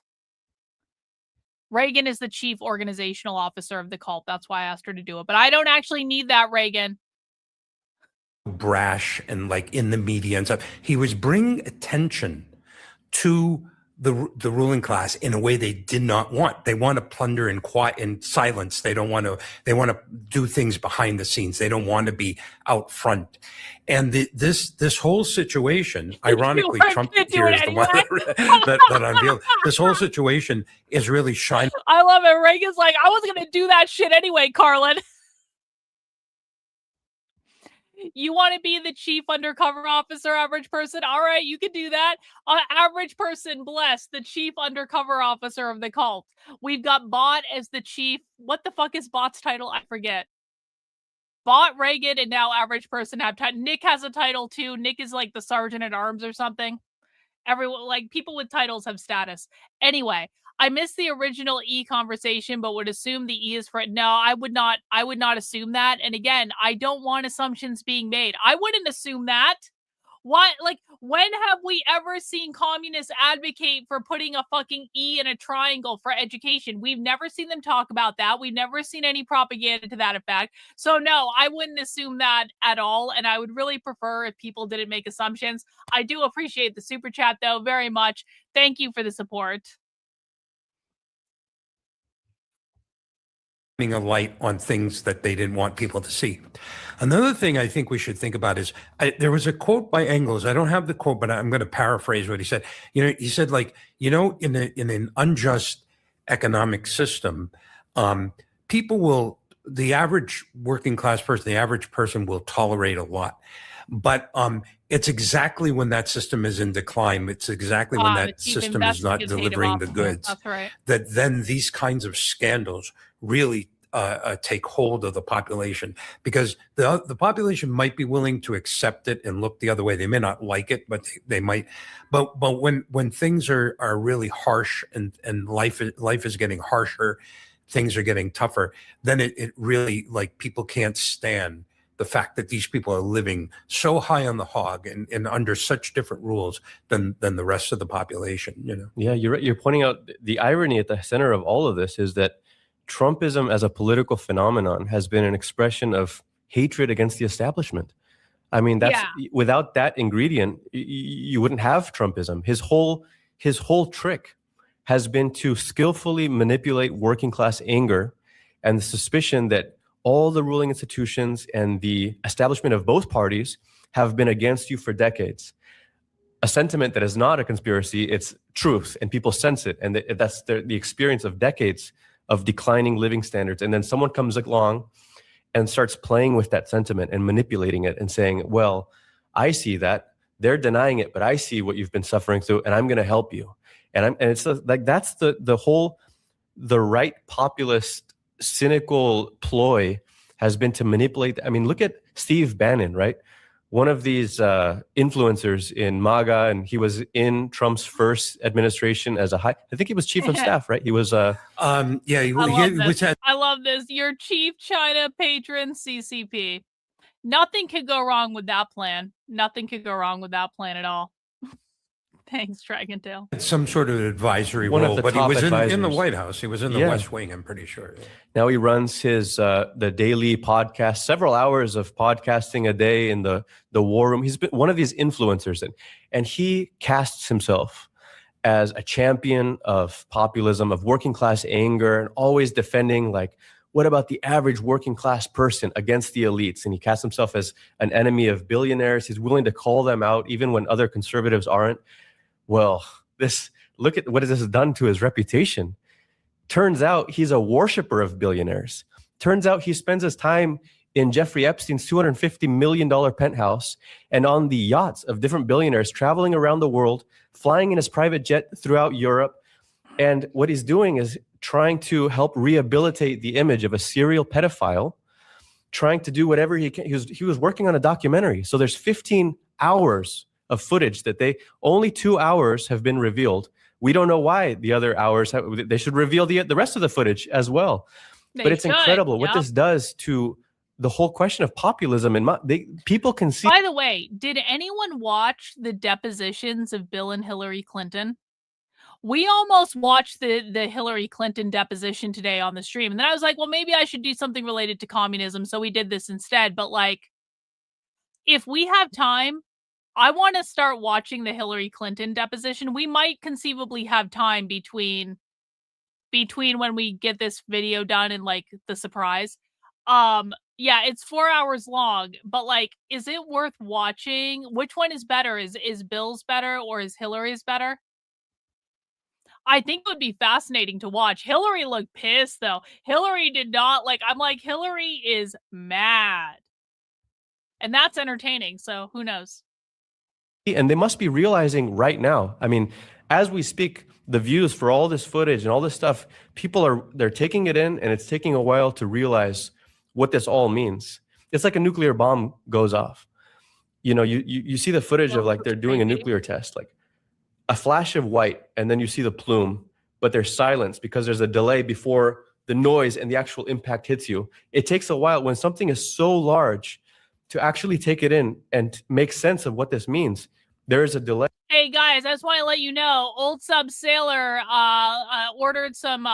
Reagan is the chief organizational officer of the cult. That's why I asked her to do it. But I don't actually need that, Reagan. brash and like in the media and stuff. He was bringing attention to the ruling class in a way they did not want. They want to plunder in quiet, in silence. They don't want to. They want to do things behind the scenes. They don't want to be out front. And this whole situation, ironically, Trump here is the one that unveiled. This whole situation is really shining. I love it. Reagan's like, I wasn't going to do that shit anyway, Karlyn. You want to be the chief undercover officer, average person? All right, you can do that. Average person, bless, the chief undercover officer of the cult. We've got Bot as the chief. What the fuck is Bot's title? I forget. Bot, Reagan, and now average person have title. Nick has a title too. Nick is like the sergeant at arms or something. Everyone, like people with titles have status. Anyway, I missed the original E conversation, but would assume the E is for it. No, I would not assume that. And again, I don't want assumptions being made. I wouldn't assume that. Why, like, when have we ever seen communists advocate for putting a fucking E in a triangle for education? We've never seen them talk about that. We've never seen any propaganda to that effect. So no, I wouldn't assume that at all. And I would really prefer if people didn't make assumptions. I do appreciate the super chat though, very much. Thank you for the support. a light on things that they didn't want people to see. Another thing I think we should think about is there was a quote by Engels. I don't have the quote, but I'm going to paraphrase what he said. He said, in an unjust economic system, the average working class person, the average person will tolerate a lot. But it's exactly when that system is in decline, it's exactly when that system is not delivering the goods, that then these kinds of scandals really take hold of the population, because the population might be willing to accept it and look the other way. They may not like it, but they might. But when things are really harsh and life is getting harsher, things are getting tougher, then it really, people can't stand the fact that these people are living so high on the hog and under such different rules than the rest of the population. Yeah, you're right. You're pointing out the irony at the center of all of this is that Trumpism as a political phenomenon has been an expression of hatred against the establishment. I mean, without that ingredient, you wouldn't have Trumpism. His whole trick has been to skillfully manipulate working class anger and the suspicion that all the ruling institutions and the establishment of both parties have been against you for decades. A sentiment that is not a conspiracy, it's truth, and people sense it. And that's the experience of decades of declining living standards. And then someone comes along and starts playing with that sentiment and manipulating it and saying, well, I see that. They're denying it, but I see what you've been suffering through, and I'm going to help you. And it's that's the right populist cynical ploy has been to manipulate. I mean, look at Steve Bannon, right? One of these influencers in MAGA, and he was in Trump's first administration as I think he was chief of staff, right? He was I love this. Your chief China patron, CCP. Nothing could go wrong with that plan. Nothing could go wrong with that plan at all. Thanks, Dragontail. It's some sort of advisory One role, of the but he top was in the advisors. White House. He was in the Yeah. West Wing, I'm pretty sure. Now he runs his the daily podcast, several hours of podcasting a day in the war room. He's been one of these influencers, and he casts himself as a champion of populism, of working class anger, and always defending, like, what about the average working class person against the elites? And he casts himself as an enemy of billionaires. He's willing to call them out even when other conservatives aren't. Well, look at what this has done to his reputation. Turns out he's a worshiper of billionaires. Turns out he spends his time in Jeffrey Epstein's $250 million penthouse and on the yachts of different billionaires traveling around the world, flying in his private jet throughout Europe. And what he's doing is trying to help rehabilitate the image of a serial pedophile, trying to do whatever he can. He was working on a documentary. So there's 15 hours of footage that only 2 hours have been revealed. We don't know why the other hours, they should reveal the rest of the footage as well. But it's incredible what this does to the whole question of populism. And people can see. By the way, did anyone watch the depositions of Bill and Hillary Clinton? We almost watched the Hillary Clinton deposition today on the stream. And then I was like, well, maybe I should do something related to communism. So we did this instead. But if we have time, I want to start watching the Hillary Clinton deposition. We might conceivably have time between when we get this video done and the surprise. Yeah, it's 4 hours long, but is it worth watching? Which one is better? Is Bill's better or is Hillary's better? I think it would be fascinating to watch. Hillary looked pissed though. Hillary did not I'm like, Hillary is mad. And that's entertaining, so who knows? And they must be realizing right now, I mean, as we speak, the views for all this footage and all this stuff, they're taking it in, and it's taking a while to realize what this all means. It's like a nuclear bomb goes off. You see the footage of they're doing a nuclear test, a flash of white, and then you see the plume, but there's silence because there's a delay before the noise and the actual impact hits you. It takes a while when something is so large to actually take it in and make sense of what this means. There is a delay. Hey guys, I just want to let you know, Old Sub Sailor ordered some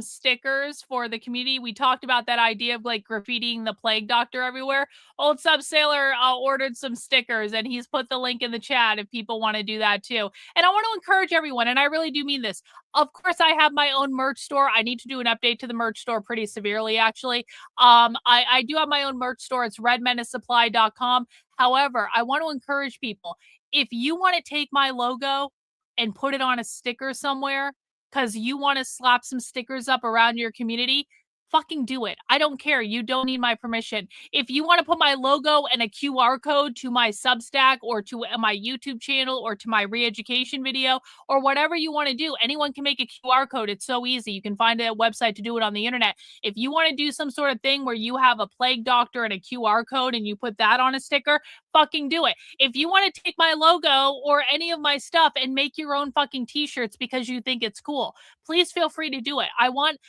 stickers for the community. We talked about that idea of like graffitiing the plague doctor everywhere. Old Sub Sailor ordered some stickers, and he's put the link in the chat if people want to do that too. And I want to encourage everyone, and I really do mean this. Of course, I have my own merch store. I need to do an update to the merch store pretty severely, actually. I do have my own merch store. It's redmenacesupply.com. However, I want to encourage people, if you want to take my logo and put it on a sticker somewhere because you want to slap some stickers up around your community, fucking do it. I don't care. You don't need my permission. If you want to put my logo and a QR code to my Substack or to my YouTube channel or to my re-education video or whatever you want to do, anyone can make a QR code. It's so easy. You can find a website to do it on the internet. If you want to do some sort of thing where you have a plague doctor and a QR code and you put that on a sticker, fucking do it. If you want to take my logo or any of my stuff and make your own fucking t-shirts because you think it's cool, please feel free to do it. I want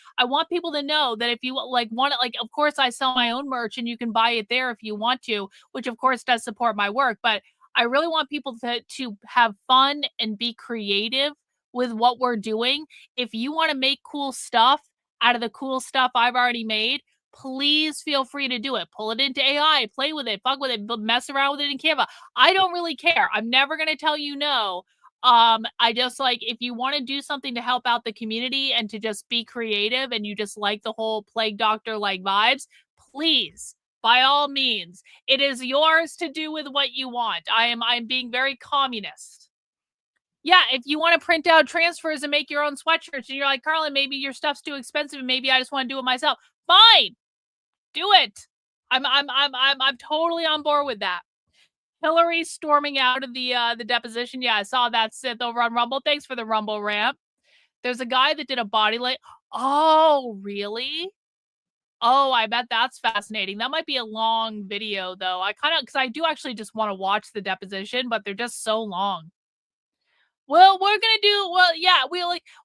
people to know that if you like want it, like, of course I sell my own merch and you can buy it there if you want to, which of course does support my work, but I really want people to have fun and be creative with what we're doing. If you want to make cool stuff out of the cool stuff I've already made, please feel free to do it. Pull it into AI, play with it, fuck with it, mess around with it in Canva. I don't really care. I'm never going to tell you no. I just like, if you want to do something to help out the community and to just be creative and you just like the whole plague doctor like vibes, please, by all means, it is yours to do with what you want. I'm being very communist. Yeah, if you want to print out transfers and make your own sweatshirts and you're like, Karlyn, maybe your stuff's too expensive and maybe I just want to do it myself. Fine. Do it. I'm totally on board with that. Hillary storming out of the deposition. Yeah, I saw that Sith over on Rumble. Thanks for the Rumble rant. There's a guy that did a body light. Oh, really? Oh, I bet that's fascinating. That might be a long video though. Because I do actually just want to watch the deposition, but they're just so long. Well,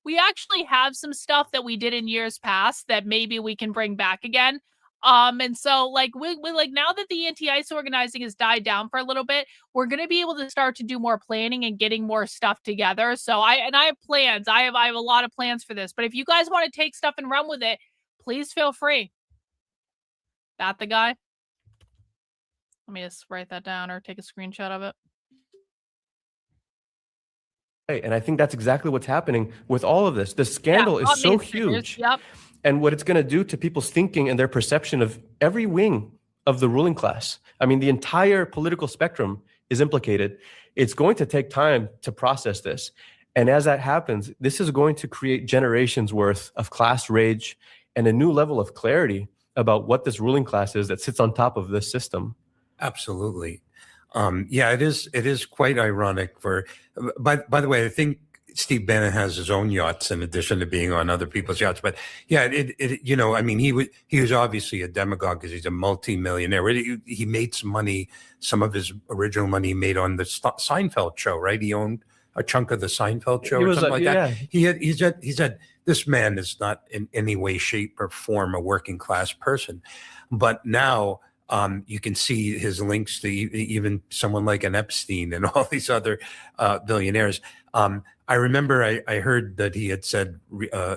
we actually have some stuff that we did in years past that maybe we can bring back again. And so like we like, now that the anti-ICE organizing has died down for a little bit, we're going to be able to start to do more planning and getting more stuff together. So I have plans. I have a lot of plans for this, but if you guys want to take stuff and run with it, please feel free. That the guy? Let me just write that down or take a screenshot of it. And I think that's exactly what's happening with all of this. The scandal is so huge. Yep. And what it's going to do to people's thinking and their perception of every wing of the ruling class. I mean, the entire political spectrum is implicated. It's going to take time to process this. And as that happens, this is going to create generations worth of class rage and a new level of clarity about what this ruling class is that sits on top of this system. Absolutely. Yeah, it is quite ironic by the way, I think Steve Bannon has his own yachts in addition to being on other people's yachts. But yeah, I mean, he was obviously a demagogue because he's a multi-millionaire. He made some money, some of his original money he made on the Seinfeld show, right? He owned a chunk of the Seinfeld show or something like that. He said, this man is not in any way, shape, or form a working class person. But now you can see his links to even someone like an Epstein and all these other billionaires. I remember I heard that he had said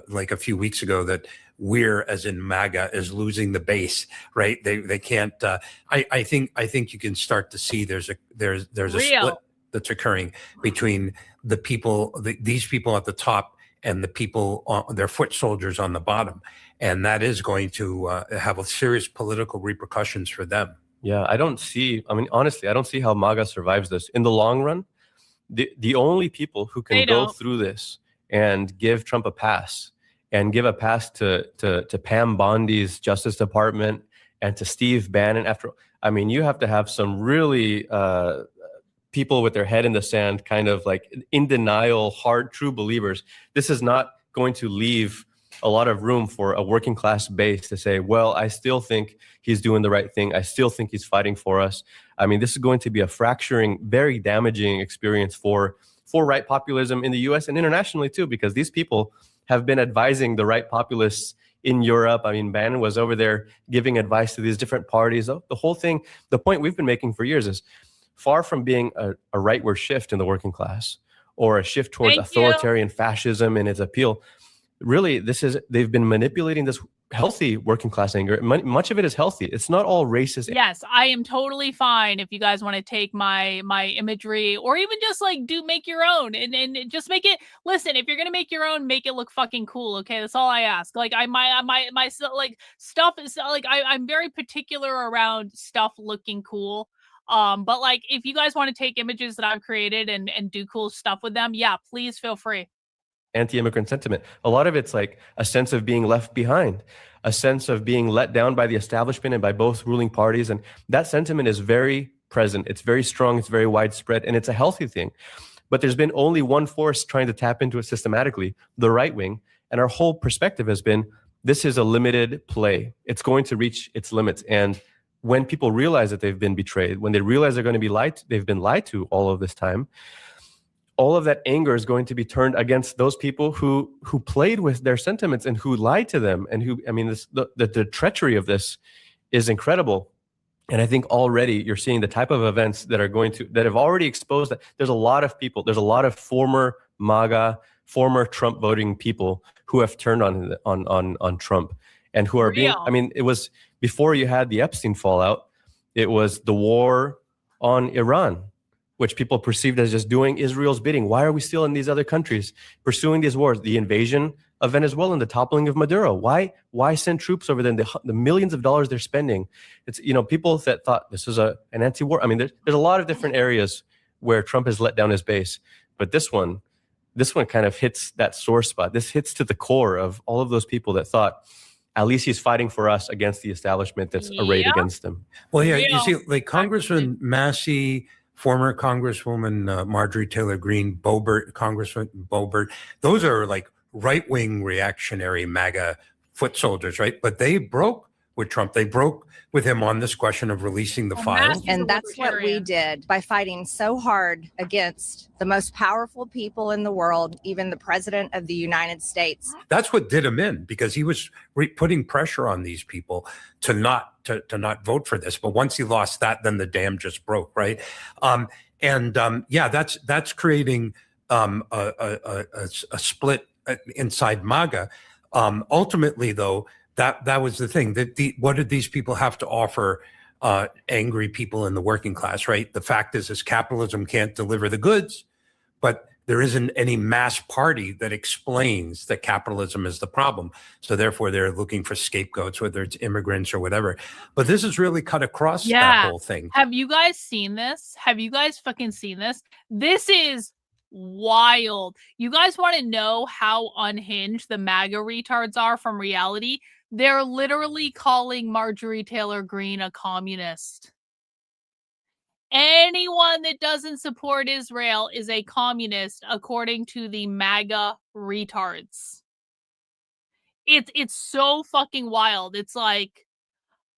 like a few weeks ago that we're, as in MAGA, is losing the base, right? They can't. I think you can start to see there's a split that's occurring between the people, these people at the top, and the people, their foot soldiers on the bottom, and that is going to have a serious political repercussions for them. Yeah, I mean, honestly, I don't see how MAGA survives this in the long run. The only people who can go through this and give Trump a pass and give a pass to Pam Bondi's Justice Department and to Steve Bannon, I mean, you have to have some really people with their head in the sand, kind of like in denial, hard, true believers. This is not going to leave a lot of room for a working class base to say, well, I still think he's doing the right thing. I still think he's fighting for us. I mean, this is going to be a fracturing, very damaging experience for right populism in the US and internationally too, because these people have been advising the right populists in Europe. I mean, Bannon was over there giving advice to these different parties. The whole thing, the point we've been making for years is far from being a rightward shift in the working class or a shift towards Thank you. authoritarian fascism in its appeal. Really, they've been manipulating this healthy working class anger. Much of it is healthy. It's not all racist. Yes, I am totally fine if you guys want to take my imagery or even just like make your own and just make it. Listen, if you're gonna make your own, make it look fucking cool. Okay, that's all I ask. Like my like stuff is like I'm very particular around stuff looking cool. But like if you guys want to take images that I've created and do cool stuff with them, yeah, please feel free. Anti-immigrant sentiment. A lot of it's like a sense of being left behind, a sense of being let down by the establishment and by both ruling parties. And that sentiment is very present. It's very strong. It's very widespread, and it's a healthy thing. But there's been only one force trying to tap into it systematically, the right wing. And our whole perspective has been, this is a limited play. It's going to reach its limits. And when people realize that they've been betrayed, when they realize they're going to be they've been lied to all of this time, all of that anger is going to be turned against those people who played with their sentiments and who lied to them, and who, I mean, the treachery of this is incredible. And I think already you're seeing the type of events that have already exposed that there's a lot of people, there's a lot of former MAGA, former Trump voting people who have turned on Trump and who are being, I mean, it was before you had the Epstein fallout, it was the war on Iran, which people perceived as just doing Israel's bidding. Why are we still in these other countries pursuing these wars? The invasion of Venezuela and the toppling of Maduro. Why send troops over there? The millions of dollars they're spending. It's, people that thought this was an anti-war. I mean, there's a lot of different areas where Trump has let down his base, but this one kind of hits that sore spot. This hits to the core of all of those people that thought, at least he's fighting for us against the establishment that's arrayed against them. Well, yeah, you see, like Congressman Massey, former Congresswoman Marjorie Taylor Greene, Congressman Boebert, those are like right-wing reactionary MAGA foot soldiers, right? But they broke with Trump. They broke with him on this question of releasing the files. And that's what we did by fighting so hard against the most powerful people in the world, even the president of the United States. That's what did him in, because he was putting pressure on these people to not vote for this. But once he lost that, then the dam just broke, right? Yeah, that's creating a split inside MAGA. Ultimately, though, that was the thing. What did these people have to offer angry people in the working class, right? The fact is capitalism can't deliver the goods, but there isn't any mass party that explains that capitalism is the problem. So therefore, they're looking for scapegoats, whether it's immigrants or whatever. But this has really cut across that whole thing. Have you guys seen this? Have you guys fucking seen this? This is wild. You guys want to know how unhinged the MAGA retards are from reality? They're literally calling Marjorie Taylor Greene a communist. Anyone that doesn't support Israel is a communist, according to the MAGA retards. It's so fucking wild. It's like,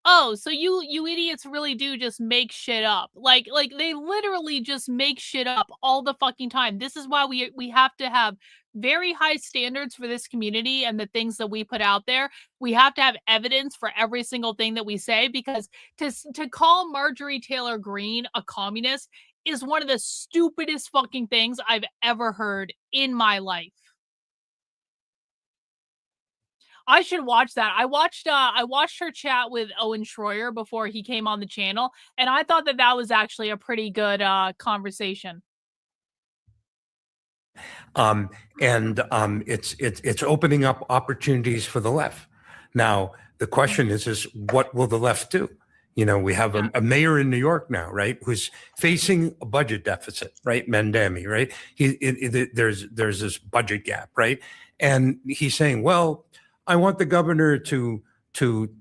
oh, so you idiots really do just make shit up. Like they literally just make shit up all the fucking time. This is why we have to have very high standards for this community and the things that we put out there. We have to have evidence for every single thing that we say, because to call Marjorie Taylor Greene a communist is one of the stupidest fucking things I've ever heard in my life. I should watch that. I watched her chat with Owen Schroyer before he came on the channel, and I thought that was actually a pretty good conversation. It's opening up opportunities for the left. Now, the question is what will the left do? We have a mayor in New York now, right, who's facing a budget deficit, right? Mandami, right? There's this budget gap, right? And he's saying, well, I want the governor to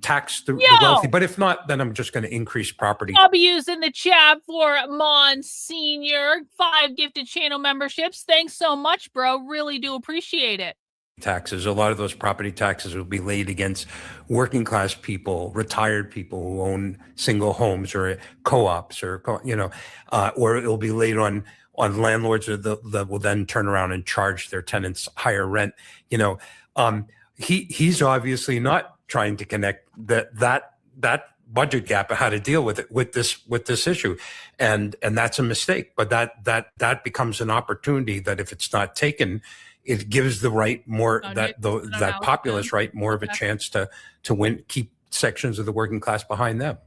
tax the wealthy, but if not, then I'm just going to increase property. I'll be using the chat for Monsignor 5 gifted channel memberships. Thanks so much, bro. Really do appreciate it. Taxes. A lot of those property taxes will be laid against working class people, retired people who own single homes or co-ops, or or it'll be laid on landlords that will then turn around and charge their tenants higher rent. He's obviously not trying to connect that budget gap and how to deal with it with this issue, and that's a mistake. But that becomes an opportunity that if it's not taken, it gives the right more that populist right more of a chance to win, keep sections of the working class behind them.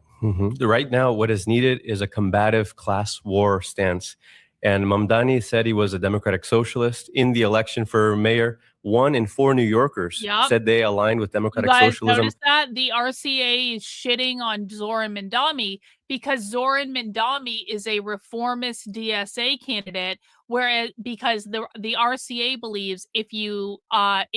Right now, what is needed is a combative class war stance. And Mamdani said he was a democratic socialist. In the election for mayor, 1 in 4 New Yorkers said they aligned with democratic socialism. Notice that the RCA is shitting on Zoran Mandami because Zoran Mandami is a reformist DSA candidate, whereas because the RCA believes if you work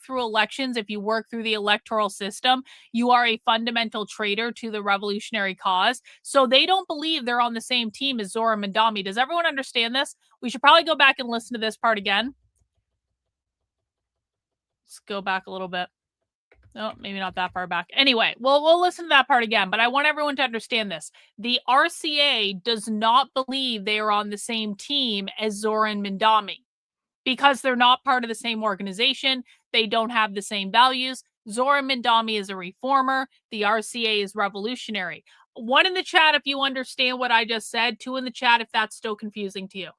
through elections, if you work through the electoral system, you are a fundamental traitor to the revolutionary cause. So they don't believe they're on the same team as Zoran Mandami. Does everyone understand this? We should probably go back and listen to this part again. Let's go back a little bit. No, maybe not that far back. Anyway, we'll listen to that part again, but I want everyone to understand this. The RCA does not believe they are on the same team as Zoran Mandami because they're not part of the same organization. They don't have the same values. Zoran Mandami is a reformer. The RCA is revolutionary. 1 in the chat if you understand what I just said. 2 in the chat if that's still confusing to you.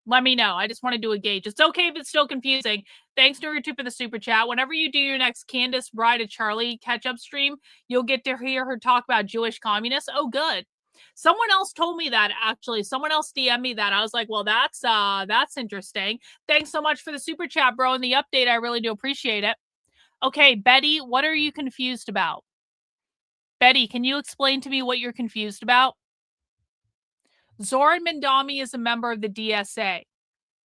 Let me know. I just want to do a gauge. It's okay if it's still confusing. Thanks, Nurtu, for the super chat. Whenever you do your next Candace Bride of Charlie catch-up stream, you'll get to hear her talk about Jewish communists. Oh, good. Someone else told me that, actually. Someone else DM'd me that. I was like, well, that's interesting. Thanks so much for the super chat, bro, and the update. I really do appreciate it. Okay, Betty, what are you confused about? Betty, can you explain to me what you're confused about? Zoran Mandami is a member of the DSA.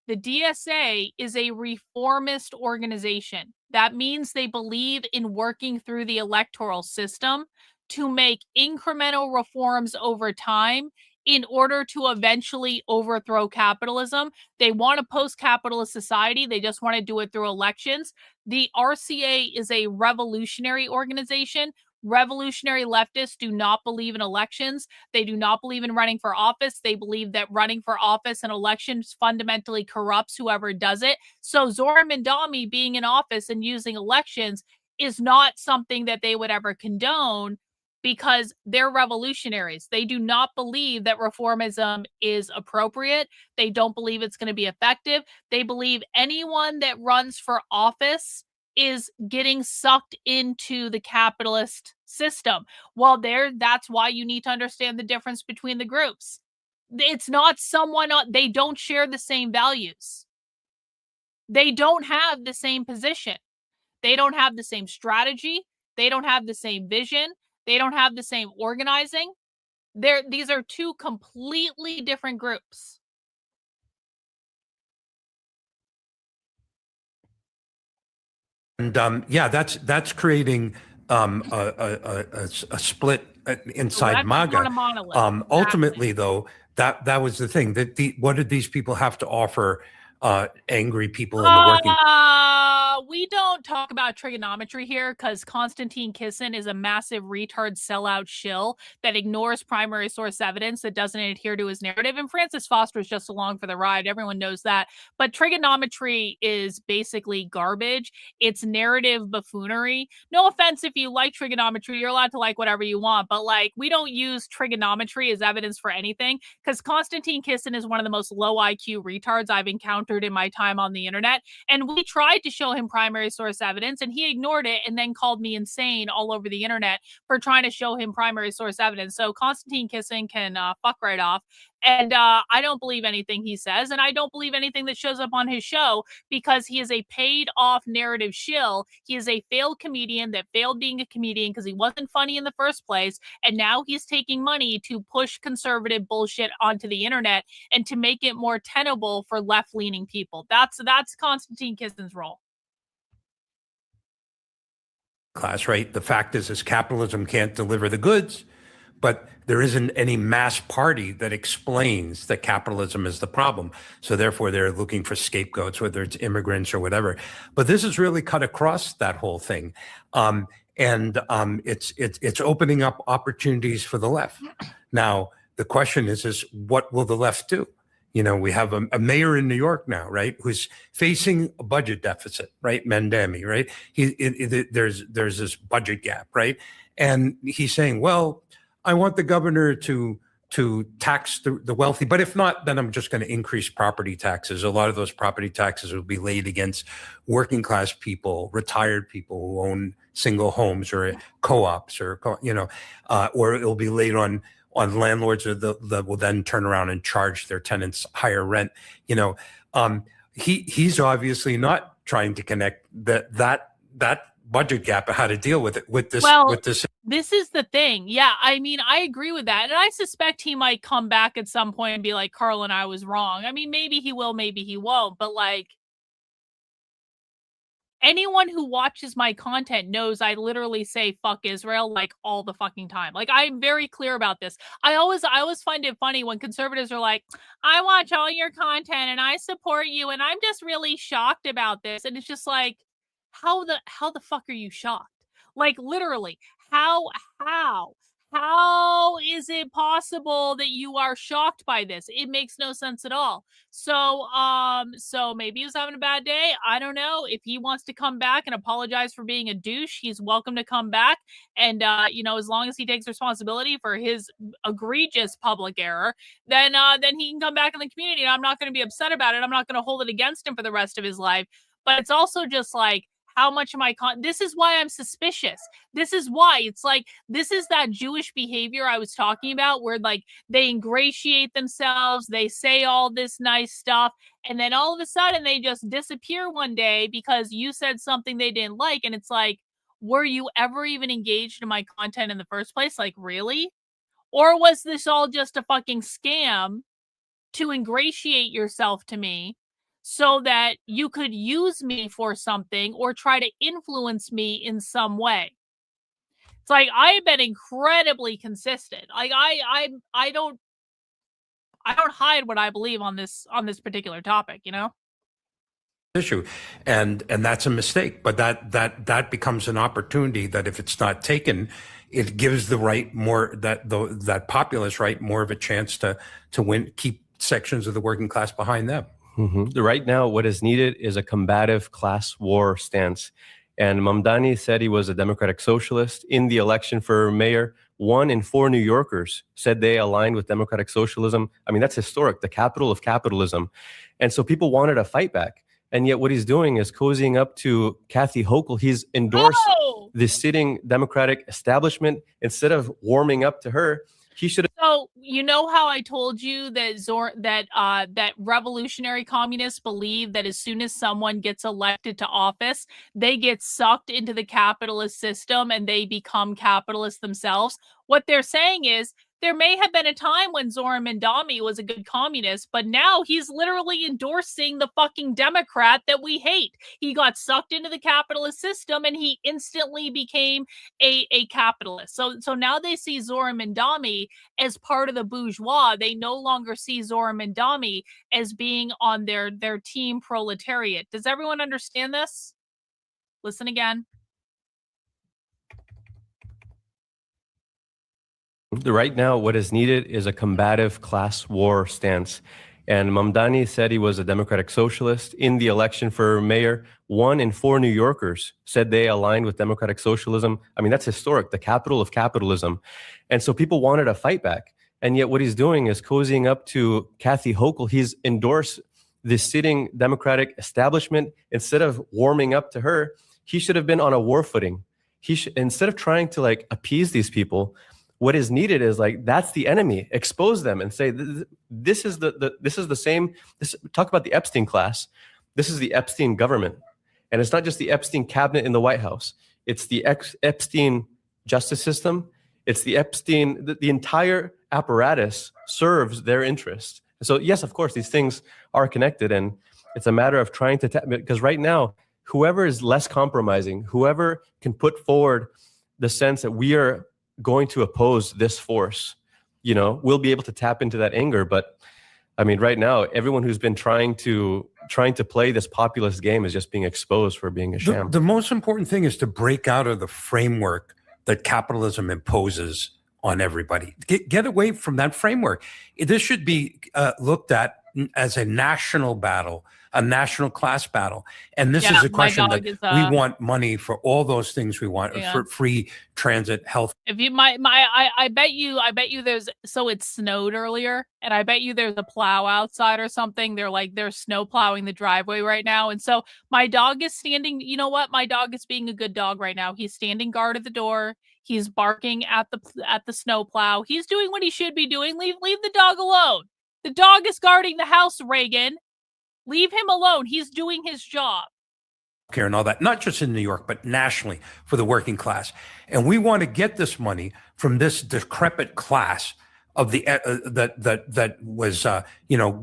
The DSA is a reformist organization. That means they believe in working through the electoral system to make incremental reforms over time in order to eventually overthrow capitalism. They want a post-capitalist society. They just want to do it through elections. The RCA is a revolutionary organization. Revolutionary leftists do not believe in elections. They do not believe in running for office. They believe that running for office and elections fundamentally corrupts whoever does it. So Zoran Mandami being in office and using elections is not something that they would ever condone because they're revolutionaries. They do not believe that reformism is appropriate. They don't believe it's going to be effective. They believe anyone that runs for office is getting sucked into the capitalist system. Well, that's why you need to understand the difference between the groups. It's not someone, they don't share the same values. They don't have the same position. They don't have the same strategy. They don't have the same vision. They don't have the same organizing. These are 2 completely different groups. And yeah, that's creating a split inside MAGA. Ultimately, though, that was the thing. What did these people have to offer angry people in the working? We don't talk about trigonometry here because Konstantin Kisin is a massive retard sellout shill that ignores primary source evidence that doesn't adhere to his narrative. And Francis Foster is just along for the ride. Everyone knows that. But trigonometry is basically garbage. It's narrative buffoonery. No offense if you like trigonometry. You're allowed to like whatever you want. But like, we don't use trigonometry as evidence for anything because Konstantin Kisin is one of the most low IQ retards I've encountered in my time on the internet. And we tried to show him primary source evidence and he ignored it and then called me insane all over the internet for trying to show him primary source evidence. So Konstantin Kisin can fuck right off. And I don't believe anything he says, and I don't believe anything that shows up on his show because he is a paid-off narrative shill. He is a failed comedian that failed being a comedian because he wasn't funny in the first place, and now he's taking money to push conservative bullshit onto the internet and to make it more tenable for left-leaning people. That's Konstantin Kisin's role. Class, right? The fact is capitalism can't deliver the goods, but there isn't any mass party that explains that capitalism is the problem. So therefore, they're looking for scapegoats, whether it's immigrants or whatever. But this has really cut across that whole thing. It's opening up opportunities for the left. Now, the question is what will the left do? We have a mayor in New York now, right, who's facing a budget deficit, right? Mandami, right? There's this budget gap, right? And he's saying, well, I want the governor to tax the wealthy, but if not, then I'm just going to increase property taxes. A lot of those property taxes will be laid against working class people, retired people who own single homes or co-ops, or it'll be laid on landlords that will then turn around and charge their tenants higher rent. He's obviously not trying to connect that budget gap, how to deal with it with this. This is the thing. Yeah, I mean, I agree with that. And I suspect he might come back at some point and be like, Karlyn, I was wrong. I mean, maybe he will, maybe he won't. But like, anyone who watches my content knows I literally say fuck Israel like all the fucking time. Like, I'm very clear about this. I always find it funny when conservatives are like, I watch all your content and I support you and I'm just really shocked about this. And it's just like, how the fuck are you shocked? Like, literally, how is it possible that you are shocked by this? It makes no sense at all. So maybe he was having a bad day. I don't know. If he wants to come back and apologize for being a douche, he's welcome to come back. And as long as he takes responsibility for his egregious public error, then he can come back in the community. And I'm not going to be upset about it. I'm not going to hold it against him for the rest of his life. But it's also just like, how much am I this is why I'm suspicious. This is why it's like, this is that Jewish behavior I was talking about, where like they ingratiate themselves, they say all this nice stuff, and then all of a sudden they just disappear one day because you said something they didn't like. And it's like, were you ever even engaged in my content in the first place? Like, really? Or was this all just a fucking scam to ingratiate yourself to me so that you could use me for something or try to influence me in some way? It's like, I have been incredibly consistent. Like, I don't hide what I believe on this particular topic, issue, and that's a mistake. But that becomes an opportunity that, if it's not taken, it gives the right that populist right more of a chance to win, keep sections of the working class behind them. Mm-hmm. Right now, what is needed is a combative class war stance. And Mamdani said he was a democratic socialist. In the election for mayor, 1 in 4 New Yorkers said they aligned with democratic socialism. I mean, that's historic, the capital of capitalism. And so people wanted a fight back. And yet what he's doing is cozying up to Kathy Hochul. He's endorsed the sitting Democratic establishment. Instead of warming up to her, he should have. So, you know how I told you that that revolutionary communists believe that as soon as someone gets elected to office, they get sucked into the capitalist system and they become capitalists themselves? What they're saying is, there may have been a time when Zoran Mandami was a good communist, but now he's literally endorsing the fucking Democrat that we hate. He got sucked into the capitalist system and he instantly became a capitalist. So now they see Zoran Mandami as part of the bourgeois. They no longer see Zoran Mandami as being on their team proletariat. Does everyone understand this? Listen again. Right now, what is needed is a combative class war stance. And Mamdani said he was a democratic socialist. In the election for mayor, 1 in 4 New Yorkers said they aligned with democratic socialism. I mean, that's historic, the capital of capitalism. And so people wanted a fight back. And yet what he's doing is cozying up to Kathy Hochul. He's endorsed the sitting Democratic establishment. Instead of warming up to her, he should have been on a war footing. Instead of trying to like appease these people, what is needed is like, that's the enemy. Expose them and say, this is the same. Talk about the Epstein class. This is the Epstein government. And it's not just the Epstein cabinet in the White House. It's the Epstein justice system. It's the Epstein, the entire apparatus serves their interests. So yes, of course, these things are connected, and it's a matter of trying to, because right now, whoever is less compromising, whoever can put forward the sense that we are going to oppose this force, we'll be able to tap into that anger. But I mean, right now, everyone who's been trying to play this populist game is just being exposed for being a sham. The most important thing is to break out of the framework that capitalism imposes on everybody. Get away from that framework. This should be looked at as a national battle, a national class battle. And this Yeah, is a my question dog that is, we want money for all those things we want, yeah. for free transit, health. If you I bet you there's, so it snowed earlier, and I bet you there's a plow outside or something. They're snow plowing the driveway right now. And so my dog is standing, you know what? My dog is being a good dog right now. He's standing guard at the door. He's barking at the snow plow. He's doing what he should be doing. Leave the dog alone. The dog is guarding the house, Reagan. Leave him alone. He's doing his job. Care and all that, not just in New York, but nationally for the working class. And we want to get this money from this decrepit class of the that was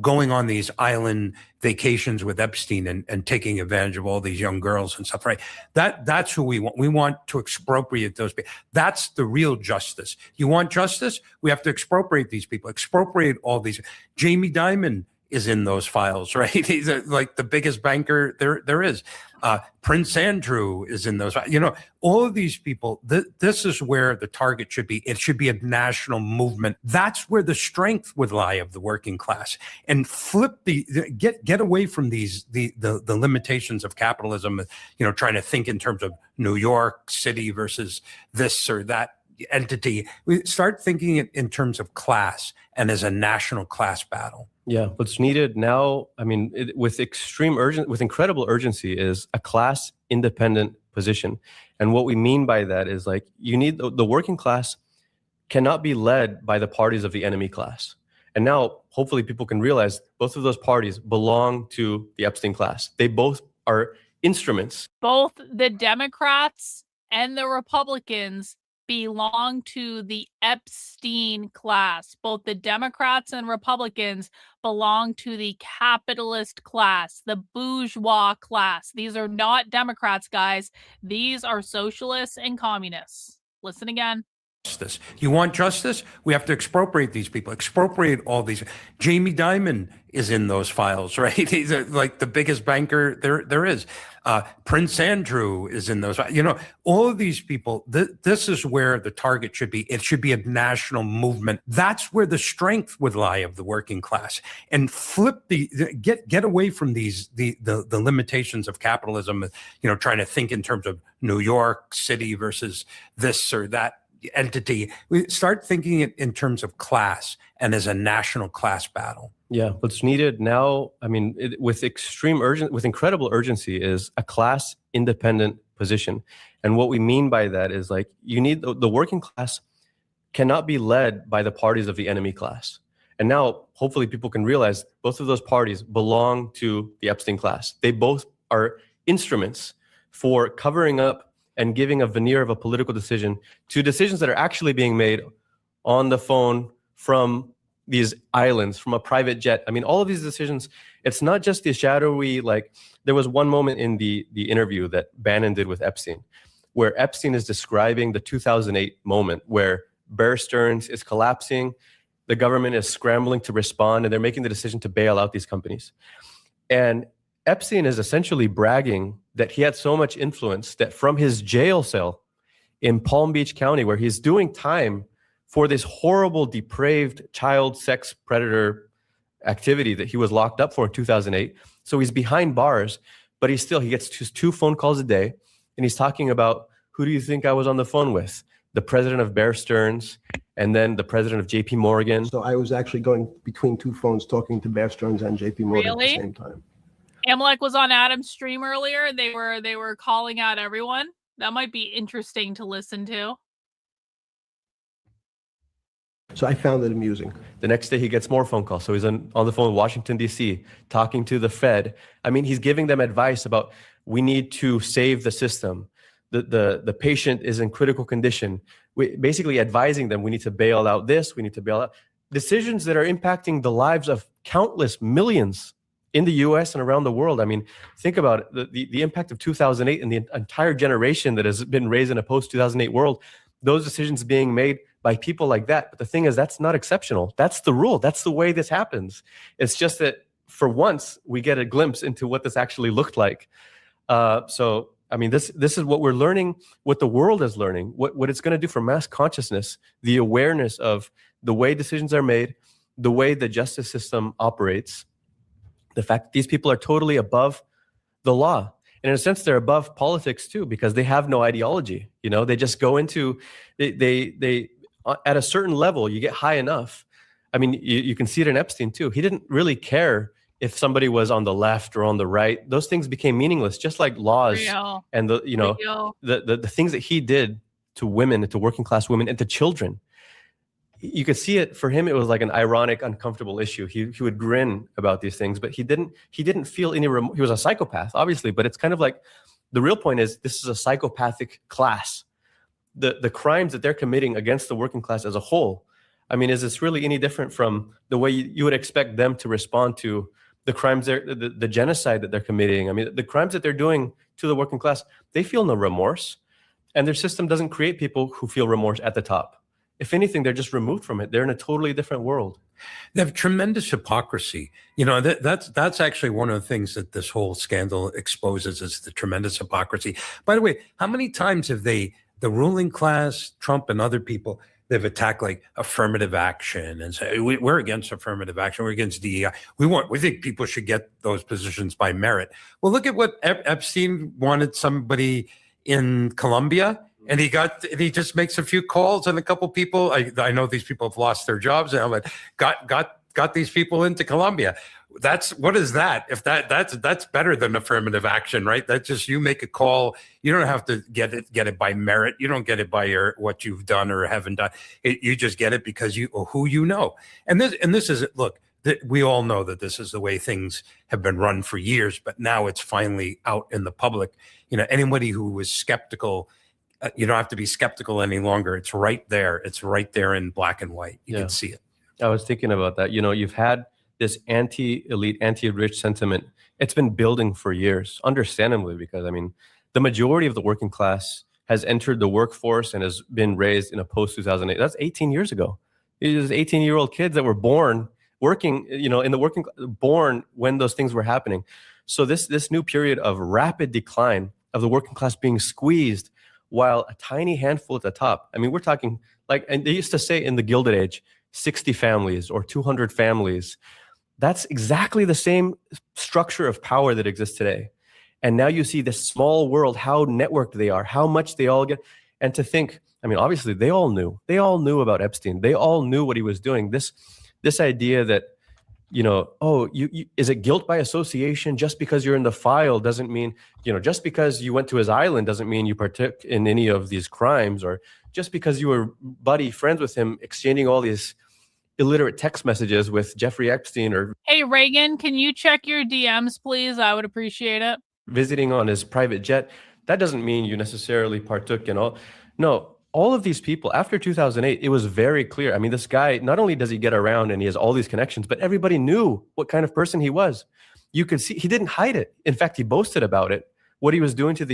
going on these island vacations with Epstein and taking advantage of all these young girls and stuff. Right? That's who we want. We want to expropriate those people. That's the real justice. You want justice? We have to expropriate these people. Expropriate all these. Jamie Dimon is in those files, right? He's like the biggest banker there is. Prince Andrew is in those. All of these people. This is where the target should be. It should be a national movement. That's where the strength would lie of the working class. And flip get away from the limitations of capitalism. Trying to think in terms of New York City versus this or that entity. We start thinking it in terms of class and as a national class battle. Yeah, what's needed now, with incredible urgency, is a class independent position. And what we mean by that is, like, you need the working class cannot be led by the parties of the enemy class. And now, hopefully, people can realize both of those parties belong to the Epstein class. They both are instruments. Both the Democrats and the Republicans belong to the Epstein class. Both the Democrats and Republicans belong to the capitalist class, the bourgeois class. These are not Democrats, guys. These are socialists and communists. Listen again. Justice. You want justice? We have to expropriate these people. Expropriate all these. Jamie Dimon is in those files, right? He's like the biggest banker there is. Prince Andrew is in those. All of these people. This is where the target should be. It should be a national movement. That's where the strength would lie of the working class. And flip get away from the limitations of capitalism. Trying to think in terms of New York City versus this or that entity. We start thinking it in terms of class and as a national class battle. Yeah, what's needed now, with incredible urgency, is a class independent position. And what we mean by that is, like, you need the working class cannot be led by the parties of the enemy class. And now, hopefully, people can realize both of those parties belong to the Epstein class. They both are instruments for covering up and giving a veneer of a political decision to decisions that are actually being made on the phone from these islands, from a private jet. All of these decisions, it's not just the shadowy, there was one moment in the interview that Bannon did with Epstein, where Epstein is describing the 2008 moment where Bear Stearns is collapsing, the government is scrambling to respond, and they're making the decision to bail out these companies. And Epstein is essentially bragging that he had so much influence that from his jail cell in Palm Beach County, where he's doing time for this horrible, depraved child sex predator activity that he was locked up for in 2008. So he's behind bars, but he gets just 2 phone calls a day. And he's talking about, who do you think I was on the phone with? The president of Bear Stearns, and then the president of JP Morgan. So I was actually going between 2 phones talking to Bear Stearns and JP Morgan at the same time. Amalek was on Adam's stream earlier. They were calling out everyone. That might be interesting to listen to. So I found it amusing. The next day he gets more phone calls. So he's on the phone with Washington, D.C., talking to the Fed. He's giving them advice about, we need to save the system. The patient is in critical condition. Basically advising them, we need to bail out this, we need to bail out. Decisions that are impacting the lives of countless millions in the US and around the world. Think about it, the impact of 2008 and the entire generation that has been raised in a post-2008 world, those decisions being made by people like that. But the thing is, that's not exceptional. That's the rule. That's the way this happens. It's just that for once, we get a glimpse into what this actually looked like. This is what we're learning, what the world is learning, what it's going to do for mass consciousness, the awareness of the way decisions are made, the way the justice system operates, The fact that these people are totally above the law. And in a sense, they're above politics too, because they have no ideology. You know, they just go into, they at a certain level, you get high enough. I mean, you can see it in Epstein too. He didn't really care if somebody was on the left or on the right. Those things became meaningless, just like laws and the things that he did to women, to working class women, and to children. You could see it for him. It was like an ironic, uncomfortable issue. He would grin about these things, but he didn't feel any he was a psychopath, obviously, but it's kind of like the real point is this is a psychopathic class. The crimes that they're committing against the working class as a whole. I mean, is this really any different from the way you would expect them to respond to the crimes, the genocide that they're committing? I mean, the crimes that they're doing to the working class, they feel no remorse, and their system doesn't create people who feel remorse at the top. If anything, they're just removed from it. They're in a totally different world. They have tremendous hypocrisy. You know, that's actually one of the things that this whole scandal exposes is the tremendous hypocrisy. By the way, how many times have the ruling class, Trump and other people, they've attacked like affirmative action and say, we're against affirmative action. We're against DEI. We think people should get those positions by merit. Well, look at what Epstein wanted somebody in Colombia. And he just makes a few calls and a couple people. I know these people have lost their jobs now, but got these people into Colombia. What is that? If that's better than affirmative action, right? That's just you make a call. You don't have to get it by merit. You don't get it by what you've done or haven't done. You just get it because who you know. And this is look. We all know that this is the way things have been run for years, but now it's finally out in the public. You know, anybody who was skeptical. You don't have to be skeptical any longer. It's right there. It's right there in black and white. You can see it. I was thinking about that. You know, you've had this anti-elite, anti-rich sentiment. It's been building for years, understandably, because, I mean, the majority of the working class has entered the workforce and has been raised in a post-2008. That's 18 years ago. It was 18-year-old kids that were born working, you know, born when those things were happening. So this new period of rapid decline of the working class being squeezed while a tiny handful at the top. I mean, we're talking like, and they used to say in the Gilded Age, 60 families or 200 families. That's exactly the same structure of power that exists today. And now you see this small world, how networked they are, how much they all get. And to think, I mean, obviously they all knew about Epstein. They all knew what he was doing. This idea that, you know, is it guilt by association? Just because you're in the file doesn't mean, you know, just because you went to his island doesn't mean you partook in any of these crimes, or just because you were friends with him, exchanging all these illiterate text messages with Jeffrey Epstein, or Hey, Reagan, can you check your DMs, please? I would appreciate it. Visiting on his private jet. That doesn't mean you necessarily partook in all. No. All of these people, after 2008, it was very clear. I mean, this guy, not only does he get around and he has all these connections, but everybody knew what kind of person he was. You could see he didn't hide it. In fact, he boasted about it. What he was doing to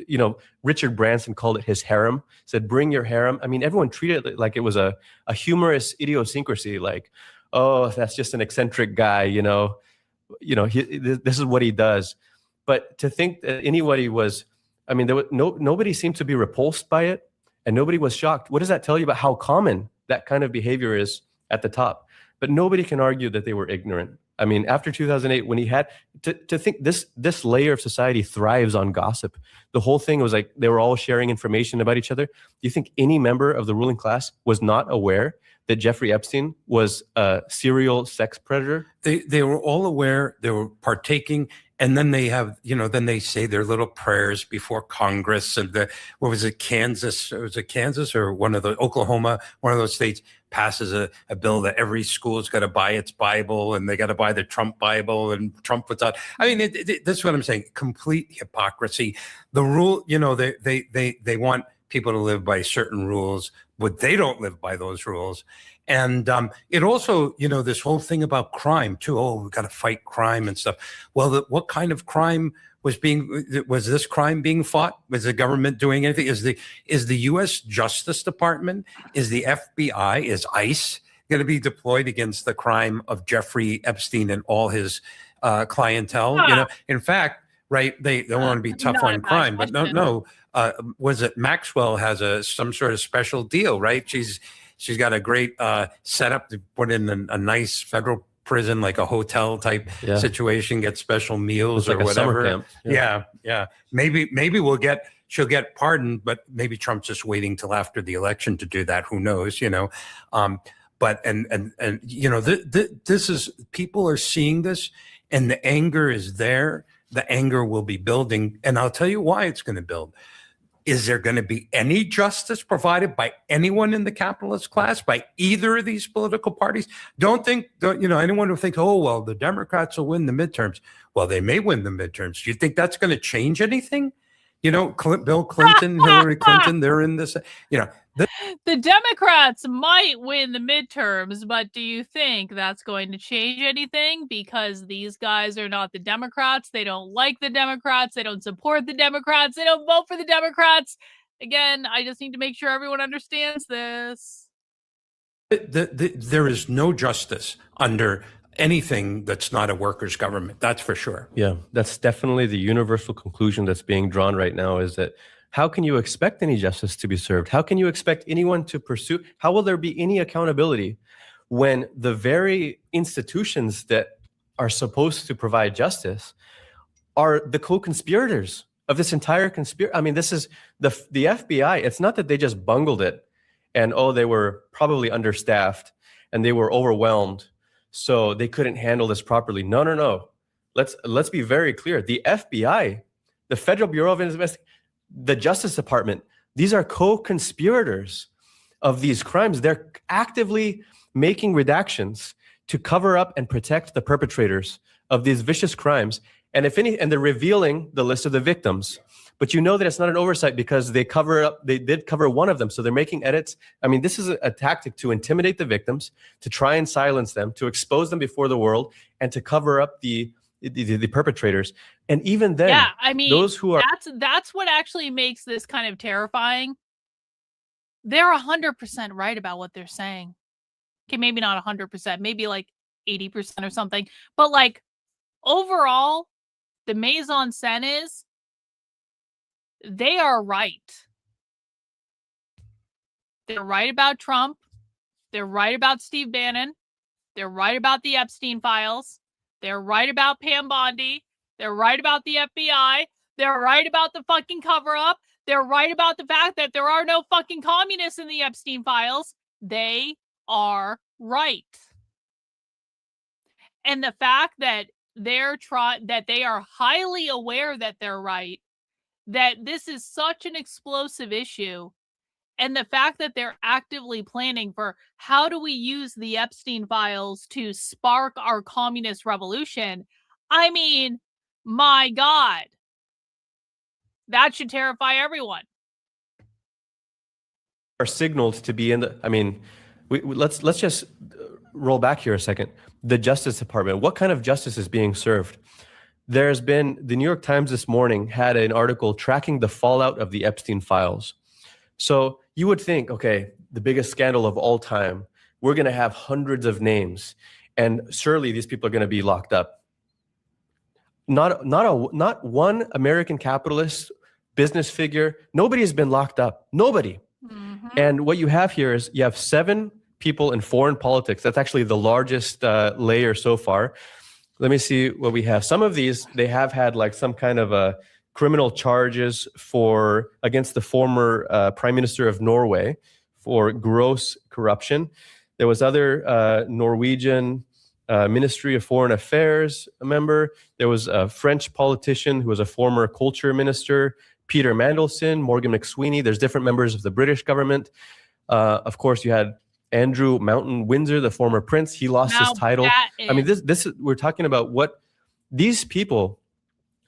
you know, Richard Branson called it his harem, said, bring your harem. I mean, everyone treated it like it was a humorous idiosyncrasy, like, oh, that's just an eccentric guy, you know, this is what he does. But to think that anybody was, I mean, nobody seemed to be repulsed by it. And nobody was shocked. What does that tell you about how common that kind of behavior is at the top? But nobody can argue that they were ignorant. I mean, after 2008, when he had to think this layer of society thrives on gossip. The whole thing was like they were all sharing information about each other. Do you think any member of the ruling class was not aware that Jeffrey Epstein was a serial sex predator? They were all aware. They were partaking. And then they have, you know, then they say their little prayers before Congress. And what was it, Kansas? Was it Kansas or Oklahoma, one of those states passes a bill that every school has got to buy its Bible, and they got to buy the Trump Bible, and Trump puts out. I mean, this is what I'm saying. Complete hypocrisy. The rule, you know, they want people to live by certain rules, but they don't live by those rules. And it also, you know, this whole thing about crime too. Oh, we've got to fight crime and stuff. Well, what kind of crime was this crime being fought? Was the government doing anything? Is the U.S. Justice Department, is the FBI, is ICE going to be deployed against the crime of Jeffrey Epstein and all his clientele? You know, in fact, right? They don't want to be tough on crime, but no. Was it Maxwell has some sort of special deal, right? She's got a great setup to put in a nice federal prison, like a hotel type Yeah. situation, get special meals It's like or a summer whatever. camp. Yeah. Maybe she'll get pardoned, but maybe Trump's just waiting till after the election to do that. Who knows? But this is, people are seeing this, and the anger is there. The anger will be building, and I'll tell you why it's going to build. Is there going to be any justice provided by anyone in the capitalist class, by either of these political parties? Anyone who thinks, oh, well, the Democrats will win the midterms. Well, they may win the midterms. Do you think that's going to change anything? Bill Clinton, Hillary Clinton, they're in this, The Democrats might win the midterms, but do you think that's going to change anything? Because these guys are not the Democrats. They don't like the Democrats. They don't support the Democrats. They don't vote for the Democrats. Again, I just need to make sure everyone understands this. There is no justice under anything that's not a workers' government. That's for sure. Yeah, that's definitely the universal conclusion that's being drawn right now, is that how can you expect any justice to be served? How can you expect anyone to pursue? How will there be any accountability when the very institutions that are supposed to provide justice are the co-conspirators of this entire conspiracy? I mean, this is the FBI. It's not that they just bungled it and, they were probably understaffed and they were overwhelmed, so they couldn't handle this properly. No. Let's be very clear. The FBI, the Federal Bureau of Investigation, the Justice Department, these are co-conspirators of these crimes. They're actively making redactions to cover up and protect the perpetrators of these vicious crimes. And and they're revealing the list of the victims. But you know that it's not an oversight because they did cover one of them. So they're making edits. I mean, this is a tactic to intimidate the victims, to try and silence them, to expose them before the world, and to cover up the perpetrators. And even then, yeah, I mean, those who are that's what actually makes this kind of terrifying. They're 100% right about what they're saying. Okay, maybe not 100%, maybe like 80% or something. But like overall, the mise en scène is they are right. They're right about Trump. They're right about Steve Bannon. They're right about the Epstein files. They're right about Pam Bondi. They're right about the FBI. They're right about the fucking cover-up. They're right about the fact that there are no fucking communists in the Epstein files. They are right. And the fact that that they are highly aware that they're right, that this is such an explosive issue, and the fact that they're actively planning for how do we use the Epstein files to spark our communist revolution. I mean, my God, that should terrify everyone. are signaled to be in the, I mean, let's just roll back here a second. The Justice Department, what kind of justice is being served? There's been, the New York Times this morning had an article tracking the fallout of the Epstein files. So you would think, okay, the biggest scandal of all time, we're going to have hundreds of names, and surely these people are going to be locked up. Not one American capitalist, business figure, nobody has been locked up. Nobody. And what you have here is you have 7 people in foreign politics. That's actually the largest layer so far. Let me see what we have. Some of these, they have had like some kind of a criminal charges against the former Prime Minister of Norway for gross corruption. There was other Norwegian Ministry of Foreign Affairs member. There was a French politician who was a former culture minister, Peter Mandelson, Morgan McSweeney. There's different members of the British government. Of course, you had Andrew Mountain Windsor, the former prince. He lost his title. I mean, this is, we're talking about what these people,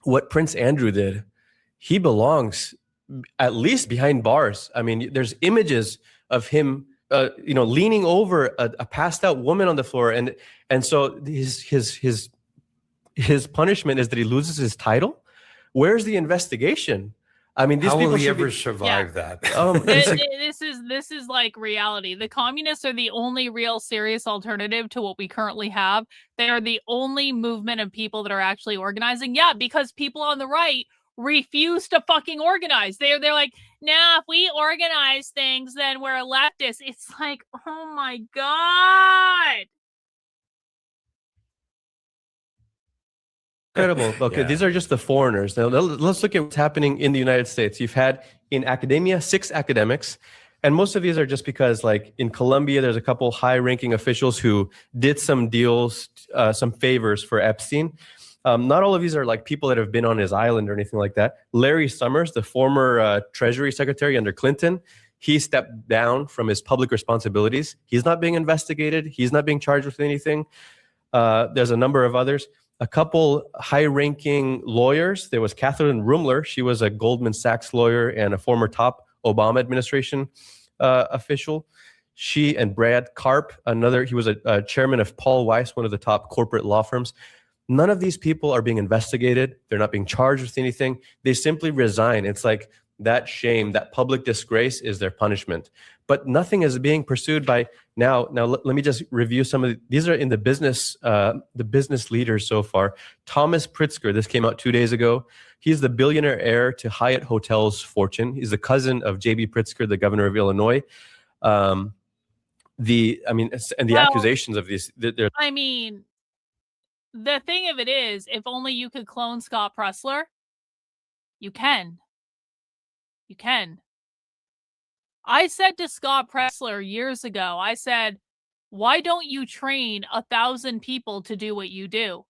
what Prince Andrew did. He belongs at least behind bars. I mean, there's images of him, leaning over a passed out woman on the floor, and so his punishment is that he loses his title. Where's the investigation? I mean, these how people will he ever survive that? This is like reality. The communists are the only real serious alternative to what we currently have. They are the only movement of people that are actually organizing. Yeah, because people on the right refuse to fucking organize. They're like, nah, if we organize things, then we're leftists. It's like, oh my God. incredible. Okay, Yeah. these are just the foreigners. Now, let's look at what's happening in the United States. You've had in academia 6 academics, and most of these are just because, like in Colombia, there's a couple high-ranking officials who did some deals, some favors for Epstein. Not all of these are like people that have been on his island or anything like that. Larry Summers, the former Treasury Secretary under Clinton, he stepped down from his public responsibilities. He's not being investigated. He's not being charged with anything. There's a number of others. A couple high-ranking lawyers. There was Catherine Rumler. She was a Goldman Sachs lawyer and a former top Obama administration official. She and Brad Karp, he was a chairman of Paul Weiss, one of the top corporate law firms. None of these people are being investigated. They're not being charged with anything. They simply resign. It's like that shame, that public disgrace is their punishment. But nothing is being pursued by now. Now let me just review some of these are in the business leaders so far. Thomas Pritzker, this came out 2 days ago. He's the billionaire heir to Hyatt Hotels fortune. He's the cousin of J.B. Pritzker, the governor of Illinois. The accusations of these. I mean, the thing of it is, if only you could clone Scott Pressler, you can. You can. I said to Scott Pressler years ago, I said, why don't you train 1,000 people to do what you do?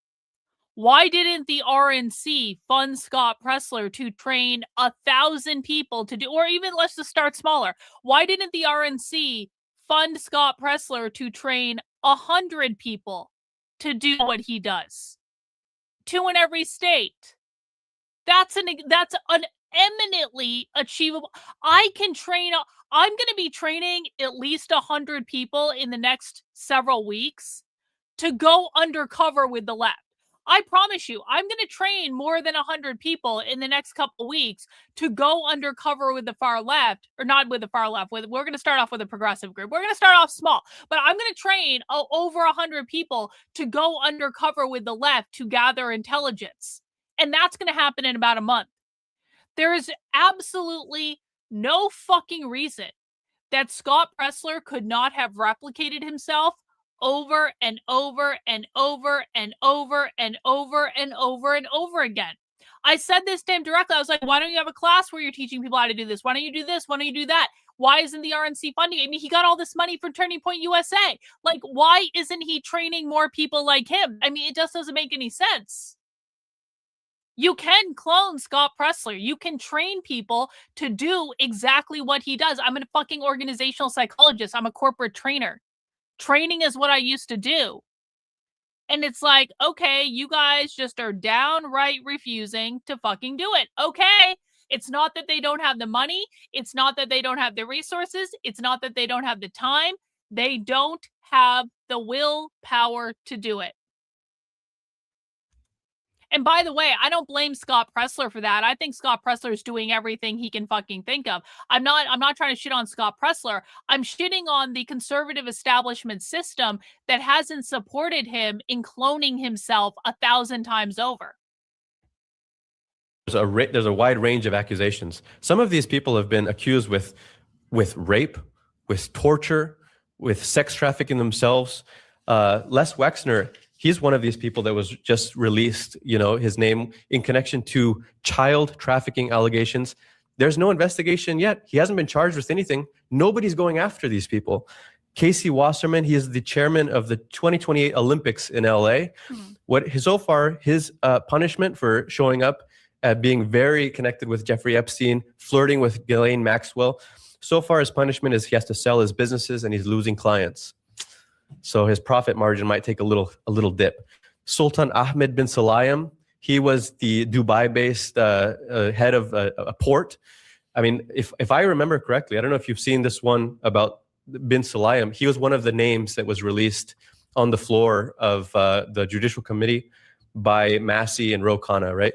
Why didn't the RNC fund Scott Pressler to train 1,000 people to do, or even let's just start smaller. Why didn't the RNC fund Scott Pressler to train 100 people to do what he does? 2 in every state. That's an eminently achievable. I'm going to be training at least 100 people in the next several weeks to go undercover with the left. I promise you, I'm going to train more than 100 people in the next couple weeks to go undercover with the far left, or not with the far left. We're going to start off with a progressive group. We're going to start off small, but I'm going to train over 100 people to go undercover with the left to gather intelligence. And that's going to happen in about a month. There is absolutely no fucking reason that Scott Pressler could not have replicated himself over and over and over and over and over and over and over again. I said this to him directly. I was like, why don't you have a class where you're teaching people how to do this? Why don't you do this? Why don't you do that? Why isn't the RNC funding it? I mean, he got all this money from Turning Point USA. Like, why isn't he training more people like him? I mean, it just doesn't make any sense. You can clone Scott Pressler. You can train people to do exactly what he does. I'm a fucking organizational psychologist. I'm a corporate trainer. Training is what I used to do. And it's like, okay, you guys just are downright refusing to fucking do it. Okay. It's not that they don't have the money. It's not that they don't have the resources. It's not that they don't have the time. They don't have the willpower to do it. And by the way, I don't blame Scott Pressler for that. I think Scott Pressler is doing everything he can fucking think of. I'm not trying to shit on Scott Pressler. I'm shitting on the conservative establishment system that hasn't supported him in cloning himself 1,000 times over. There's a wide range of accusations. Some of these people have been accused with rape, with torture, with sex trafficking themselves. Les Wexner, he's one of these people that was just released, his name in connection to child trafficking allegations. There's no investigation yet. He hasn't been charged with anything. Nobody's going after these people. Casey Wasserman, he is the chairman of the 2028 Olympics in LA. So far, his punishment for showing up, being very connected with Jeffrey Epstein, flirting with Ghislaine Maxwell, so far his punishment is he has to sell his businesses and he's losing clients. So his profit margin might take a little dip. Sultan Ahmed bin Sulayem, he was the Dubai-based head of a port. I mean, if I remember correctly, I don't know if you've seen this one about bin Sulayem. He was one of the names that was released on the floor of the Judicial Committee by Massey and Ro Khanna, right?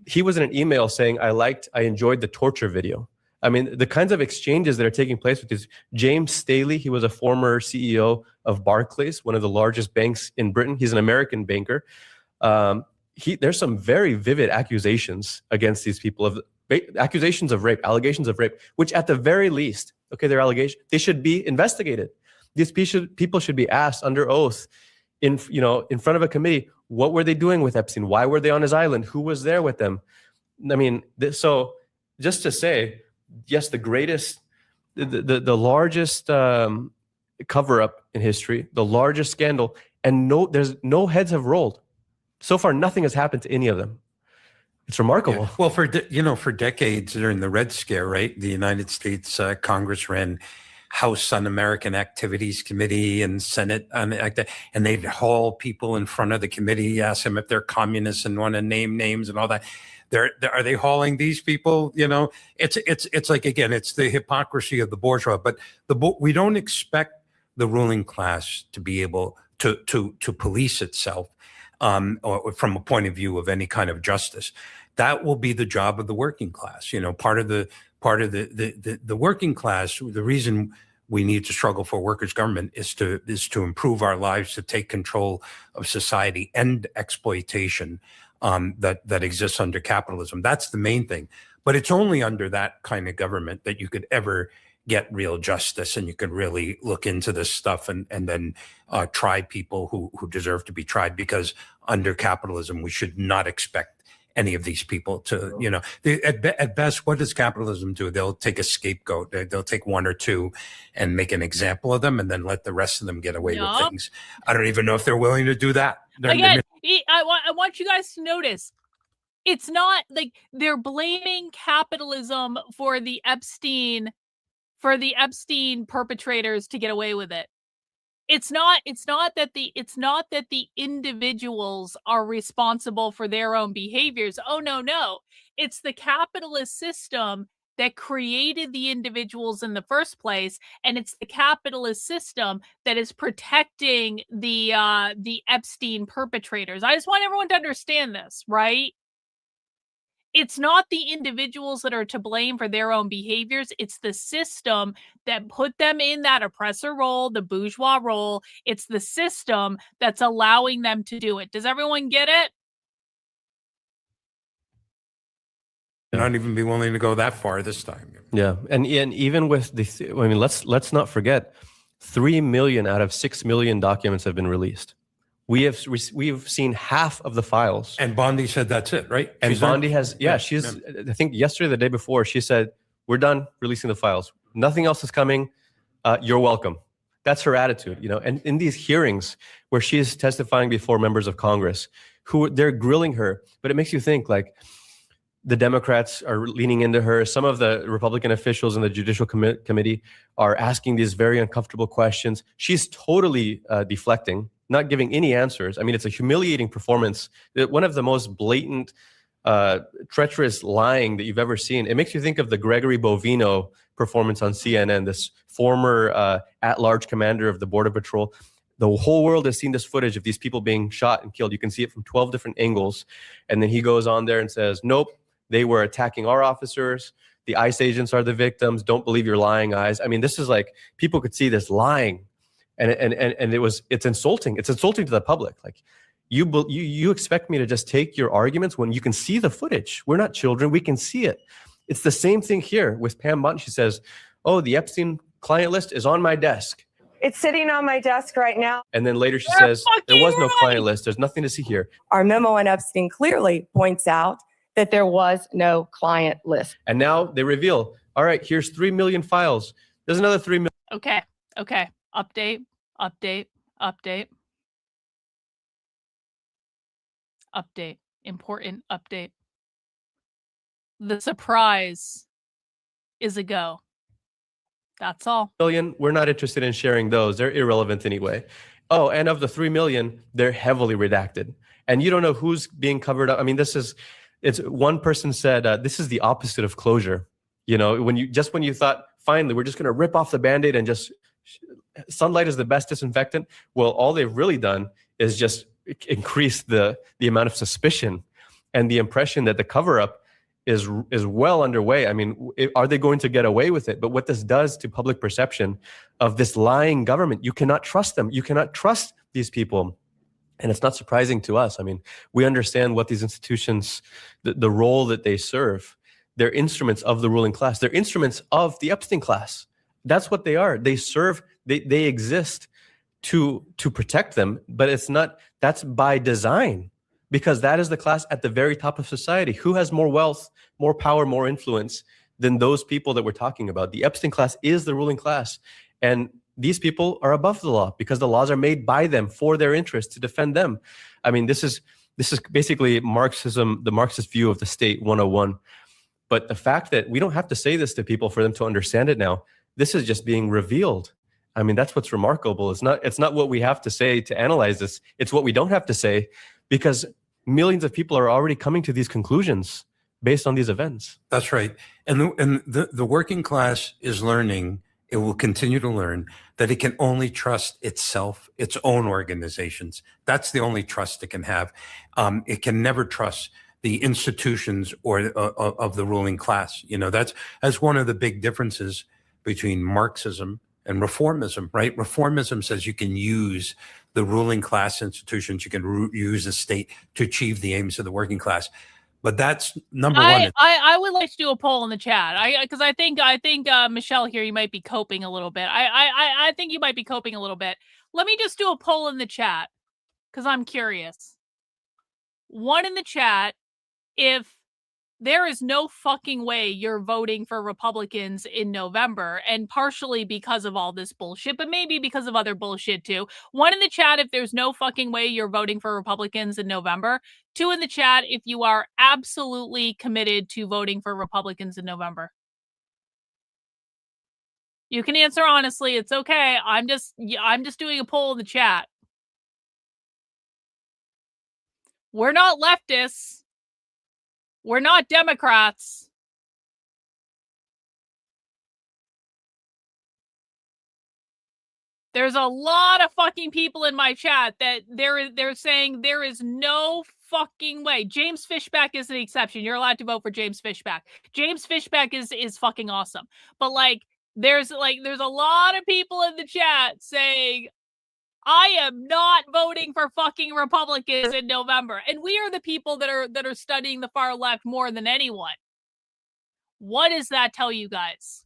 He was in an email saying, I enjoyed the torture video. I mean, the kinds of exchanges that are taking place with this. James Staley, he was a former CEO of Barclays, one of the largest banks in Britain. He's an American banker. There's some very vivid accusations against these people, accusations of rape, allegations of rape, which at the very least, okay, they're allegations, they should be investigated. These people should be asked under oath in front of a committee. What were they doing with Epstein? Why were they on his island? Who was there with them? I mean, so just to say, yes, the greatest, the largest cover up in history, the largest scandal, and there's no heads have rolled. So far, nothing has happened to any of them. It's remarkable. Yeah. Well, for decades during the Red Scare, right? The United States Congress ran House Un-American Activities Committee and Senate like that, and they'd haul people in front of the committee, ask them if they're communists and want to name names and all that. Are they hauling these people? It's like, again, it's the hypocrisy of the bourgeois. But we don't expect the ruling class to be able to police itself. Or from a point of view of any kind of justice. That will be the job of the working class. Part of the working class, the reason we need to struggle for workers' government is to improve our lives, to take control of society, end exploitation that exists under capitalism. That's the main thing. But it's only under that kind of government that you could ever get real justice, and you could really look into this stuff and then try people who deserve to be tried, because under capitalism, we should not expect any of these people to, at best, what does capitalism do? They'll take a scapegoat. They'll take one or two and make an example of them and then let the rest of them get away with things. I don't even know if they're willing to do that. Again, I want you guys to notice, it's not like they're blaming capitalism for the Epstein perpetrators to get away with it. It's not that the individuals are responsible for their own behaviors. Oh no. It's the capitalist system that created the individuals in the first place, and it's the capitalist system that is protecting the Epstein perpetrators. I just want everyone to understand this, right? It's not the individuals that are to blame for their own behaviors. It's the system that put them in that oppressor role, the bourgeois role. It's the system that's allowing them to do it. Does everyone get it? Not even be willing to go that far this time. Yeah, and even with let's not forget, 3 million out of 6 million documents have been released. We've seen half of the files. And Bondi said that's it, right? And Bondi has, I think yesterday, the day before, she said, we're done releasing the files. Nothing else is coming. You're welcome. That's her attitude, And in these hearings where she is testifying before members of Congress, they're grilling her, but it makes you think, like, the Democrats are leaning into her. Some of the Republican officials in the Judicial Committee are asking these very uncomfortable questions. She's totally deflecting, not giving any answers. I mean, it's a humiliating performance. One of the most blatant, treacherous lying that you've ever seen. It makes you think of the Gregory Bovino performance on CNN, this former at-large commander of the Border Patrol. The whole world has seen this footage of these people being shot and killed. You can see it from 12 different angles. And then he goes on there and says, nope, they were attacking our officers. The ICE agents are the victims. Don't believe your lying eyes. I mean, this is like, people could see this lying. And it's insulting. It's insulting to the public. Like, you expect me to just take your arguments when you can see the footage. We're not children. We can see it. It's the same thing here with Pam Bunn. She says, oh, the Epstein client list is on my desk. It's sitting on my desk right now. And then later she says, there was no client list. There's nothing to see here. Our memo on Epstein clearly points out that there was no client list. And now they reveal, all right, here's 3 million files. There's another 3 million. Okay. Update. Important update. The surprise is a go. That's all. Million, we're not interested in sharing those. They're irrelevant anyway. Oh, and of the 3 million, they're heavily redacted. And you don't know who's being covered up. I mean, it's one person said, this is the opposite of closure. When you thought, finally, we're just going to rip off the Band-Aid and just, sunlight is the best disinfectant. Well, all they've really done is just increase the amount of suspicion and the impression that the cover-up is well underway. I mean, are they going to get away with it? But what this does to public perception of this lying government, you cannot trust them. You cannot trust these people. And it's not surprising to us. I mean, we understand what these institutions, the role that they serve. They're instruments of the ruling class. They're instruments of the Epstein class. That's what they are. They serve, they exist to protect them, but it's not. That's by design, because that is the class at the very top of society. Who has more wealth, more power, more influence than those people that we're talking about? The Epstein class is the ruling class, and these people are above the law because the laws are made by them for their interests to defend them. I mean, this is basically Marxism, the Marxist view of the state 101. But the fact that we don't have to say this to people for them to understand it now, this is just being revealed. I mean, that's what's remarkable. It's not what we have to say to analyze this. It's what we don't have to say, because millions of people are already coming to these conclusions based on these events. That's right. And the working class is learning, it will continue to learn, that it can only trust itself, its own organizations. That's the only trust it can have. It can never trust the institutions or of the ruling class. You know, that's one of the big differences between Marxism and reformism, right? Reformism says you can use the ruling class institutions, you can use the state to achieve the aims of the working class. But that's number one. I would like to do a poll in the chat, because I think Michelle here, you might be coping a little bit. I think you might be coping a little bit. Let me just do a poll in the chat, because I'm curious. One in the chat, if there is no fucking way you're voting for Republicans in November, and partially because of all this bullshit, but maybe because of other bullshit too. One in the chat, if there's no fucking way you're voting for Republicans in November. Two in the chat, if you are absolutely committed to voting for Republicans in November. You can answer honestly. It's okay. I'm just doing a poll in the chat. We're not leftists. We're not Democrats. There's a lot of fucking people in my chat that they're saying there is no fucking way. James Fishback is the exception. You're allowed to vote for James Fishback. James Fishback is fucking awesome. But there's a lot of people in the chat saying, I am not voting for fucking Republicans in November. And we are the people that are studying the far left more than anyone. What does that tell you guys?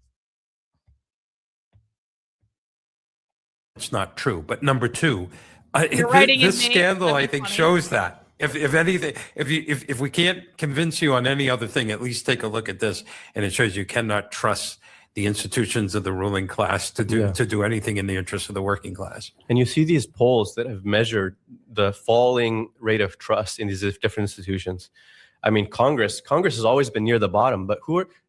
It's not true. But number two, this scandal, I think, shows that. If anything, if we can't convince you on any other thing, at least take a look at this, and it shows you cannot trust the institutions of the ruling class to do anything in the interest of the working class. And you see these polls that have measured the falling rate of trust in these different institutions. I mean, Congress has always been near the bottom, but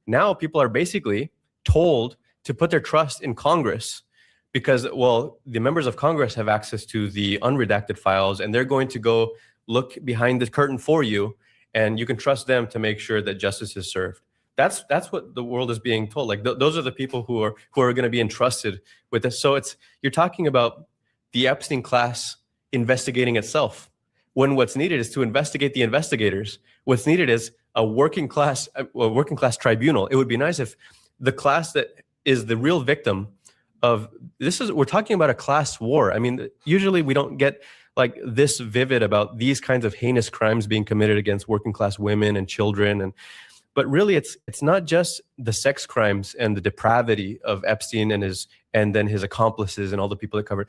now people are basically told to put their trust in Congress because, well, the members of Congress have access to the unredacted files, and they're going to go look behind the curtain for you, and you can trust them to make sure that justice is served. That's what the world is being told. Like those are the people who are going to be entrusted with this. So you're talking about the Epstein class investigating itself, when what's needed is to investigate the investigators. What's needed is a working class tribunal. It would be nice if the class that is the real victim of we're talking about a class war. I mean, usually we don't get like this vivid about these kinds of heinous crimes being committed against working class women and children. But really, it's not just the sex crimes and the depravity of Epstein and then his accomplices and all the people that covered.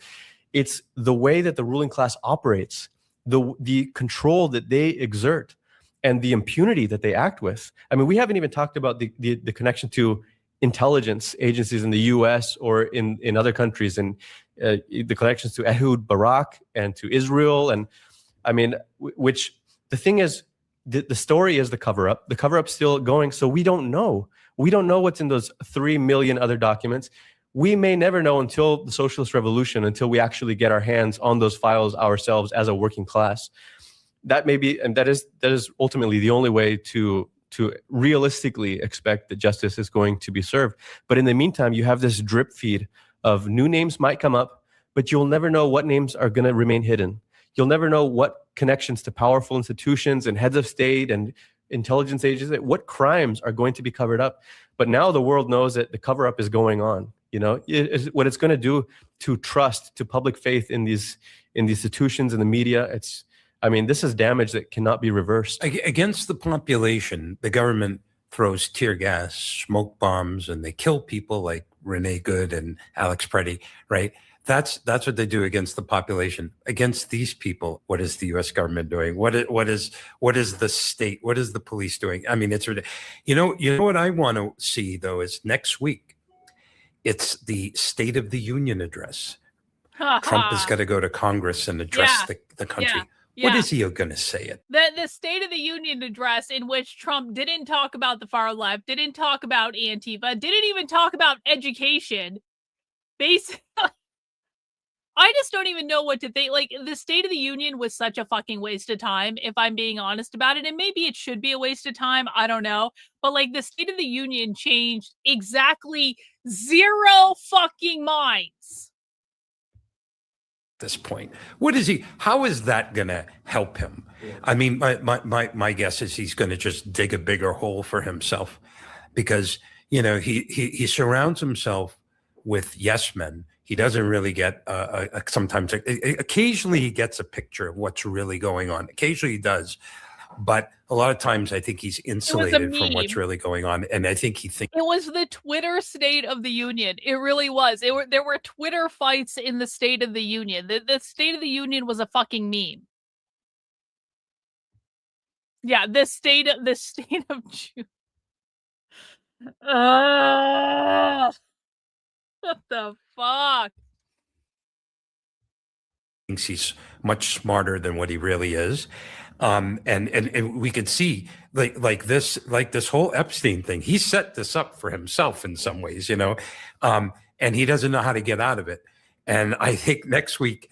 It's the way that the ruling class operates, the control that they exert, and the impunity that they act with. I mean, we haven't even talked about the connection to intelligence agencies in the U.S. or in other countries, and the connections to Ehud Barak and to Israel. And I mean, which the thing is, the story is the cover-up. The cover-up's still going, so we don't know. We don't know what's in those 3 million other documents. We may never know until the socialist revolution, until we actually get our hands on those files ourselves as a working class. That may be, and that is ultimately the only way to realistically expect that justice is going to be served. But in the meantime, you have this drip feed of new names might come up, but you'll never know what names are going to remain hidden. You'll never know what connections to powerful institutions and heads of state and intelligence agencies, what crimes are going to be covered up. But now the world knows that the cover-up is going on. You know, what it's going to do to trust, to public faith in these institutions and the media. This is damage that cannot be reversed. Against the population, the government throws tear gas, smoke bombs, and they kill people like Renee Good and Alex Preddy, right? That's what they do against the population. Against these people, what is the U.S. government doing? What is the state? What is the police doing? I mean, it's ridiculous. You know what I want to see though is next week. It's the State of the Union address. Trump is going to go to Congress and address the country. What is he going to say it? The State of the Union address in which Trump didn't talk about the far left, didn't talk about Antifa, didn't even talk about education. Basically, I just don't even know what to think. Like, the State of the Union was such a fucking waste of time, if I'm being honest about it. And maybe it should be a waste of time. I don't know. But, like, the State of the Union changed exactly 0 fucking minds. This point, how is that going to help him? I mean, my guess is he's going to just dig a bigger hole for himself, because he surrounds himself with yes men. He doesn't really get sometimes occasionally he gets a picture of what's really going on. Occasionally he does, but a lot of times I think he's insulated from what's really going on, and I think he thinks it was the Twitter State of the Union. It really was. There were Twitter fights in the State of the Union. The State of the Union was a fucking meme. Yeah, the state of June. What the fuck? Thinks he's much smarter than what he really is. And we could see like this whole Epstein thing. He set this up for himself in some ways, and he doesn't know how to get out of it. And I think next week,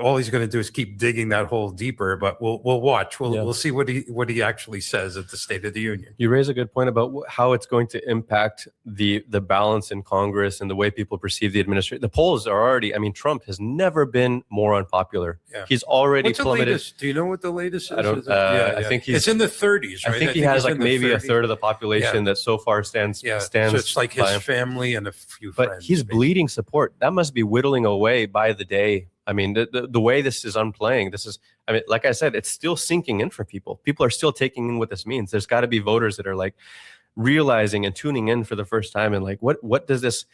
all he's going to do is keep digging that hole deeper. But we'll watch. We'll see what he actually says at the State of the Union. You raise a good point about how it's going to impact the balance in Congress and the way people perceive the administration. The polls are already. I mean, Trump has never been more unpopular. Yeah. He's already plummeted. Latest? Do you know what the latest is? I don't. I think it's in the 30s. Right? I think he has like maybe a third of the population that so far stands. So it's like his family and a few friends. But he's bleeding support. That must be whittling away by the day. I mean, the way this is unplaying, like I said, it's still sinking in for people. People are still taking in what this means. There's got to be voters that are like realizing and tuning in for the first time. And like, what does this,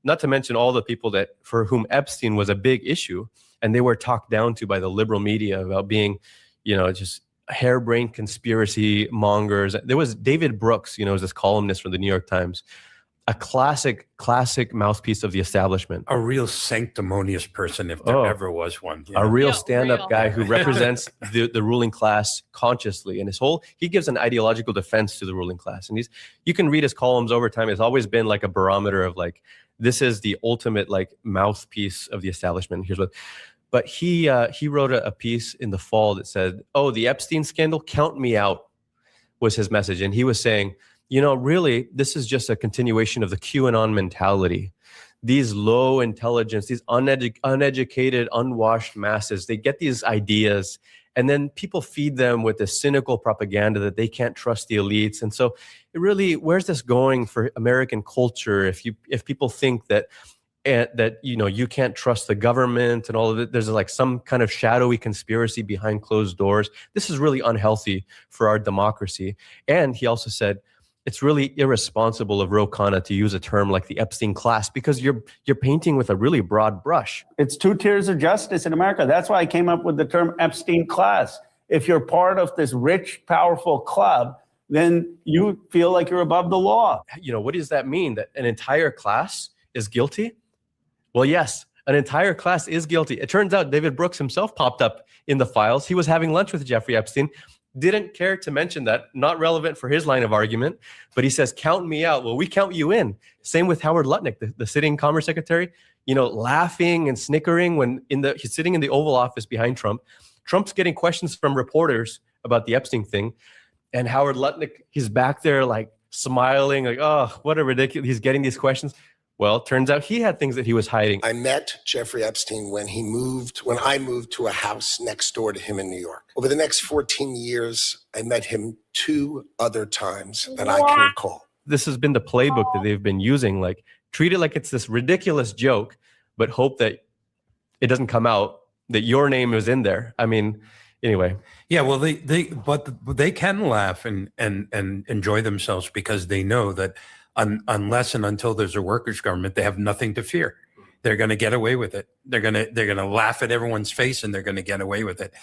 not to mention all the people that for whom Epstein was a big issue and they were talked down to by the liberal media about being, just harebrained conspiracy mongers. There was David Brooks, was this columnist from the New York Times, a classic mouthpiece of the establishment. A real sanctimonious person, if there ever was one. A real stand-up guy who represents the ruling class consciously. And he gives an ideological defense to the ruling class. And you can read his columns over time. It's always been like a barometer of like, this is the ultimate like mouthpiece of the establishment. But he wrote a piece in the fall that said, the Epstein scandal, count me out, was his message. And he was saying, really, this is just a continuation of the QAnon mentality. These low intelligence, these uneducated, unwashed masses, they get these ideas and then people feed them with this cynical propaganda that they can't trust the elites. And so where's this going for American culture if people think that you can't trust the government and all of it. There's like some kind of shadowy conspiracy behind closed doors. This is really unhealthy for our democracy. And he also said, it's really irresponsible of Ro Khanna to use a term like the Epstein class because you're painting with a really broad brush. It's 2 tiers of justice in America. That's why I came up with the term Epstein class. If you're part of this rich, powerful club, then you feel like you're above the law. What does that mean? That an entire class is guilty? Well, yes, an entire class is guilty. It turns out David Brooks himself popped up in the files. He was having lunch with Jeffrey Epstein. Didn't care to mention that, not relevant for his line of argument, but he says, count me out. Well, we count you in. Same with Howard Lutnick, the sitting Commerce Secretary, laughing and snickering when he's sitting in the Oval Office behind Trump. Trump's getting questions from reporters about the Epstein thing. And Howard Lutnick, he's back there like smiling, like, oh, what a ridiculous, he's getting these questions. Well, it turns out he had things that he was hiding. I met Jeffrey Epstein when I moved to a house next door to him in New York. Over the next 14 years, I met him 2 other times that I can recall. This has been the playbook that they've been using, like treat it like it's this ridiculous joke, but hope that it doesn't come out, that your name is in there. I mean, anyway. Yeah, well, they can laugh and enjoy themselves because they know that unless and until there's a workers' government, they have nothing to fear. they're going to get away with it. They're going to laugh at everyone's face and they're going to get away with it.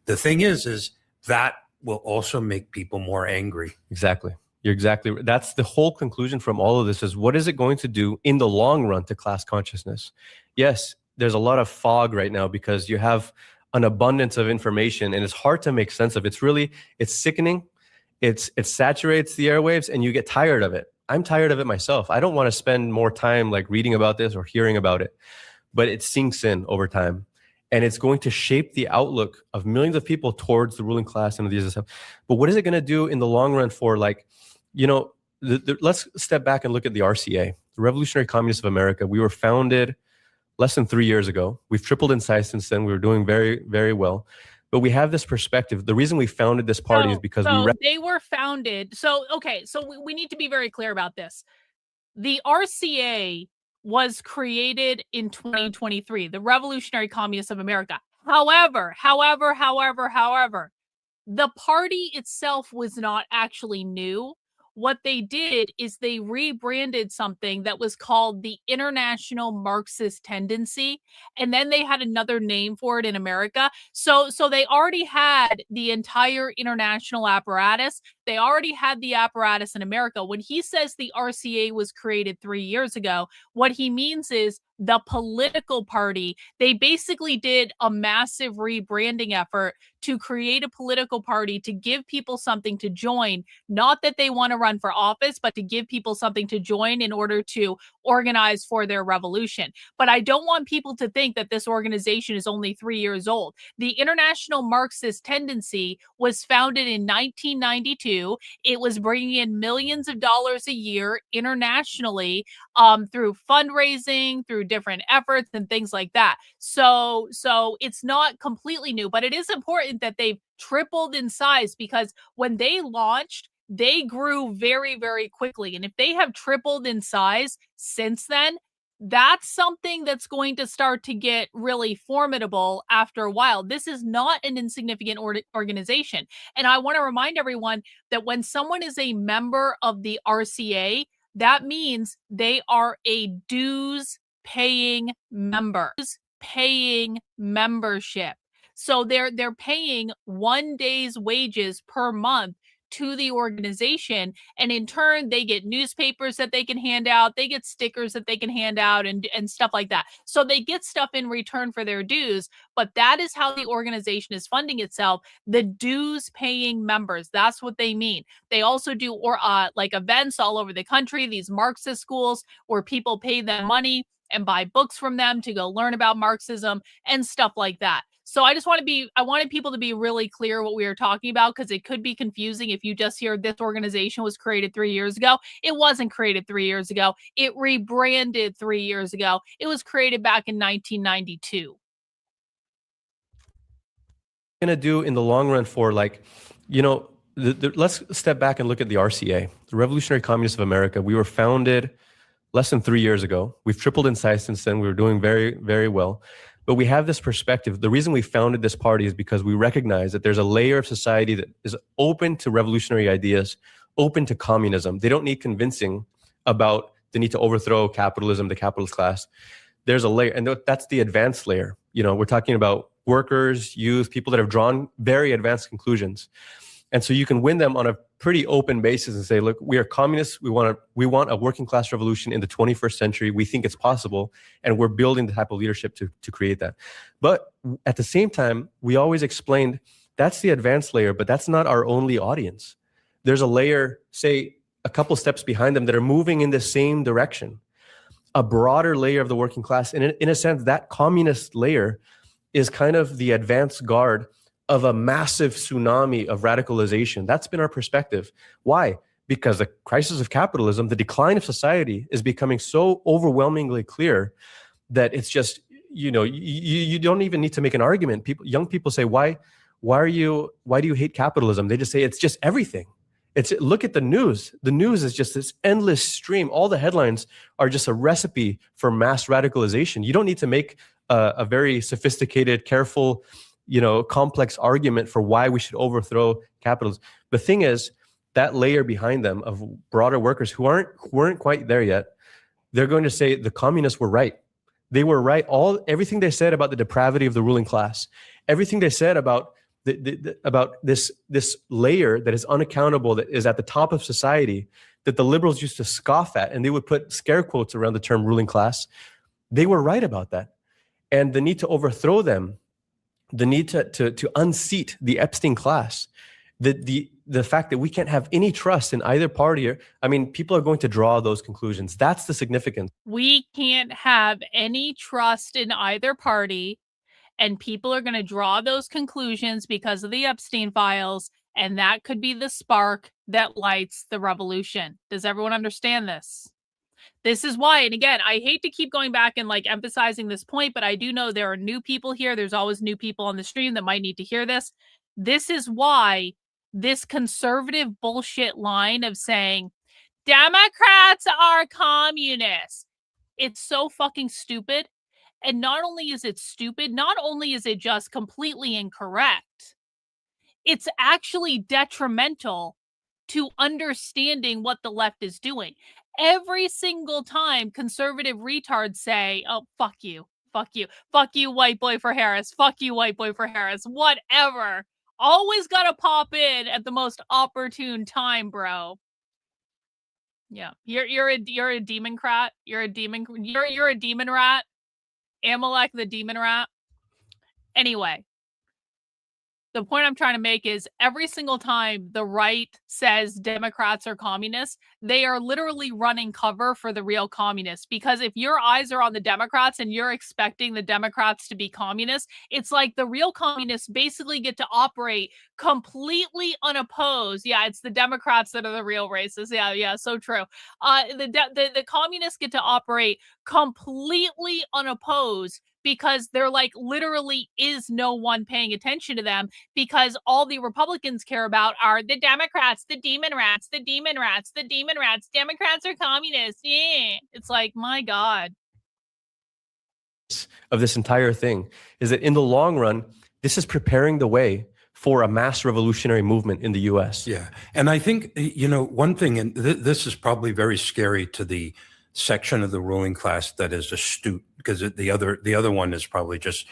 The thing is that will also make people more angry. Exactly. You're exactly right. That's the whole conclusion from all of this is what is it going to do in the long run to class consciousness? Yes, there's a lot of fog right now because you have an abundance of information and it's hard to make sense of. It's sickening. It saturates the airwaves and you get tired of it. I'm tired of it myself. I don't want to spend more time like reading about this or hearing about it, but it sinks in over time. And it's going to shape the outlook of millions of people towards the ruling class and these stuff. But what is it going to do in the long run for let's step back and look at the RCA, the Revolutionary Communists of America. We were founded less than 3 years ago. We've tripled in size since then. We were doing very, very well. But we have this perspective. The reason we founded this party is because they were founded. So we need to be very clear about this. The RCA was created in 2023, the Revolutionary Communists of America. However, the party itself was not actually new. What they did is they rebranded something that was called the International Marxist Tendency, and then they had another name for it in America. So they already had the entire international apparatus. They already had the apparatus in America. When he says the RCA was created 3 years ago, what he means is the political party. They basically did a massive rebranding effort to create a political party to give people something to join. Not that they want to run for office, but to give people something to join in order to organize for their revolution. But I don't want people to think that this organization is only 3 years old. The International Marxist Tendency was founded in 1992. It was bringing in millions of dollars a year internationally through fundraising, through different efforts and things like that. So it's not completely new, but it is important that they've tripled in size because when they launched, they grew very, very quickly. And if they have tripled in size since then, that's something that's going to start to get really formidable after a while. This is not an insignificant organization. And I want to remind everyone that when someone is a member of the RCA, that means they are a dues paying membership. So they're paying 1 day's wages per month to the organization, and in turn they get newspapers that they can hand out, they get stickers that they can hand out and stuff like that. So they get stuff in return for their dues, but that is how the organization is funding itself. The dues paying members, that's what they mean. They also do events all over the country, these Marxist schools where people pay them money and buy books from them to go learn about Marxism and stuff like that. So I wanted people to be really clear what we were talking about because it could be confusing if you just hear this organization was created 3 years ago. It wasn't created 3 years ago. It rebranded 3 years ago. It was created back in 1992. Going to do in the long run for let's step back and look at the RCA, the Revolutionary Communists of America. We were founded less than 3 years ago. We've tripled in size since then. We were doing very, very well. But we have this perspective. The reason we founded this party is because we recognize that there's a layer of society that is open to revolutionary ideas, open to communism. They don't need convincing about the need to overthrow capitalism, the capitalist class. There's a layer, and that's the advanced layer. We're talking about workers, youth, people that have drawn very advanced conclusions. And so you can win them on a pretty open basis and say, look, we are communists. We want a working class revolution in the 21st century. We think it's possible. And we're building the type of leadership to create that. But at the same time, we always explained that's the advanced layer, but that's not our only audience. There's a layer, say, a couple steps behind them that are moving in the same direction. A broader layer of the working class. And in a sense, that communist layer is kind of the advanced guard of a massive tsunami of radicalization. That's been our perspective. Why? Because the crisis of capitalism, the decline of society is becoming so overwhelmingly clear that it's just, you don't even need to make an argument. Young people say, why do you hate capitalism? They just say, it's just everything. Look at the news. The news is just this endless stream. All the headlines are just a recipe for mass radicalization. You don't need to make a very sophisticated, careful, complex argument for why we should overthrow capitalism. The thing is, that layer behind them of broader workers who weren't quite there yet, they're going to say the communists were right. They were right. Everything they said about the depravity of the ruling class, everything they said about about this layer that is unaccountable, that is at the top of society, that the liberals used to scoff at, and they would put scare quotes around the term ruling class. They were right about that. And the need to overthrow them, the need to unseat the Epstein class, the fact that we can't have any trust in either party. I mean, people are going to draw those conclusions. That's the significance. We can't have any trust in either party, and people are going to draw those conclusions because of the Epstein files, and that could be the spark that lights the revolution. Does everyone understand this? This is why, and again, I hate to keep going back and like emphasizing this point, but I do know there are new people here. There's always new people on the stream that might need to hear this. This is why this conservative bullshit line of saying Democrats are communists, it's so fucking stupid. And not only is it stupid, not only is it just completely incorrect, it's actually detrimental to understanding what the left is doing. Every single time conservative retards say, oh, fuck you, white boy for Harris, fuck you, white boy for Harris, whatever. Always gotta pop in at the most opportune time, bro. Yeah, you're a democrat. You're a demon rat. Amalek the demon rat. Anyway, the point I'm trying to make is every single time the right says Democrats are communists, they are literally running cover for the real communists. Because if your eyes are on the Democrats and you're expecting the Democrats to be communists, it's like the real communists basically get to operate completely unopposed. Yeah, it's the Democrats that are the real racists. Yeah, so true. The communists get to operate completely unopposed, because there like literally is no one paying attention to them, because all the Republicans care about are the Democrats, the demon rats, the demon rats, the demon rats. Democrats are communists. Yeah. It's like, my God. Of this entire thing is that in the long run, this is preparing the way for a mass revolutionary movement in the US. Yeah. And I think, one thing, and this is probably very scary to the section of the ruling class that is astute, because the other one is probably just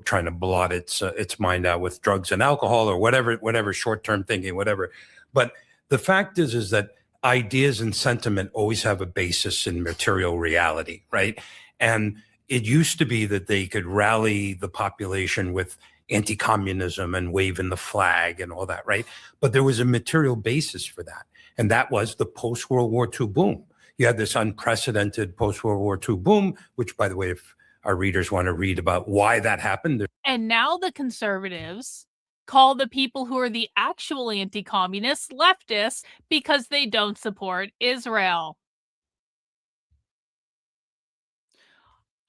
trying to blot its mind out with drugs and alcohol or whatever short-term thinking, whatever. But the fact is that ideas and sentiment always have a basis in material reality, right? And it used to be that they could rally the population with anti-communism and waving the flag and all that, right? But there was a material basis for that, and that was the post-World War II boom. You had this unprecedented post-World War II boom, which, by the way, if our readers want to read about why that happened. And now the conservatives call the people who are the actual anti-communists leftists because they don't support Israel.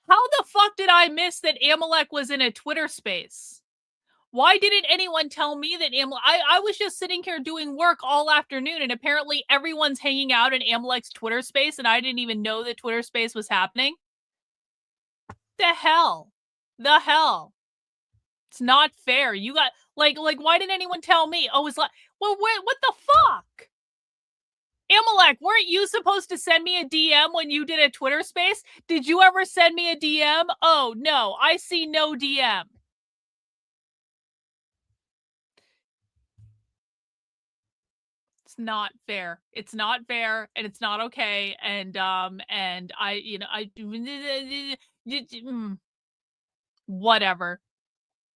How the fuck did I miss that Amalek was in a Twitter space? Why didn't anyone tell me that Amalek? I was just sitting here doing work all afternoon, and apparently everyone's hanging out in Amalek's Twitter space, and I didn't even know that Twitter space was happening. The hell? It's not fair. You got like why didn't anyone tell me? Oh, it's like, well, what the fuck? Amalek, weren't you supposed to send me a DM when you did a Twitter space? Did you ever send me a DM? Oh no, I see no DM. Not fair. It's not fair, and it's not okay. And whatever.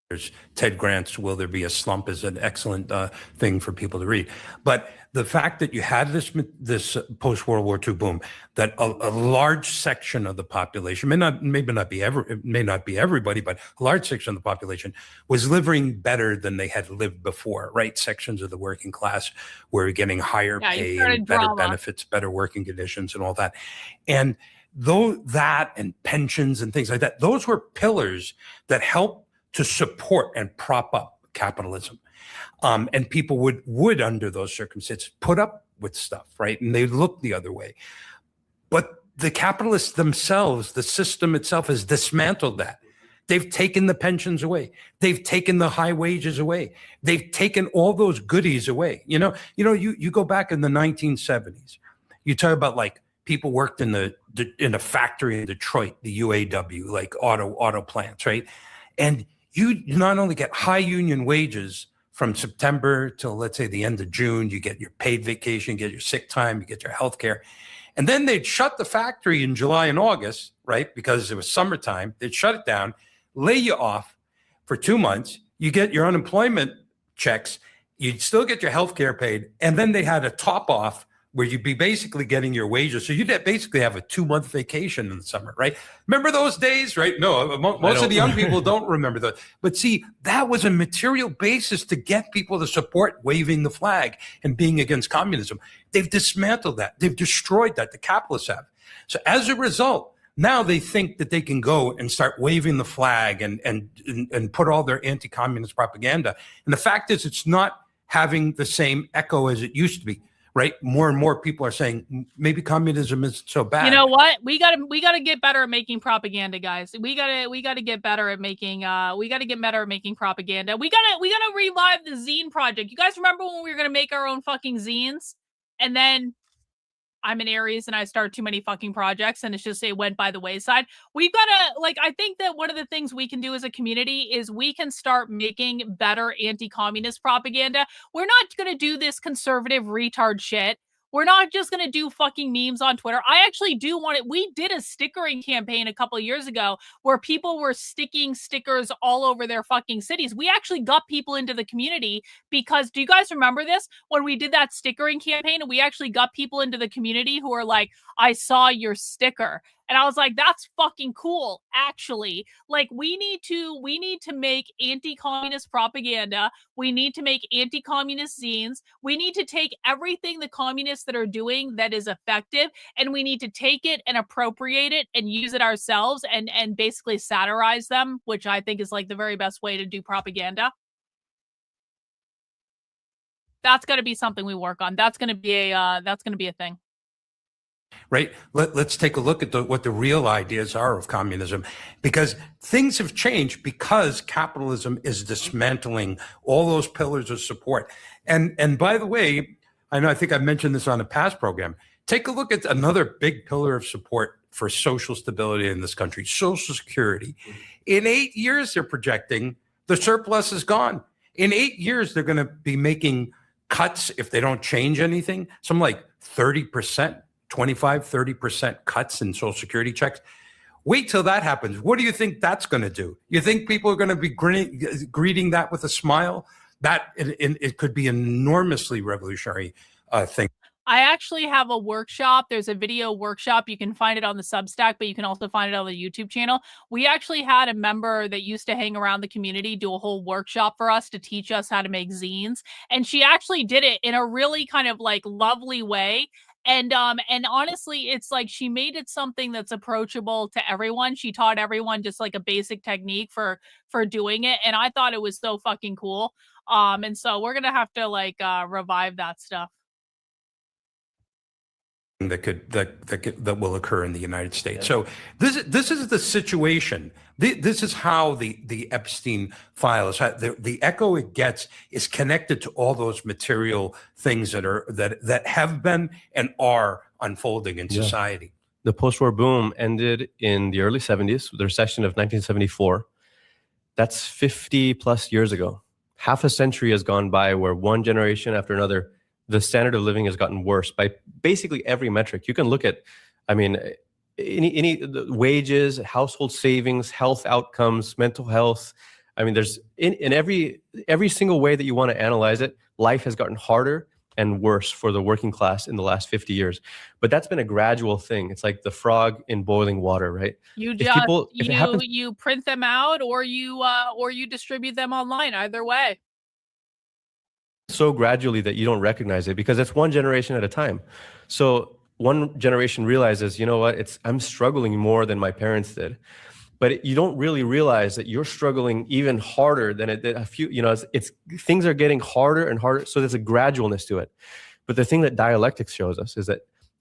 There's Ted Grant's Will There Be a Slump is an excellent thing for people to read. But the fact that you had this post-World War II boom, that a large section of the population, may not be everybody, but a large section of the population was living better than they had lived before, right? Sections of the working class were getting higher pay, and better benefits, better working conditions, and all that. And though that and pensions and things like that, those were pillars that helped to support and prop up capitalism. And people would, under those circumstances, put up with stuff, right? And they look the other way. But the capitalists themselves, the system itself, has dismantled that. They've taken the pensions away. They've taken the high wages away. They've taken all those goodies away. You go back in the 1970s, you talk about like people worked in a factory in Detroit, the UAW, like auto plants, right? And you not only get high union wages from September till, let's say, the end of June, you get your paid vacation, you get your sick time, you get your health care. And then they'd shut the factory in July and August, right? Because it was summertime. They'd shut it down, lay you off for 2 months. You get your unemployment checks. You'd still get your health care paid. And then they had a top off where you'd be basically getting your wages. So you'd basically have a 2-month vacation in the summer, right? Remember those days, right? No, most of the young people don't remember that. But see, that was a material basis to get people to support waving the flag and being against communism. They've dismantled that. They've destroyed that. The capitalists have. So as a result, now they think that they can go and start waving the flag and put all their anti-communist propaganda. And the fact is, it's not having the same echo as it used to be. Right, more and more people are saying maybe communism isn't so bad. You know what? We gotta get better at making propaganda, guys. We gotta get better at making propaganda. We gotta revive the zine project. You guys remember when we were gonna make our own fucking zines, and then I'm an Aries and I start too many fucking projects and it went by the wayside. We've got to, I think that one of the things we can do as a community is we can start making better anti-communist propaganda. We're not going to do this conservative retard shit. We're not just going to do fucking memes on Twitter. I actually do want it. We did a stickering campaign a couple of years ago where people were sticking stickers all over their fucking cities. We actually got people into the community because, do you guys remember this? When we did that stickering campaign, and we actually got people into the community who were like, I saw your sticker. And I was like, that's fucking cool, actually. We need to make anti-communist propaganda. We need to make anti-communist zines. We need to take everything the communists that are doing that is effective, and we need to take it and appropriate it and use it ourselves and basically satirize them, which I think is the very best way to do propaganda. That's going to be something we work on. That's going to be a thing. Right. Let's take a look at what the real ideas are of communism, because things have changed because capitalism is dismantling all those pillars of support. And by the way, I think I mentioned this on a past program. Take a look at another big pillar of support for social stability in this country, Social Security. In 8 years, they're projecting the surplus is gone. In 8 years, they're going to be making cuts if they don't change anything, some 30%. 25-30% cuts in Social Security checks. Wait till that happens. What do you think that's going to do? You think people are going to be greeting that with a smile? That it could be an enormously revolutionary thing. I actually have a workshop. There's a video workshop. You can find it on the Substack, but you can also find it on the YouTube channel. We actually had a member that used to hang around the community do a whole workshop for us to teach us how to make zines. And she actually did it in a really kind of lovely way. And honestly, it's she made it something that's approachable to everyone. She taught everyone just a basic technique for doing it. And I thought it was so fucking cool. And so we're going to have to revive that stuff. That will occur in the United States. So this is the situation. This is how the Epstein files, the echo it gets is connected to all those material things that have been and are unfolding in society. The post-war boom ended in the early 70s, the recession of 1974. That's 50 plus years ago. Half a century has gone by where one generation after another, the standard of living has gotten worse by basically every metric. You can look at, any wages, household savings, health outcomes, mental health. There's in every single way that you want to analyze it, life has gotten harder and worse for the working class in the last 50 years. But that's been a gradual thing. It's like the frog in boiling water, right? You print them out or you distribute them online, either way. So gradually that you don't recognize it because it's one generation at a time. So one generation realizes, you know what, I'm struggling more than my parents did. But you don't really realize that you're struggling even harder than a few, it's things are getting harder and harder. So there's a gradualness to it. But the thing that dialectics shows us is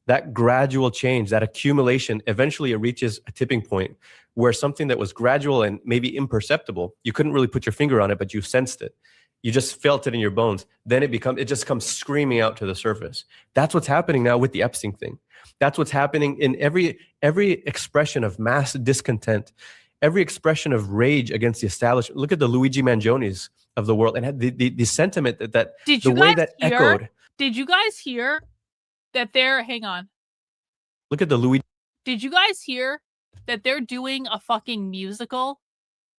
that gradual change, that accumulation, eventually it reaches a tipping point where something that was gradual and maybe imperceptible, you couldn't really put your finger on it, but you sensed it. You just felt it in your bones. Then it just comes screaming out to the surface. That's what's happening now with the Epstein thing. That's what's happening in every expression of mass discontent, every expression of rage against the establishment. Look at the Luigi Mangionis of the world, and the sentiment that Did the you way guys that hear? echoed. Did you guys hear that they're? Hang on. Look at the Luigi. Did you guys hear that they're doing a fucking musical,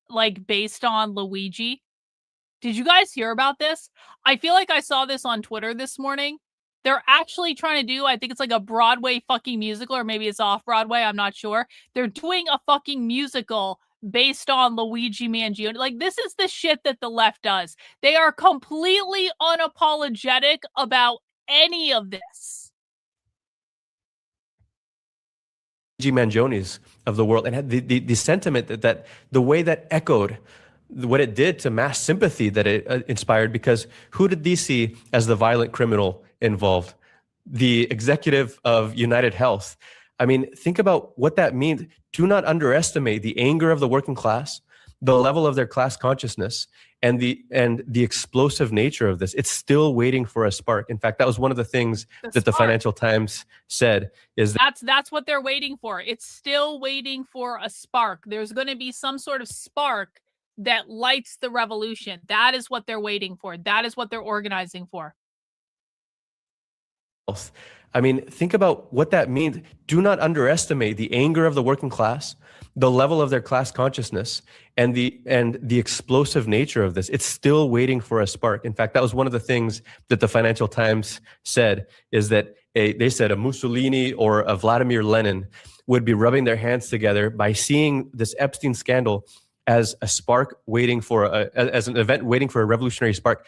like based on Luigi? Did you guys hear about this? I feel like I saw this on Twitter this morning. They're actually trying to do, I think it's like a Broadway fucking musical, or maybe it's off Broadway, I'm not sure. They're doing a fucking musical based on Luigi Mangione. Like, this is the shit that the left does. They are completely unapologetic about any of this. Mangionis of the world, and had the sentiment that the way that echoed what it did to mass sympathy that it inspired, because who did they see as the violent criminal involved? The executive of United Health. I mean, think about what that means. Do not underestimate the anger of the working class, the level of their class consciousness, and the explosive nature of this. It's still waiting for a spark. In fact, that was one of the things that the Financial Times said, is that That's what they're waiting for. It's still waiting for a spark. There's going to be some sort of spark that lights the revolution. That is what they're waiting for. That is what they're organizing for. I mean, think about what that means. Do not underestimate the anger of the working class, the level of their class consciousness, and the explosive nature of this. It's still waiting for a spark. In fact, that was one of the things that the Financial Times said, is that they said a Mussolini or a Vladimir Lenin would be rubbing their hands together by seeing this Epstein scandal as a spark waiting for as an event waiting for a revolutionary spark.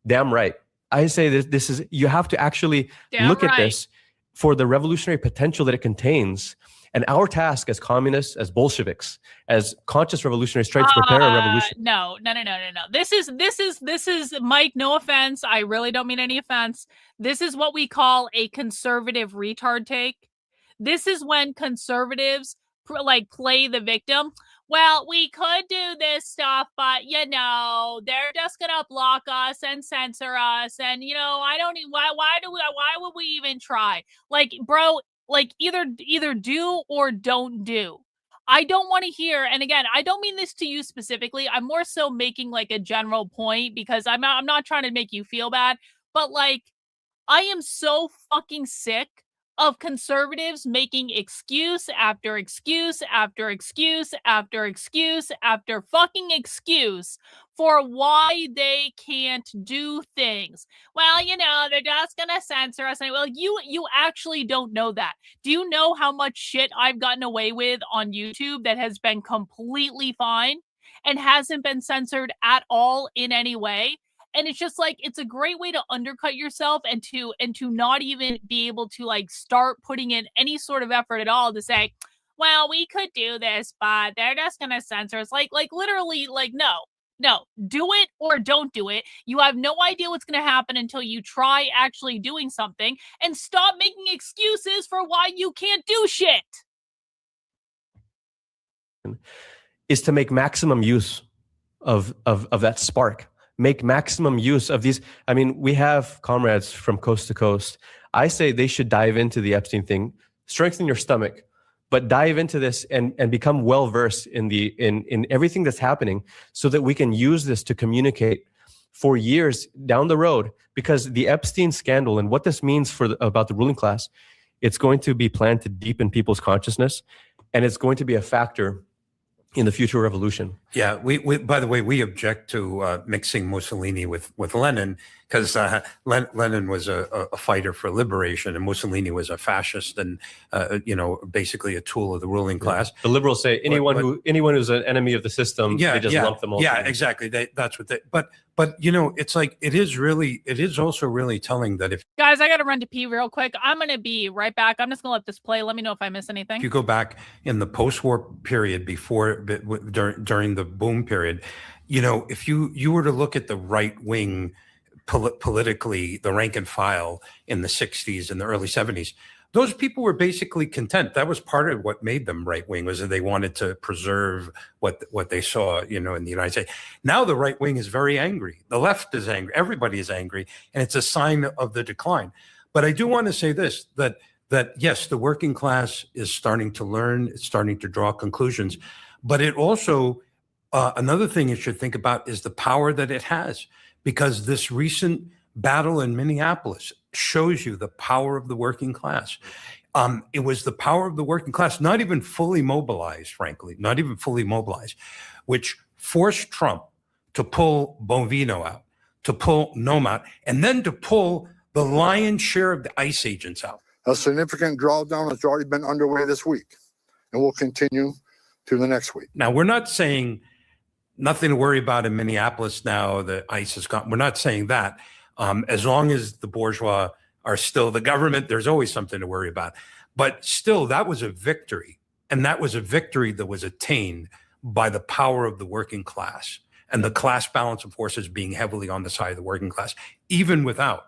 Damn right. I say this is, you have to actually look at this for the revolutionary potential that it contains. And our task as communists, as Bolsheviks, as conscious revolutionaries trying to prepare a revolution. No. This is Mike, no offense. I really don't mean any offense. This is what we call a conservative retard take. This is when conservatives play the victim. Well, we could do this stuff, but they're just gonna block us and censor us, and I don't. Why would we even try? Like, bro, like either do or don't do. I don't want to hear. And again, I don't mean this to you specifically. I'm more so making like a general point, because I'm not trying to make you feel bad, but like, I am so fucking sick of conservatives making excuse after excuse after excuse after excuse after fucking excuse for why they can't do things. Well, they're just gonna censor us. And well, you actually don't know that. Do you know how much shit I've gotten away with on YouTube that has been completely fine and hasn't been censored at all in any way? And it's just like, it's a great way to undercut yourself and to not even be able to like start putting in any sort of effort at all to say, well, we could do this, but they're just going to censor us. Like literally, like, no, do it or don't do it. You have no idea what's going to happen until you try actually doing something, and stop making excuses for why you can't do shit. Is to make maximum use of that spark. Make maximum use of these. I mean, we have comrades from coast to coast. I say they should dive into the Epstein thing, strengthen your stomach, but dive into this and become well-versed in everything that's happening, so that we can use this to communicate for years down the road. Because the Epstein scandal and what this means about the ruling class, it's going to be planted deep in people's consciousness, and it's going to be a factor in the future revolution. Yeah, we by the way, we object to mixing Mussolini with Lenin, because Lenin was a fighter for liberation, and Mussolini was a fascist and basically a tool of the ruling class. The liberals say anyone who's an enemy of the system, they just lump them all. Yeah, exactly. That's what they. But it's like, it is also really telling that if Guys, I got to run to pee real quick. I'm going to be right back. I'm just going to let this play. Let me know if I miss anything. you go back in the post-war period during the boom period, if you were to look at the right wing politically, the rank and file in the 60s and the early 70s, those people were basically content. That was part of what made them right wing, was that they wanted to preserve what they saw, in the United States. Now the right wing is very angry. The left is angry. Everybody is angry, and it's a sign of the decline. But I do want to say this, that yes, the working class is starting to learn, it's starting to draw conclusions, but it also, another thing you should think about is the power that it has, because this recent battle in Minneapolis shows you the power of the working class. It was the power of the working class, not even fully mobilized, frankly, not even fully mobilized, which forced Trump to pull Bovino out, to pull Nome out, and then to pull the lion's share of the ICE agents out. A significant drawdown has already been underway this week and will continue to the next week. Now, we're not saying nothing to worry about in Minneapolis now, the ICE is gone. We're not saying that. As long as the bourgeois are still the government, there's always something to worry about. But still, that was a victory. And that was a victory that was attained by the power of the working class and the class balance of forces being heavily on the side of the working class, even without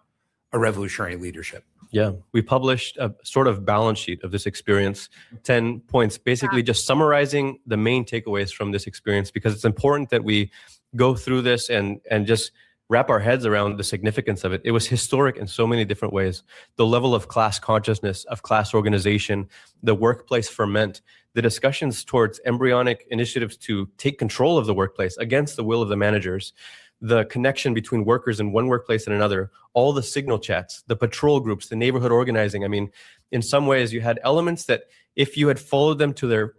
a revolutionary leadership. Yeah, we published a sort of balance sheet of this experience, 10 points, basically just summarizing the main takeaways from this experience, because it's important that we go through this and just wrap our heads around the significance of it. It was historic in so many different ways. The level of class consciousness, of class organization, the workplace ferment, the discussions towards embryonic initiatives to take control of the workplace against the will of the managers, the connection between workers in one workplace and another, all the signal chats, the patrol groups, the neighborhood organizing. I mean, in some ways, you had elements that if you had followed them to their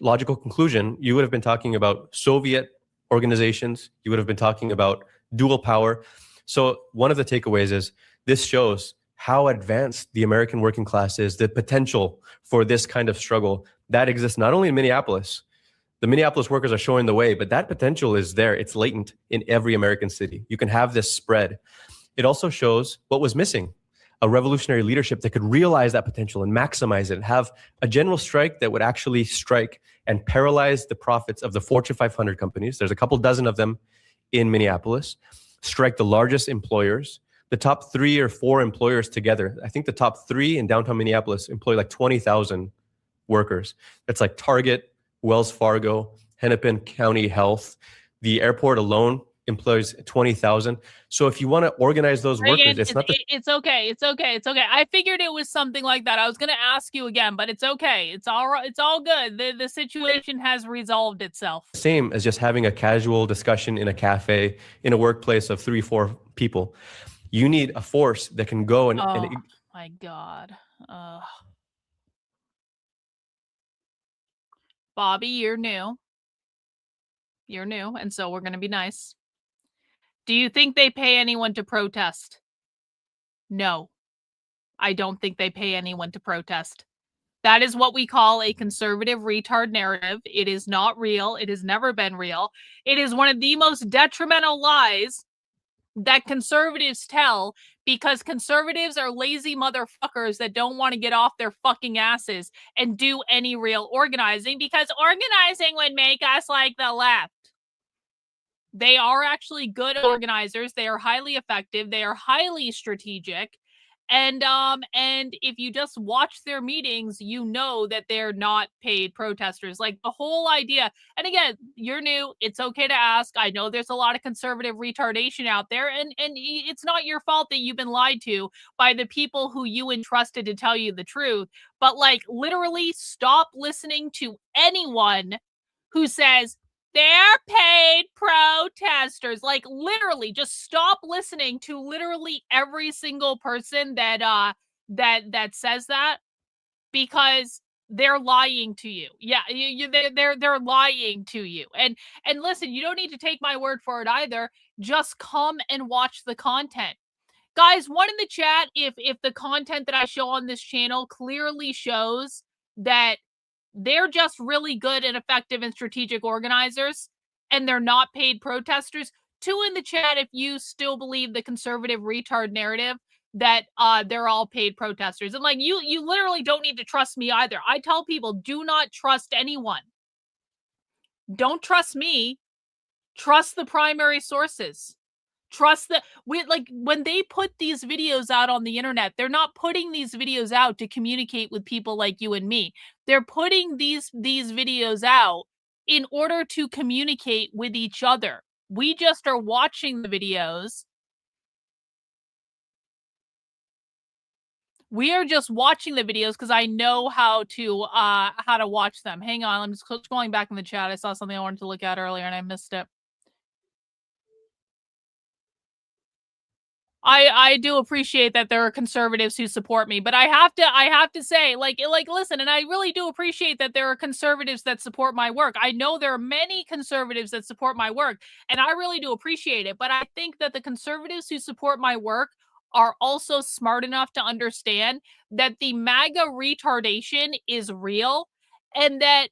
logical conclusion, you would have been talking about Soviet organizations, you would have been talking about dual power. So one of the takeaways is this shows how advanced the American working class is, the potential for this kind of struggle that exists not only in Minneapolis. The Minneapolis workers are showing the way, but that potential is there. It's latent in every American city. You can have this spread. It also shows what was missing, a revolutionary leadership that could realize that potential and maximize it, and have a general strike that would actually strike and paralyze the profits of the Fortune 500 companies. There's a couple dozen of them in Minneapolis, strike the largest employers, the top 3 or 4 employers together. I think the top 3 in downtown Minneapolis employ like 20,000 workers. That's like Target, Wells Fargo, Hennepin County Health. The airport alone employs 20,000. So if you want to organize those workers, it's not the... It's okay. It's okay. It's okay. I figured it was something like that. I was going to ask you again, but it's okay. It's all right. It's all good. The situation has resolved itself. Same as just having a casual discussion in a cafe, in a workplace of 3-4 people. You need a force that can go and... Oh, and my God. Bobby, you're new. You're new, and so we're going to be nice. Do you think they pay anyone to protest? No. I don't think they pay anyone to protest. That is what we call a conservative retard narrative. It is not real. It has never been real. It is one of the most detrimental lies that conservatives tell, because conservatives are lazy motherfuckers that don't want to get off their fucking asses and do any real organizing, because organizing would make us like the left. They are actually good organizers. They are highly effective. They are highly strategic. And if you just watch their meetings, you know that they're not paid protesters. Like the whole idea. And again, you're new. It's okay to ask. I know there's a lot of conservative retardation out there, and it's not your fault that you've been lied to by the people who you entrusted to tell you the truth. But like literally stop listening to anyone who says they're paid protesters. Like literally just stop listening to literally every single person that says that, because they're lying to you. Yeah, they're lying to you. And listen, you don't need to take my word for it either. Just come and watch the content. Guys, one in the chat if the content that I show on this channel clearly shows that they're just really good and effective and strategic organizers, and they're not paid protesters. 2 in the chat if you still believe the conservative retard narrative that they're all paid protesters. And like you literally don't need to trust me either. I tell people, do not trust anyone. Don't trust me. Trust the primary sources. Trust that when they put these videos out on the internet, they're not putting these videos out to communicate with people like you and me. They're putting these videos out in order to communicate with each other. We just are watching the videos. We are just watching the videos because I know how to watch them. Hang on, I'm just scrolling back in the chat. I saw something I wanted to look at earlier and I missed it. I do appreciate that there are conservatives who support me, but I have to say, listen, and I really do appreciate that there are conservatives that support my work. I know there are many conservatives that support my work, and I really do appreciate it. But I think that the conservatives who support my work are also smart enough to understand that the MAGA retardation is real, and that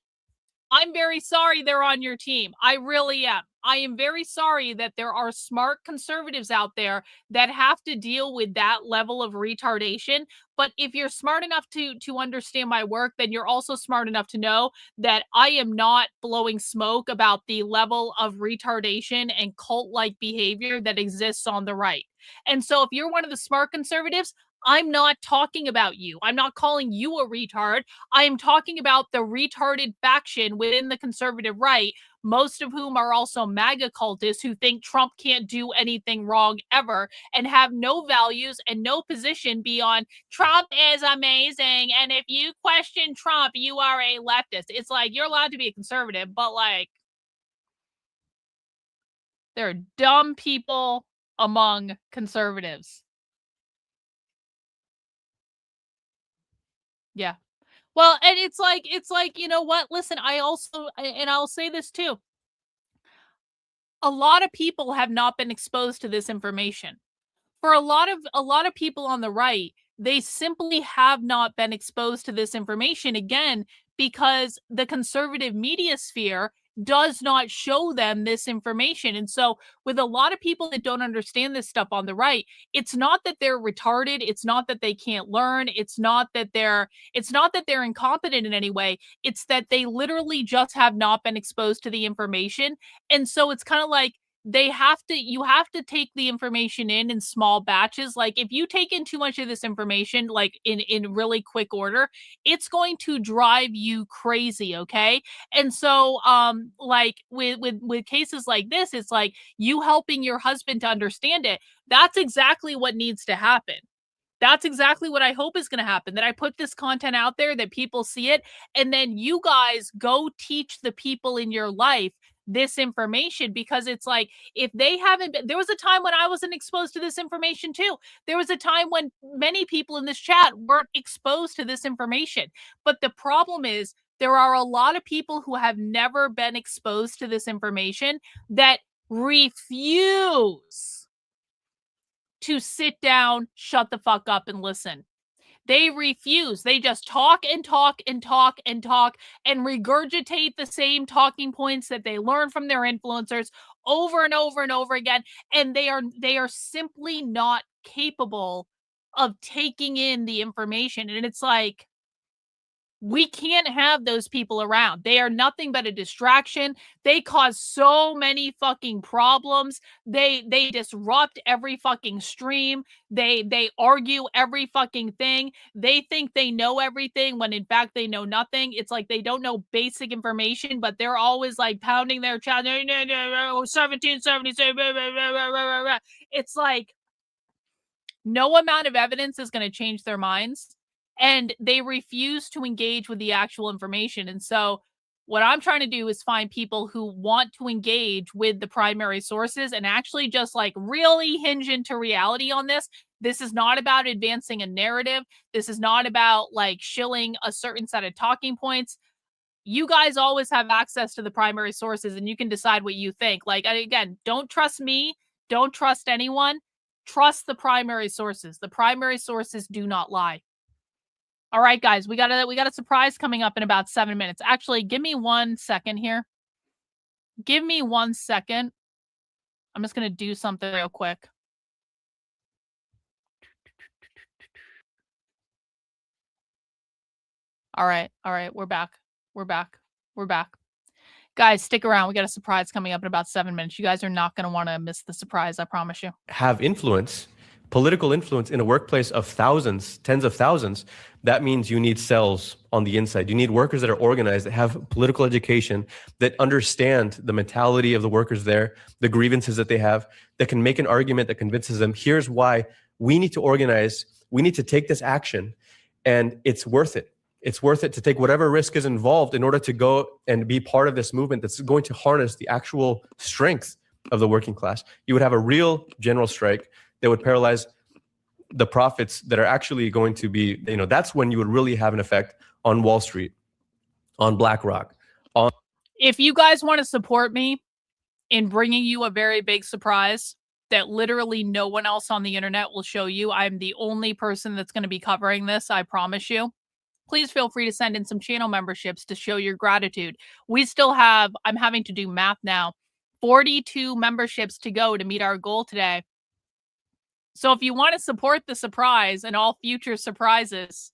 I'm very sorry they're on your team. I really am. I am very sorry that there are smart conservatives out there that have to deal with that level of retardation. But if you're smart enough to understand my work, then you're also smart enough to know that I am not blowing smoke about the level of retardation and cult-like behavior that exists on the right. And so if you're one of the smart conservatives, I'm not talking about you. I'm not calling you a retard. I am talking about the retarded faction within the conservative right, most of whom are also MAGA cultists who think Trump can't do anything wrong ever and have no values and no position beyond Trump is amazing. And if you question Trump, you are a leftist. It's like, you're allowed to be a conservative, but like, there are dumb people among conservatives. Yeah. Well, and it's like, you know what? Listen, I'll say this too. A lot of people have not been exposed to this information. For a lot of people on the right, they simply have not been exposed to this information, again, because the conservative media sphere does not show them this information. And so with a lot of people that don't understand this stuff on the right, it's not that they're retarded, it's not that they can't learn, it's not that they're incompetent in any way, it's that they literally just have not been exposed to the information. And so it's kind of like you have to take the information in small batches. Like if you take in too much of this information like in really quick order, it's going to drive you crazy, okay? And so like with cases like this, it's like you helping your husband to understand it. That's exactly what needs to happen. That's exactly what I hope is going to happen, that I put this content out there, that people see it, and then you guys go teach the people in your life this information, because it's like, if they haven't been, there was a time when I wasn't exposed to this information too. There was a time when many people in this chat weren't exposed to this information. But the problem is there are a lot of people who have never been exposed to this information that refuse to sit down, shut the fuck up, and listen. They refuse. They just talk and talk and talk and talk and regurgitate the same talking points that they learn from their influencers over and over and over again. And they are simply not capable of taking in the information. And it's like, we can't have those people around. They are nothing but a distraction. They cause so many fucking problems. They disrupt every fucking stream. They argue every fucking thing. They think they know everything when in fact they know nothing. It's like they don't know basic information, but they're always like pounding their chest. 1776. It's like no amount of evidence is going to change their minds. And they refuse to engage with the actual information. And so what I'm trying to do is find people who want to engage with the primary sources and actually just like really hinge into reality on this. This is not about advancing a narrative. This is not about like shilling a certain set of talking points. You guys always have access to the primary sources and you can decide what you think. Like, again, don't trust me. Don't trust anyone. Trust the primary sources. The primary sources do not lie. All right, guys, we got a surprise coming up in about 7 minutes. Actually, give me 1 second here. Give me 1 second. I'm just going to do something real quick. All right, we're back. We're back. Guys, stick around. We got a surprise coming up in about 7 minutes. You guys are not going to want to miss the surprise, I promise you. Have influence, political influence in a workplace of thousands, tens of thousands, that means you need cells on the inside. You need workers that are organized, that have political education, that understand the mentality of the workers there, the grievances that they have, that can make an argument that convinces them, here's why we need to organize, we need to take this action, and it's worth it. It's worth it to take whatever risk is involved in order to go and be part of this movement that's going to harness the actual strength of the working class. You would have a real general strike that would paralyze the profits that are actually going to be, that's when you would really have an effect on Wall Street, on BlackRock, on... If you guys want to support me in bringing you a very big surprise that literally no one else on the internet will show you, I'm the only person that's going to be covering this, I promise you. Please feel free to send in some channel memberships to show your gratitude. We still have, I'm having to do math now, 42 memberships to go to meet our goal today. So if you want to support the surprise and all future surprises,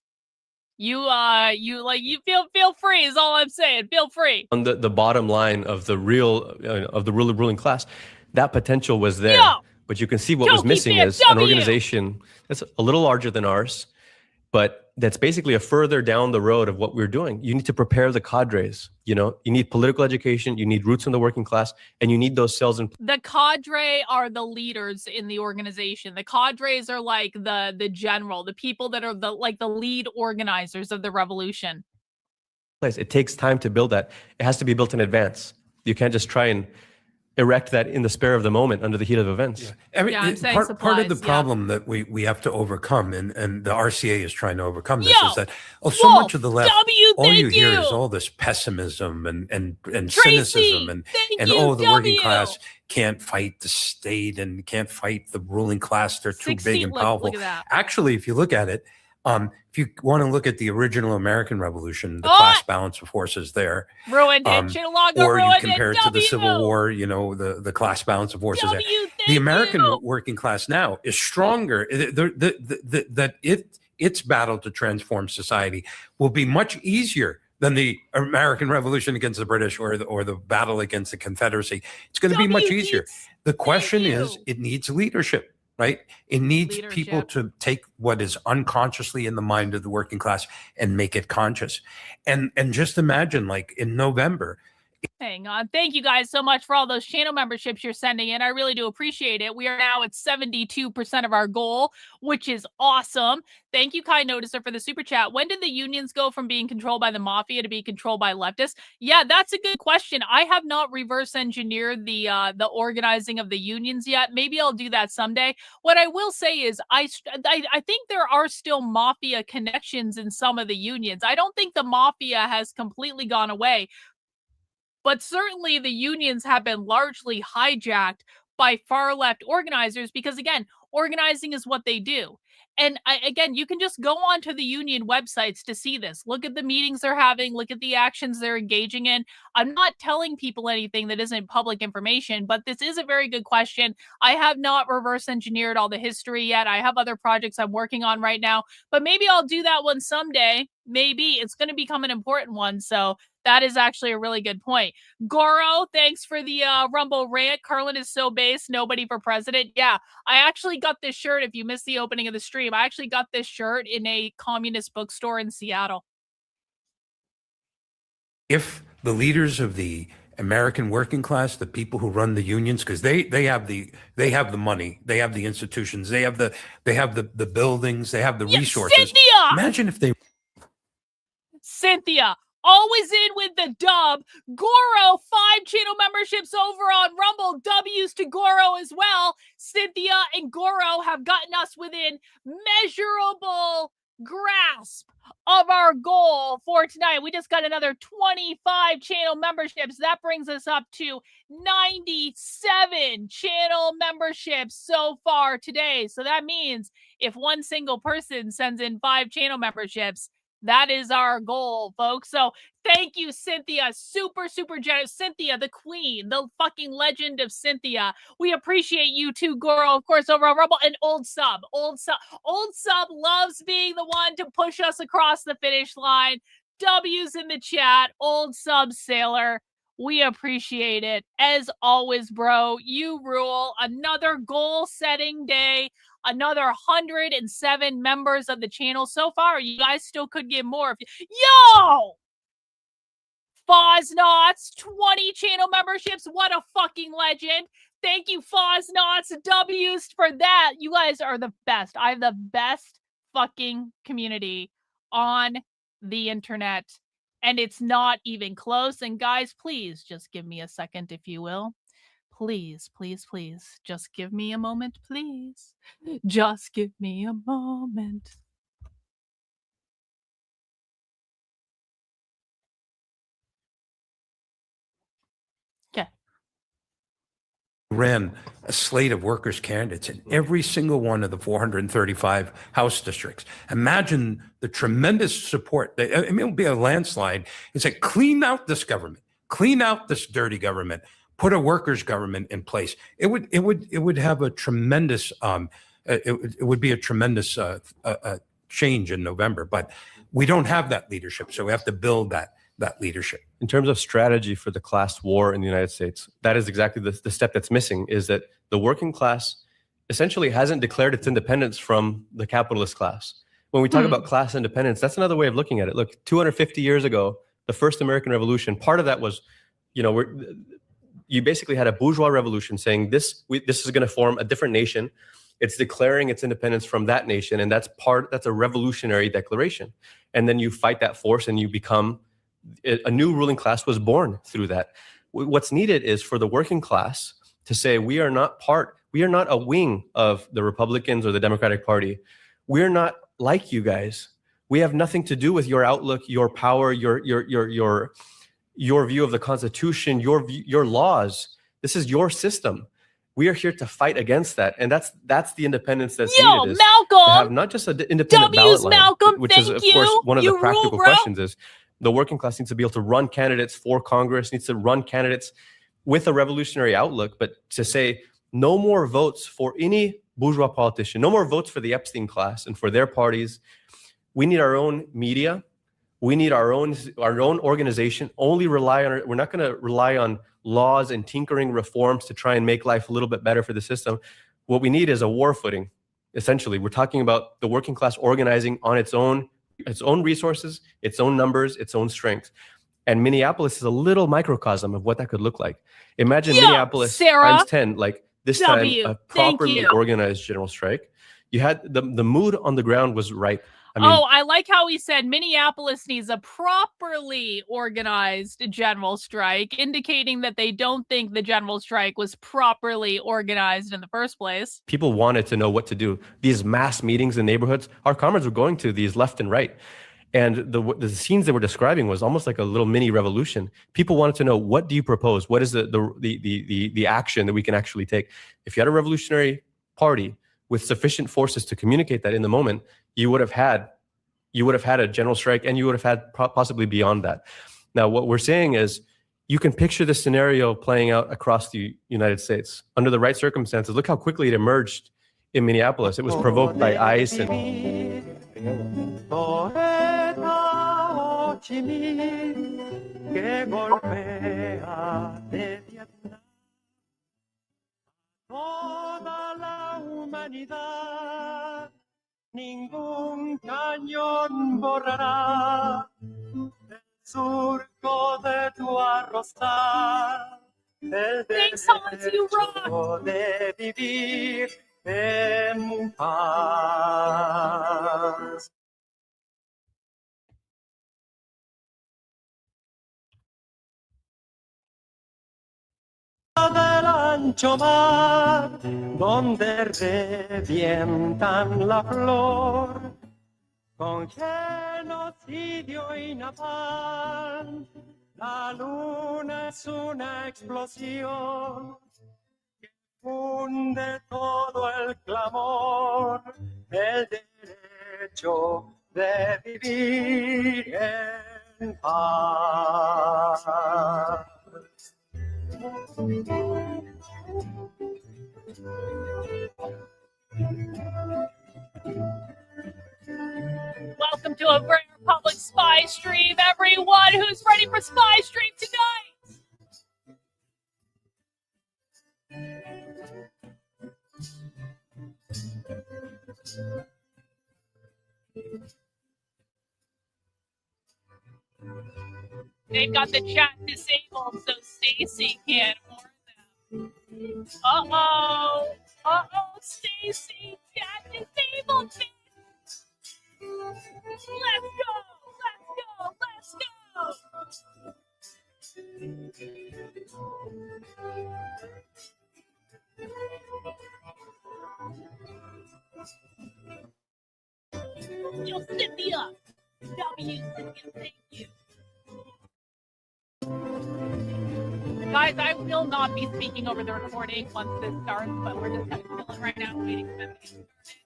you feel free is all I'm saying. Feel free. On the bottom line of the ruling class, that potential was there. But you can see what was missing is an organization that's a little larger than ours, but that's basically a further down the road of what we're doing. You need to prepare the cadres, you need political education, you need roots in the working class, and you need those cells in place. The cadre are the leaders in the organization. The cadres are like the general, the people that are the lead organizers of the revolution. It takes time to build that. It has to be built in advance. You can't just try and erect that in the spare of the moment under the heat of events. Part of the problem that we have to overcome, and the RCA is trying to overcome this, is that so much of the left, all you hear is all this pessimism and cynicism and the working class can't fight the state and can't fight the ruling class. They're too big and powerful. Actually, if you look at it, if you want to look at the original American Revolution, the class balance of forces there, ruined it. Or you compare it to the Civil War, the class balance of forces there. The American working class now is stronger. Its battle to transform society will be much easier than the American Revolution against the British or the battle against the Confederacy. It's going to be much easier. The question is, it needs leadership. Right? It needs people to take what is unconsciously in the mind of the working class and make it conscious. And just imagine, like in November. Hang on. Thank you guys so much for all those channel memberships you're sending in. I really do appreciate it. We are now at 72% of our goal, which is awesome. Thank you, Kai Noticer, for the super chat. When did the unions go from being controlled by the mafia to be controlled by leftists? Yeah, that's a good question. I have not reverse engineered the organizing of the unions yet. Maybe I'll do that someday. What I will say is I think there are still mafia connections in some of the unions. I don't think the mafia has completely gone away. But certainly the unions have been largely hijacked by far left organizers because, again, organizing is what they do. And again, you can just go onto the union websites to see this. Look at the meetings they're having. Look at the actions they're engaging in. I'm not telling people anything that isn't public information, but this is a very good question. I have not reverse engineered all the history yet. I have other projects I'm working on right now, but maybe I'll do that one someday. Maybe it's going to become an important one. So that is actually a really good point. Goro, thanks for the Rumble rant. Karlyn is so base. Nobody for president. Yeah, I actually got this shirt. If you missed the opening of the stream, I actually got this shirt in a communist bookstore in Seattle. If the leaders of the American working class, the people who run the unions, because they have the money, they have the institutions, they have the buildings, they have the resources. Cynthia! Imagine if they... Cynthia, always in with the dub. Goro, 5 channel memberships over on Rumble. W's to Goro as well. Cynthia and Goro have gotten us within measurable grasp of our goal for tonight. We just got another 25 channel memberships. That brings us up to 97 channel memberships so far today. So that means if one single person sends in 5 channel memberships, that is our goal, folks. So thank you, Cynthia. Super, super generous. Cynthia, the queen, the fucking legend of Cynthia. We appreciate you too, Goro, of course, over on Rumble. And Old Sub loves being the one to push us across the finish line. W's in the chat. Old Sub Sailor. We appreciate it. As always, bro, you rule. Another goal-setting day. Another 107 members of the channel. So far, you guys still could get more. Yo! Foznauts, 20 channel memberships. What a fucking legend. Thank you, Foznauts. W's for that. You guys are the best. I have the best fucking community on the internet. And it's not even close. And guys, please just give me a second, if you will. Please, please, please. Just give me a moment, please. Just give me a moment. Okay. Ran a slate of workers' candidates in every single one of the 435 House districts. Imagine the tremendous support. I mean, it would be a landslide. It's like, clean out this government, clean out this dirty government, put a workers' government in place. It would have a tremendous. It would be a tremendous change in November. But we don't have that leadership, so we have to build that leadership. In terms of strategy for the class war in the United States, that is exactly the step that's missing, is that the working class essentially hasn't declared its independence from the capitalist class. When we talk about class independence, that's another way of looking at it. Look, 250 years ago, the first American Revolution, part of that was, you basically had a bourgeois revolution saying this is going to form a different nation. It's declaring its independence from that nation, and that's a revolutionary declaration. And then you fight that force and you become a new ruling class was born through that. What's needed is for the working class to say, we are not a wing of the Republicans or the Democratic Party. We're not like you guys. We have nothing to do with your outlook, your power, your view of the Constitution, your laws. This is your system. We are here to fight against that, and that's the independence that's needed. Is Malcolm, to have not just an independent ballot line, Malcolm, which is of course one of the practical questions. Is the working class needs to be able to run candidates for Congress, needs to run candidates with a revolutionary outlook, but to say no more votes for any bourgeois politician, no more votes for the Epstein class and for their parties. We need our own media. We need our own organization. We're not going to rely on laws and tinkering reforms to try and make life a little bit better for the system. What we need is a war footing. Essentially, we're talking about the working class organizing on its own resources, its own numbers, its own strength. And Minneapolis is a little microcosm of what that could look like. Imagine Minneapolis times 10, like this time, a properly organized general strike. You had the mood on the ground was right. I like how he said Minneapolis needs a properly organized general strike, indicating that they don't think the general strike was properly organized in the first place. People wanted to know what to do. These mass meetings in neighborhoods, our comrades were going to these left and right. And the scenes they were describing was almost like a little mini revolution. People wanted to know, what do you propose? What is the action that we can actually take? If you had a revolutionary party with sufficient forces to communicate that in the moment, you would have had a general strike, and you would have had possibly beyond that. Now, what we're saying is, you can picture this scenario playing out across the United States under the right circumstances. Look how quickly it emerged in Minneapolis. It was provoked by ICE Ningún cañón borrará el surco de tu arrozal, el derecho de vivir en paz. Del ancho mar, donde revientan la flor, con genocidio y napalm, la luna es una explosión que funde todo el clamor, el derecho de vivir en paz. Welcome to a very public spy stream, everyone who's ready for spy stream tonight. They've got the chat disabled, so Stacy can't warn them. Uh-oh. Uh-oh, Stacy, chat disabled. Let's go. Let's go. Yo, Cynthia. Cynthia, thank you. Guys, I will not be speaking over the recording once this starts, but we're just kind of chilling right now, waiting for them to get started.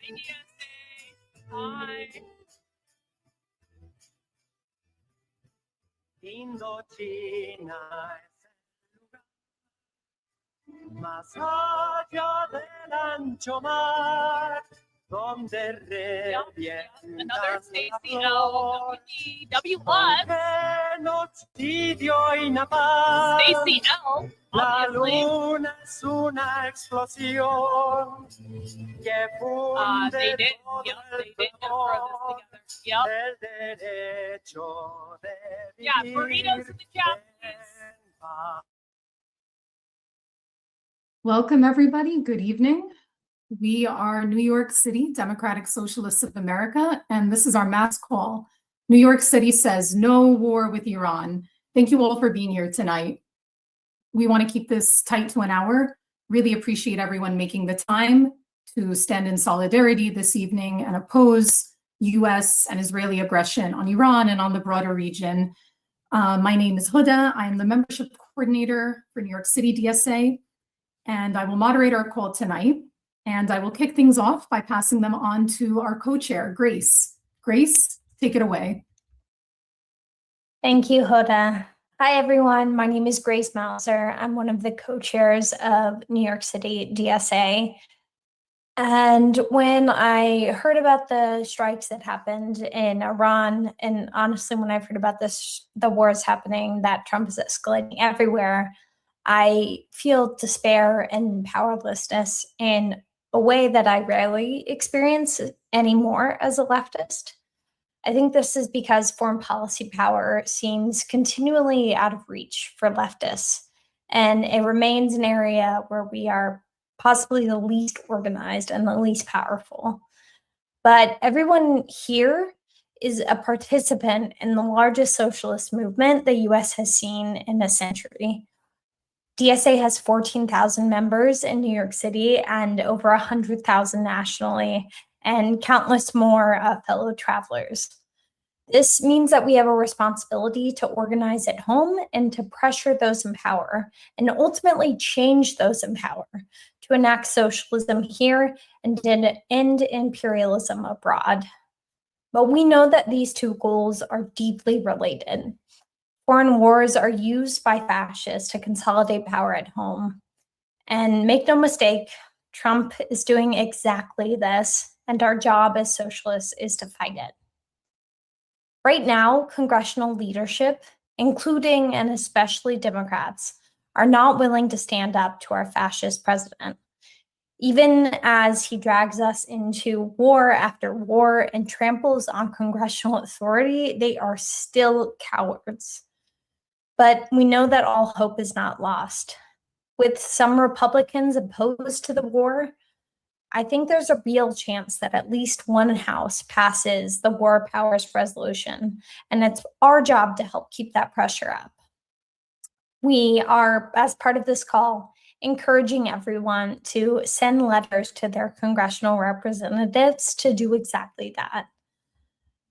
Hi, DSA. Hi. Indochina más allá del ancho mar, donde Another Stacy L. WWF. Stacy L. La Obviously. luna es una explosión que funde They did. todo Yep, el they did just throw this together. Yep. el derecho de Yeah, vivir burritos in the chat, please. en paz. Welcome, everybody. Good evening. We are New York City Democratic Socialists of America, and this is our mass call. New York City says no war with Iran. Thank you all for being here tonight. We want to keep this tight to an hour. Really appreciate everyone making the time to stand in solidarity this evening and oppose US and Israeli aggression on Iran and on the broader region. My name is Huda. I am the membership coordinator for New York City DSA, and I will moderate our call tonight. And I will kick things off by passing them on to our co-chair, Grace. Grace, take it away. Thank you, Hoda. Hi, everyone. My name is Grace Mauser. I'm one of the co-chairs of New York City DSA. And when I heard about the strikes that happened in Iran, and honestly, when I've heard about the wars happening, that Trump is escalating everywhere, I feel despair and powerlessness in a way that I rarely experience anymore as a leftist. I think this is because foreign policy power seems continually out of reach for leftists, and it remains an area where we are possibly the least organized and the least powerful. But everyone here is a participant in the largest socialist movement the US has seen in a century. DSA has 14,000 members in New York City and over 100,000 nationally, and countless more fellow travelers. This means that we have a responsibility to organize at home and to pressure those in power, and ultimately change those in power, to enact socialism here and to end imperialism abroad. But we know that these two goals are deeply related. Foreign wars are used by fascists to consolidate power at home. And make no mistake, Trump is doing exactly this, and our job as socialists is to fight it. Right now, congressional leadership, including and especially Democrats, are not willing to stand up to our fascist president. Even as he drags us into war after war and tramples on congressional authority, they are still cowards. But we know that all hope is not lost. With some Republicans opposed to the war, I think there's a real chance that at least one house passes the War Powers Resolution, and it's our job to help keep that pressure up. We are, as part of this call, encouraging everyone to send letters to their congressional representatives to do exactly that.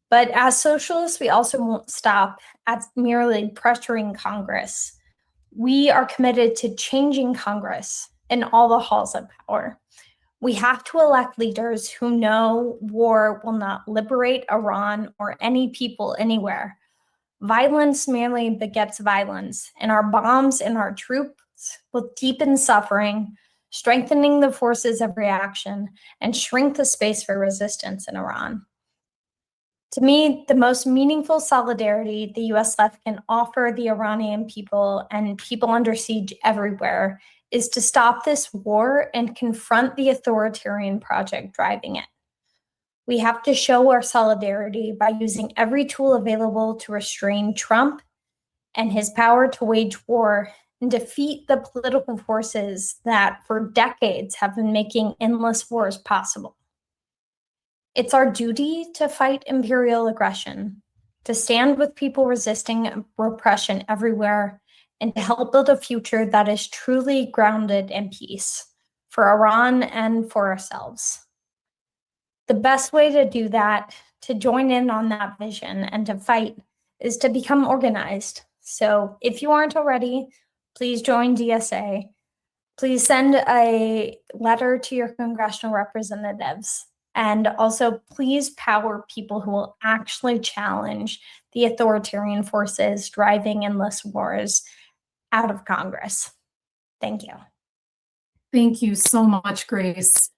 But as socialists, we also won't stop at merely pressuring Congress. We are committed to changing Congress and all the halls of power. We have to elect leaders who know war will not liberate Iran or any people anywhere. Violence merely begets violence, and our bombs and our troops will deepen suffering, strengthening the forces of reaction, and shrink the space for resistance in Iran. To me, the most meaningful solidarity the US left can offer the Iranian people and people under siege everywhere is to stop this war and confront the authoritarian project driving it. We have to show our solidarity by using every tool available to restrain Trump and his power to wage war and defeat the political forces that for decades have been making endless wars possible. It's our duty to fight imperial aggression, to stand with people resisting repression everywhere, and to help build a future that is truly grounded in peace for Iran and for ourselves. The best way to do that, to join in on that vision and to fight, is to become organized. So if you aren't already, please join DSA. Please send a letter to your congressional representatives. And also, please power people who will actually challenge the authoritarian forces driving endless wars out of Congress. Thank you. Thank you so much, Grace.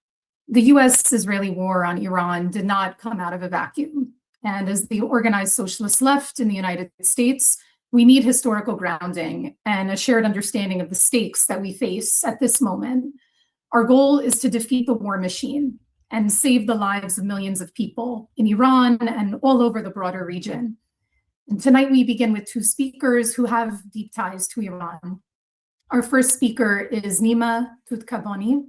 The US-Israeli war on Iran did not come out of a vacuum. And as the organized socialist left in the United States, we need historical grounding and a shared understanding of the stakes that we face at this moment. Our goal is to defeat the war machine and save the lives of millions of people in Iran and all over the broader region. And tonight we begin with two speakers who have deep ties to Iran. Our first speaker is Nima Tutkaboni.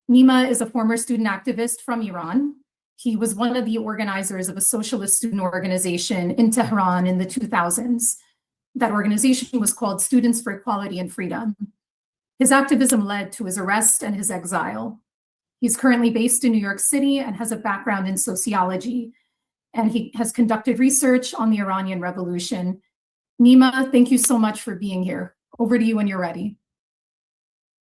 Nima is a former student activist from Iran. He was one of the organizers of a socialist student organization in Tehran in the 2000s. That organization was called Students for Equality and Freedom. His activism led to his arrest and his exile. He's currently based in New York City and has a background in sociology, and he has conducted research on the Iranian Revolution. Nima, thank you so much for being here. Over to you when you're ready.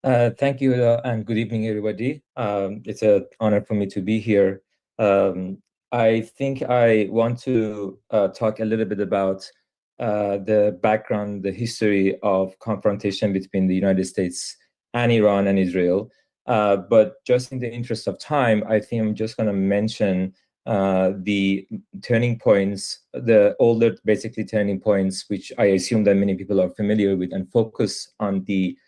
Thank you, and good evening, everybody. It's an honor for me to be here. I think I want to talk a little bit about the background, the history of confrontation between the United States and Iran and Israel. But just in the interest of time, I think I'm just going to mention the turning points, the older basically turning points, which I assume that many people are familiar with, and focus on the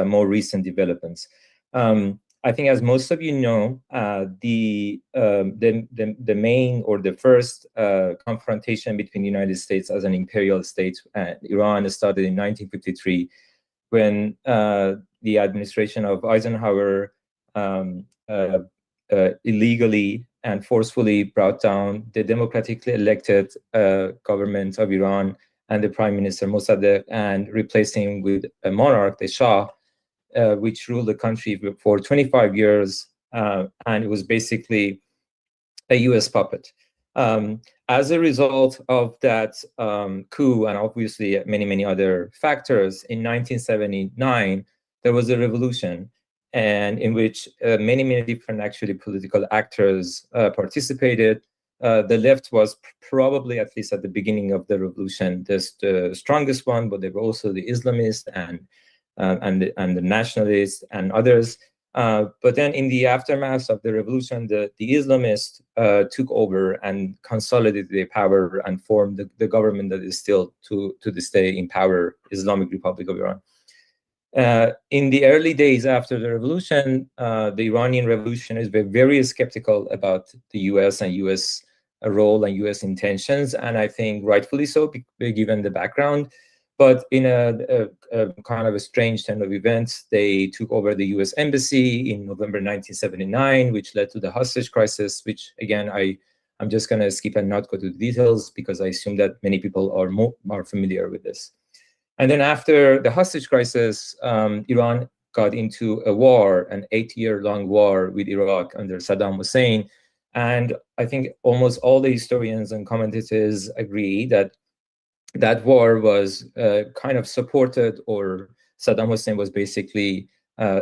more recent developments. I think, as most of you know, the main or the first confrontation between the United States as an imperial state and Iran started in 1953, when the administration of Eisenhower illegally and forcefully brought down the democratically elected government of Iran and the Prime Minister Mossadegh, and replaced him with a monarch, the Shah, which ruled the country for 25 years, and it was basically a US puppet. As a result of that coup, and obviously many other factors, in 1979, there was a revolution, and in which many different actually political actors participated. The left was probably, at least at the beginning of the revolution, the strongest one, but there were also the Islamists and the nationalists and others. But then in the aftermath of the revolution, the Islamists took over and consolidated their power and formed the government that is still to this day in power, Islamic Republic of Iran. In the early days after the revolution, the Iranian revolutionaries were very skeptical about the US and US role and US intentions, and I think rightfully so, given the background. But in a kind of a strange turn of events, they took over the US embassy in November 1979, which led to the hostage crisis, which, again, I'm just going to skip and not go to the details because I assume that many people are familiar with this. And then after the hostage crisis, Iran got into a war, an 8-year-long war with Iraq under Saddam Hussein. And I think almost all the historians and commentators agree that that war was kind of supported, or Saddam Hussein was basically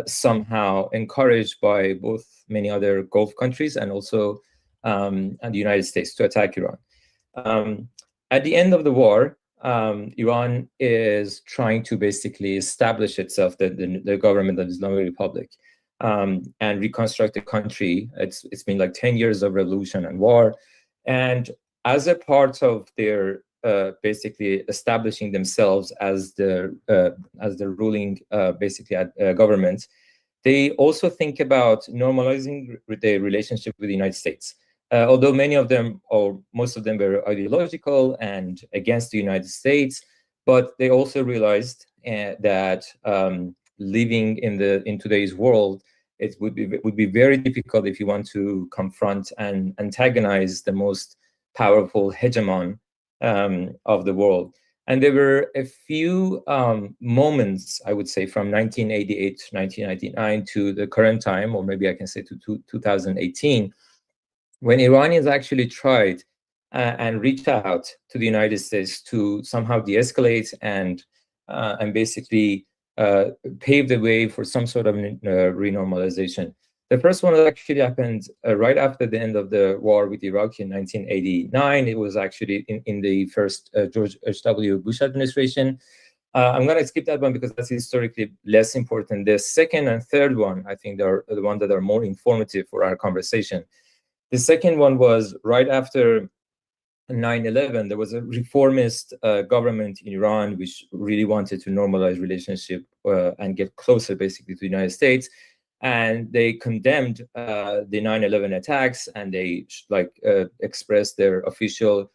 somehow encouraged by both many other Gulf countries and also and the United States to attack Iran. At the end of the war, Iran is trying to basically establish itself, the government of the Islamic Republic, and reconstruct the country. It's been like 10 years of revolution and war. And as a part of their basically establishing themselves as the ruling government, they also think about normalizing their relationship with the United States. Although many of them, or most of them, were ideological and against the United States, but they also realized that living in today's world, it would be very difficult if you want to confront and antagonize the most powerful hegemon of the world. And there were a few moments, I would say, from 1988 to 1999 to the current time, or maybe I can say to 2018, when Iranians actually tried and reached out to the United States to somehow de-escalate and basically pave the way for some sort of renormalization. The first one actually happened right after the end of the war with Iraq in 1989. It was actually in the first George H.W. Bush administration. I'm going to skip that one because that's historically less important. The second and third one, I think, are the ones that are more informative for our conversation. The second one was right after 9/11. There was a reformist government in Iran which really wanted to normalize relationship and get closer, basically, to the United States. And they condemned the 9/11 attacks, and they expressed their official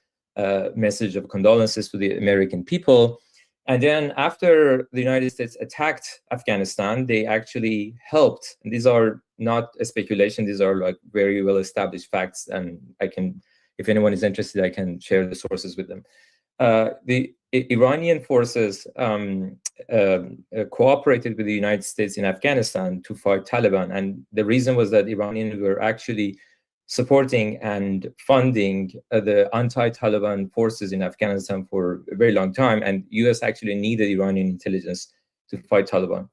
message of condolences to the American people. And then after the United States attacked Afghanistan, they actually helped. And these are not a speculation. These are like very well-established facts. And I can, if anyone is interested, I can share the sources with them. The Iranian forces cooperated with the United States in Afghanistan to fight Taliban. And the reason was that Iranians were actually supporting and funding the anti-Taliban forces in Afghanistan for a very long time. And US actually needed Iranian intelligence to fight Taliban.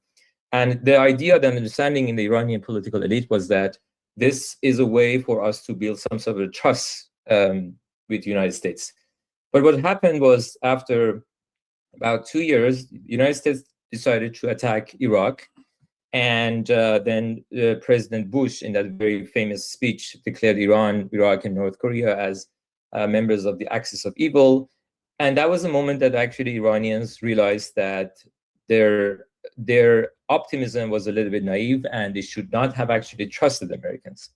And the idea, the understanding in the Iranian political elite was that this is a way for us to build some sort of trust with the United States. But what happened was, after about 2 years, the United States decided to attack Iraq. And then President Bush, in that very famous speech, declared Iran, Iraq, and North Korea as members of the axis of evil. And that was a moment that actually Iranians realized that their optimism was a little bit naive, and they should not have actually trusted Americans.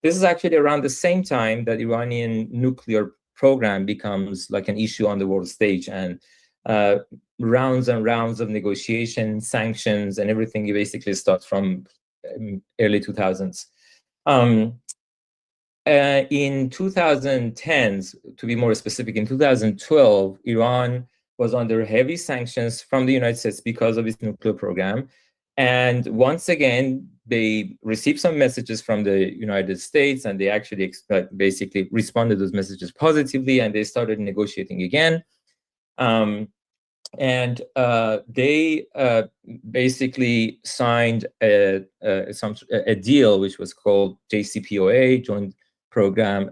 This is actually around the same time that Iranian nuclear program becomes like an issue on the world stage, and rounds and rounds of negotiation, sanctions, and everything basically starts from early 2000s. In 2010s, to be more specific, in 2012, Iran was under heavy sanctions from the United States because of its nuclear program. And once again, they received some messages from the United States, and they actually basically responded to those messages positively, and they started negotiating again. They basically signed a deal which was called JCPOA, Joint Program,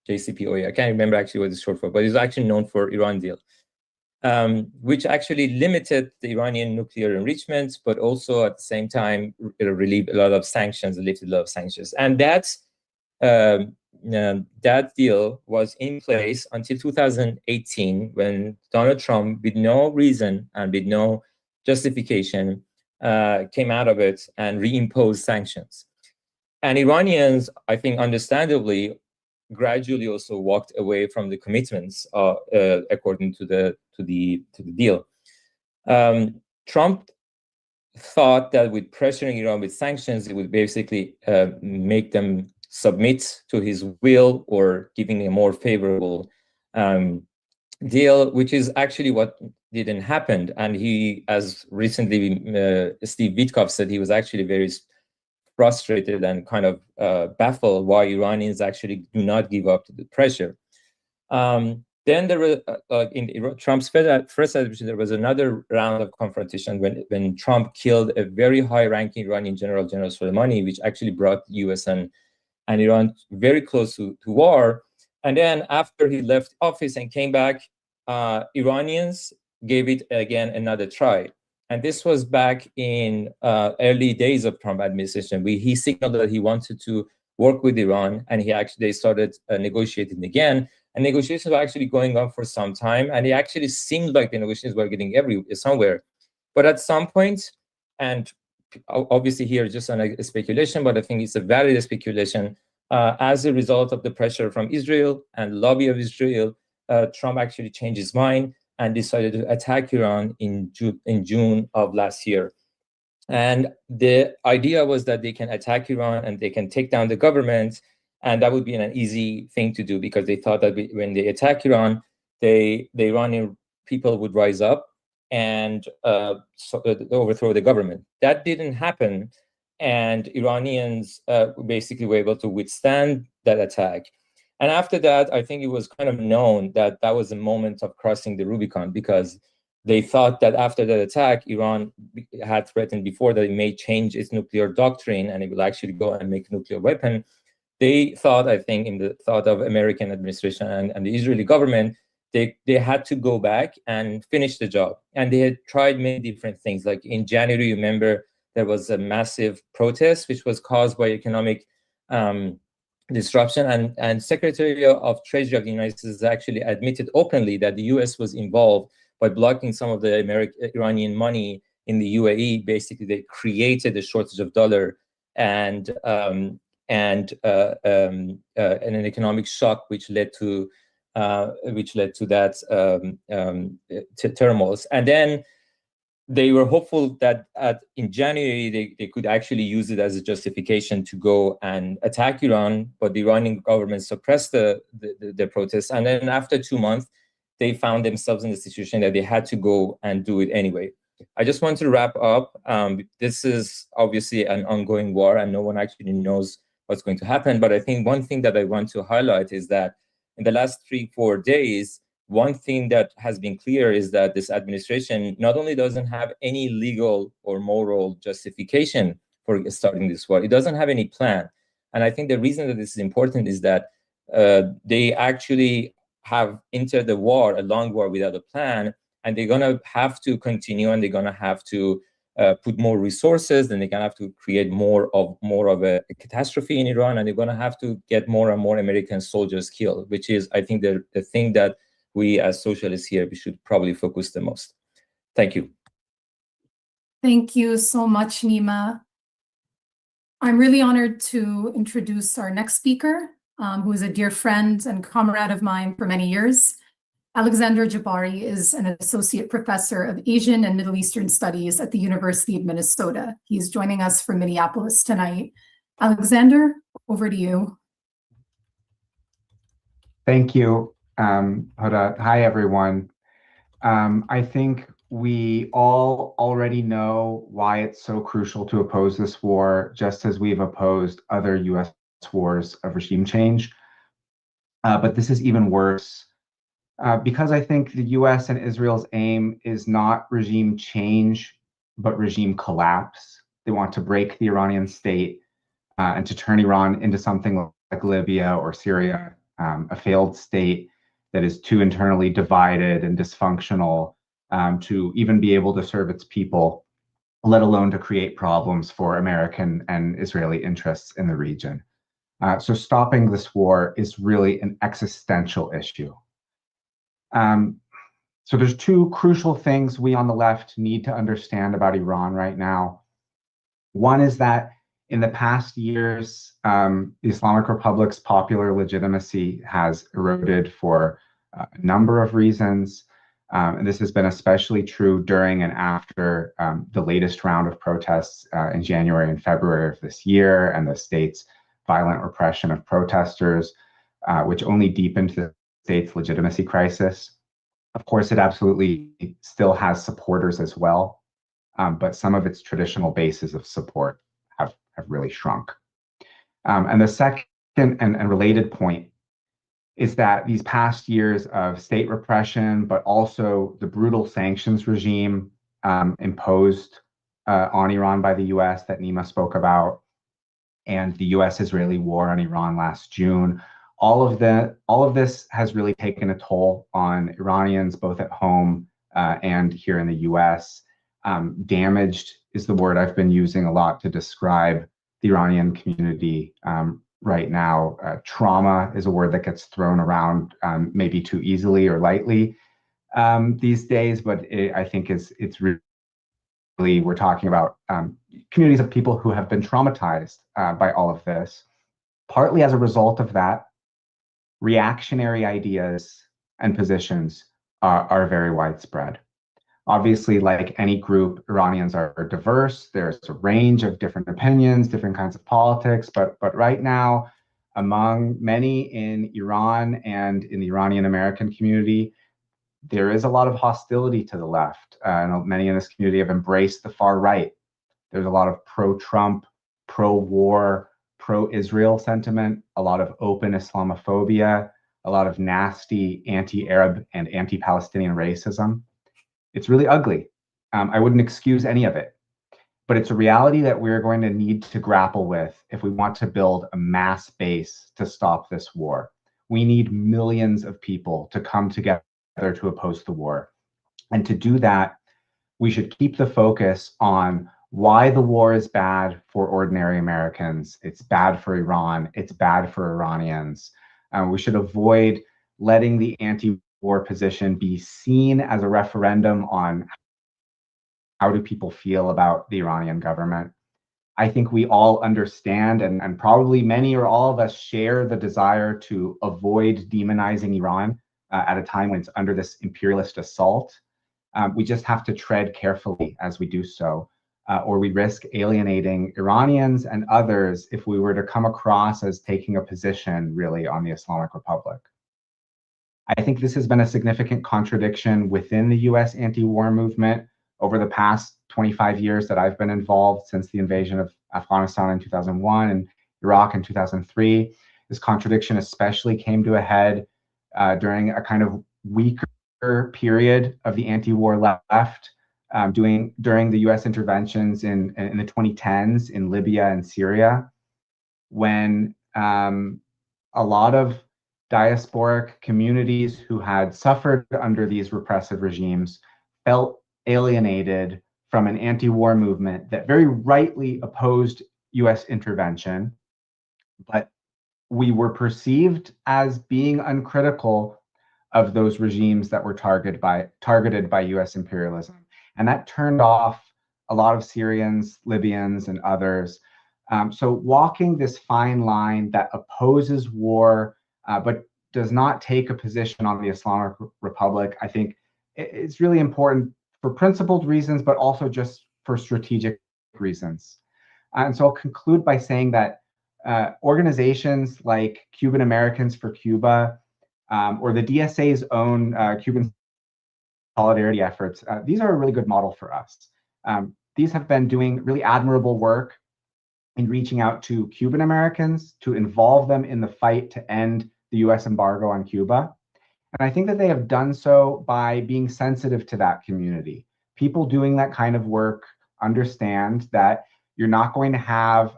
JCPOA. I can't remember actually what it's short for, but it's actually known for Iran deal, which actually limited the Iranian nuclear enrichment, but also at the same time relieved a lot of sanctions, lifted a lot of sanctions. And that deal was in place until 2018, when Donald Trump, with no reason and with no justification, came out of it and reimposed sanctions. And Iranians, I think understandably, gradually also walked away from the commitments according to the deal. Trump thought that with pressuring Iran with sanctions, it would basically make them submit to his will, or giving a more favorable deal, which is actually what didn't happen. And he, as recently Steve Witkoff said, he was actually very frustrated and kind of baffled why Iranians actually do not give up to the pressure. Then there was, in Trump's first administration, there was another round of confrontation when Trump killed a very high-ranking Iranian General Soleimani, which actually brought the U.S. and Iran very close to war. And then after he left office and came back, Iranians gave it again another try. And this was back in early days of Trump administration. He signaled that he wanted to work with Iran, and they started negotiating again. And negotiations were actually going on for some time, and it actually seemed like the negotiations were getting somewhere. But at some point, and obviously here just on a speculation, but I think it's a valid speculation, as a result of the pressure from Israel and lobby of Israel, Trump actually changed his mind and decided to attack Iran in June of last year. And the idea was that they can attack Iran and they can take down the government, and that would be an easy thing to do because they thought that when they attack Iran, the Iranian people would rise up and overthrow the government. That didn't happen, and Iranians basically were able to withstand that attack. And after that, I think it was kind of known that that was a moment of crossing the Rubicon, because they thought that after that attack, Iran had threatened before that it may change its nuclear doctrine and it will actually go and make a nuclear weapon. They thought, I think, in the thought of American administration and the Israeli government, they had to go back and finish the job. And they had tried many different things. Like in January, you remember, there was a massive protest, which was caused by economic disruption. And Secretary of Treasury of the United States actually admitted openly that the US was involved by blocking some of the Iranian money in the UAE. Basically, they created a shortage of dollar and an economic shock, which led to that turmoil. And then they were hopeful that in January they could actually use it as a justification to go and attack Iran, but the Iranian government suppressed the protests. And then after 2 months, they found themselves in the situation that they had to go and do it anyway. I just want to wrap up. This is obviously an ongoing war, and no one actually knows what's going to happen. But I think one thing that I want to highlight is that in the last 3-4 days, one thing that has been clear is that this administration not only doesn't have any legal or moral justification for starting this war, it doesn't have any plan. And I think the reason that this is important is that they actually have entered the war, a long war without a plan, and they're going to have to continue, and they're going to have to put more resources, then they're going to have to create more of a catastrophe in Iran, and they're going to have to get more and more American soldiers killed, which is, I think, the thing that we as socialists here, we should probably focus the most. Thank you. Thank you so much, Nima. I'm really honored to introduce our next speaker, who is a dear friend and comrade of mine for many years. Alexander Jabari is an associate professor of Asian and Middle Eastern Studies at the University of Minnesota. He's joining us from Minneapolis tonight. Alexander, over to you. Thank you, Huda. Hi, everyone. I think we all already know why it's so crucial to oppose this war, just as we've opposed other US wars of regime change. But this is even worse because I think the US and Israel's aim is not regime change, but regime collapse. They want to break the Iranian state and to turn Iran into something like Libya or Syria, a failed state that is too internally divided and dysfunctional to even be able to serve its people, let alone to create problems for American and Israeli interests in the region. So stopping this war is really an existential issue. So there's two crucial things we on the left need to understand about Iran right now. One is that in the past years, the Islamic Republic's popular legitimacy has eroded for a number of reasons. And this has been especially true during and after the latest round of protests in January and February of this year, and the state's violent repression of protesters, which only deepened the state's legitimacy crisis. Of course, it absolutely still has supporters as well, but some of its traditional bases of support have really shrunk. And the second and related point is that these past years of state repression, but also the brutal sanctions regime imposed on Iran by the US that Nima spoke about, and the US-Israeli war on Iran last June, all of this has really taken a toll on Iranians, both at home and here in the US. Damaged is the word I've been using a lot to describe the Iranian community right now. Trauma is a word that gets thrown around maybe too easily or lightly these days, but I think it's really, we're talking about communities of people who have been traumatized by all of this. Partly as a result of that, reactionary ideas and positions are very widespread. Obviously, like any group, Iranians are diverse. There's a range of different opinions, different kinds of politics, but right now, among many in Iran and in the Iranian American community, there is a lot of hostility to the left. Many in this community have embraced the far right. There's a lot of pro-Trump, pro-war, pro-Israel sentiment, a lot of open Islamophobia, a lot of nasty anti-Arab and anti-Palestinian racism. It's really ugly. I wouldn't excuse any of it, but it's a reality that we're going to need to grapple with if we want to build a mass base to stop this war. We need millions of people to come together to oppose the war. And to do that, we should keep the focus on why the war is bad for ordinary Americans. It's bad for Iran. It's bad for Iranians. We should avoid letting the anti-war position be seen as a referendum on how do people feel about the Iranian government. I think we all understand, and probably many or all of us share the desire to avoid demonizing Iran at a time when it's under this imperialist assault. We just have to tread carefully as we do so, or we risk alienating Iranians and others if we were to come across as taking a position really on the Islamic Republic. I think this has been a significant contradiction within the US anti-war movement over the past 25 years that I've been involved since the invasion of Afghanistan in 2001 and Iraq in 2003. This contradiction especially came to a head during a kind of weaker period of the anti-war left, during the US interventions in the 2010s in Libya and Syria, when a lot of diasporic communities who had suffered under these repressive regimes felt alienated from an anti-war movement that very rightly opposed US intervention, but we were perceived as being uncritical of those regimes that were targeted by US imperialism. And that turned off a lot of Syrians, Libyans, and others. So walking this fine line that opposes war, but does not take a position on the Islamic Republic, I think it's really important for principled reasons, but also just for strategic reasons. And so I'll conclude by saying that organizations like Cuban Americans for Cuba, or the DSA's own Cuban solidarity efforts, these are a really good model for us. These have been doing really admirable work in reaching out to Cuban Americans to involve them in the fight to end the US embargo on Cuba. And I think that they have done so by being sensitive to that community. People doing that kind of work understand that you're not going to have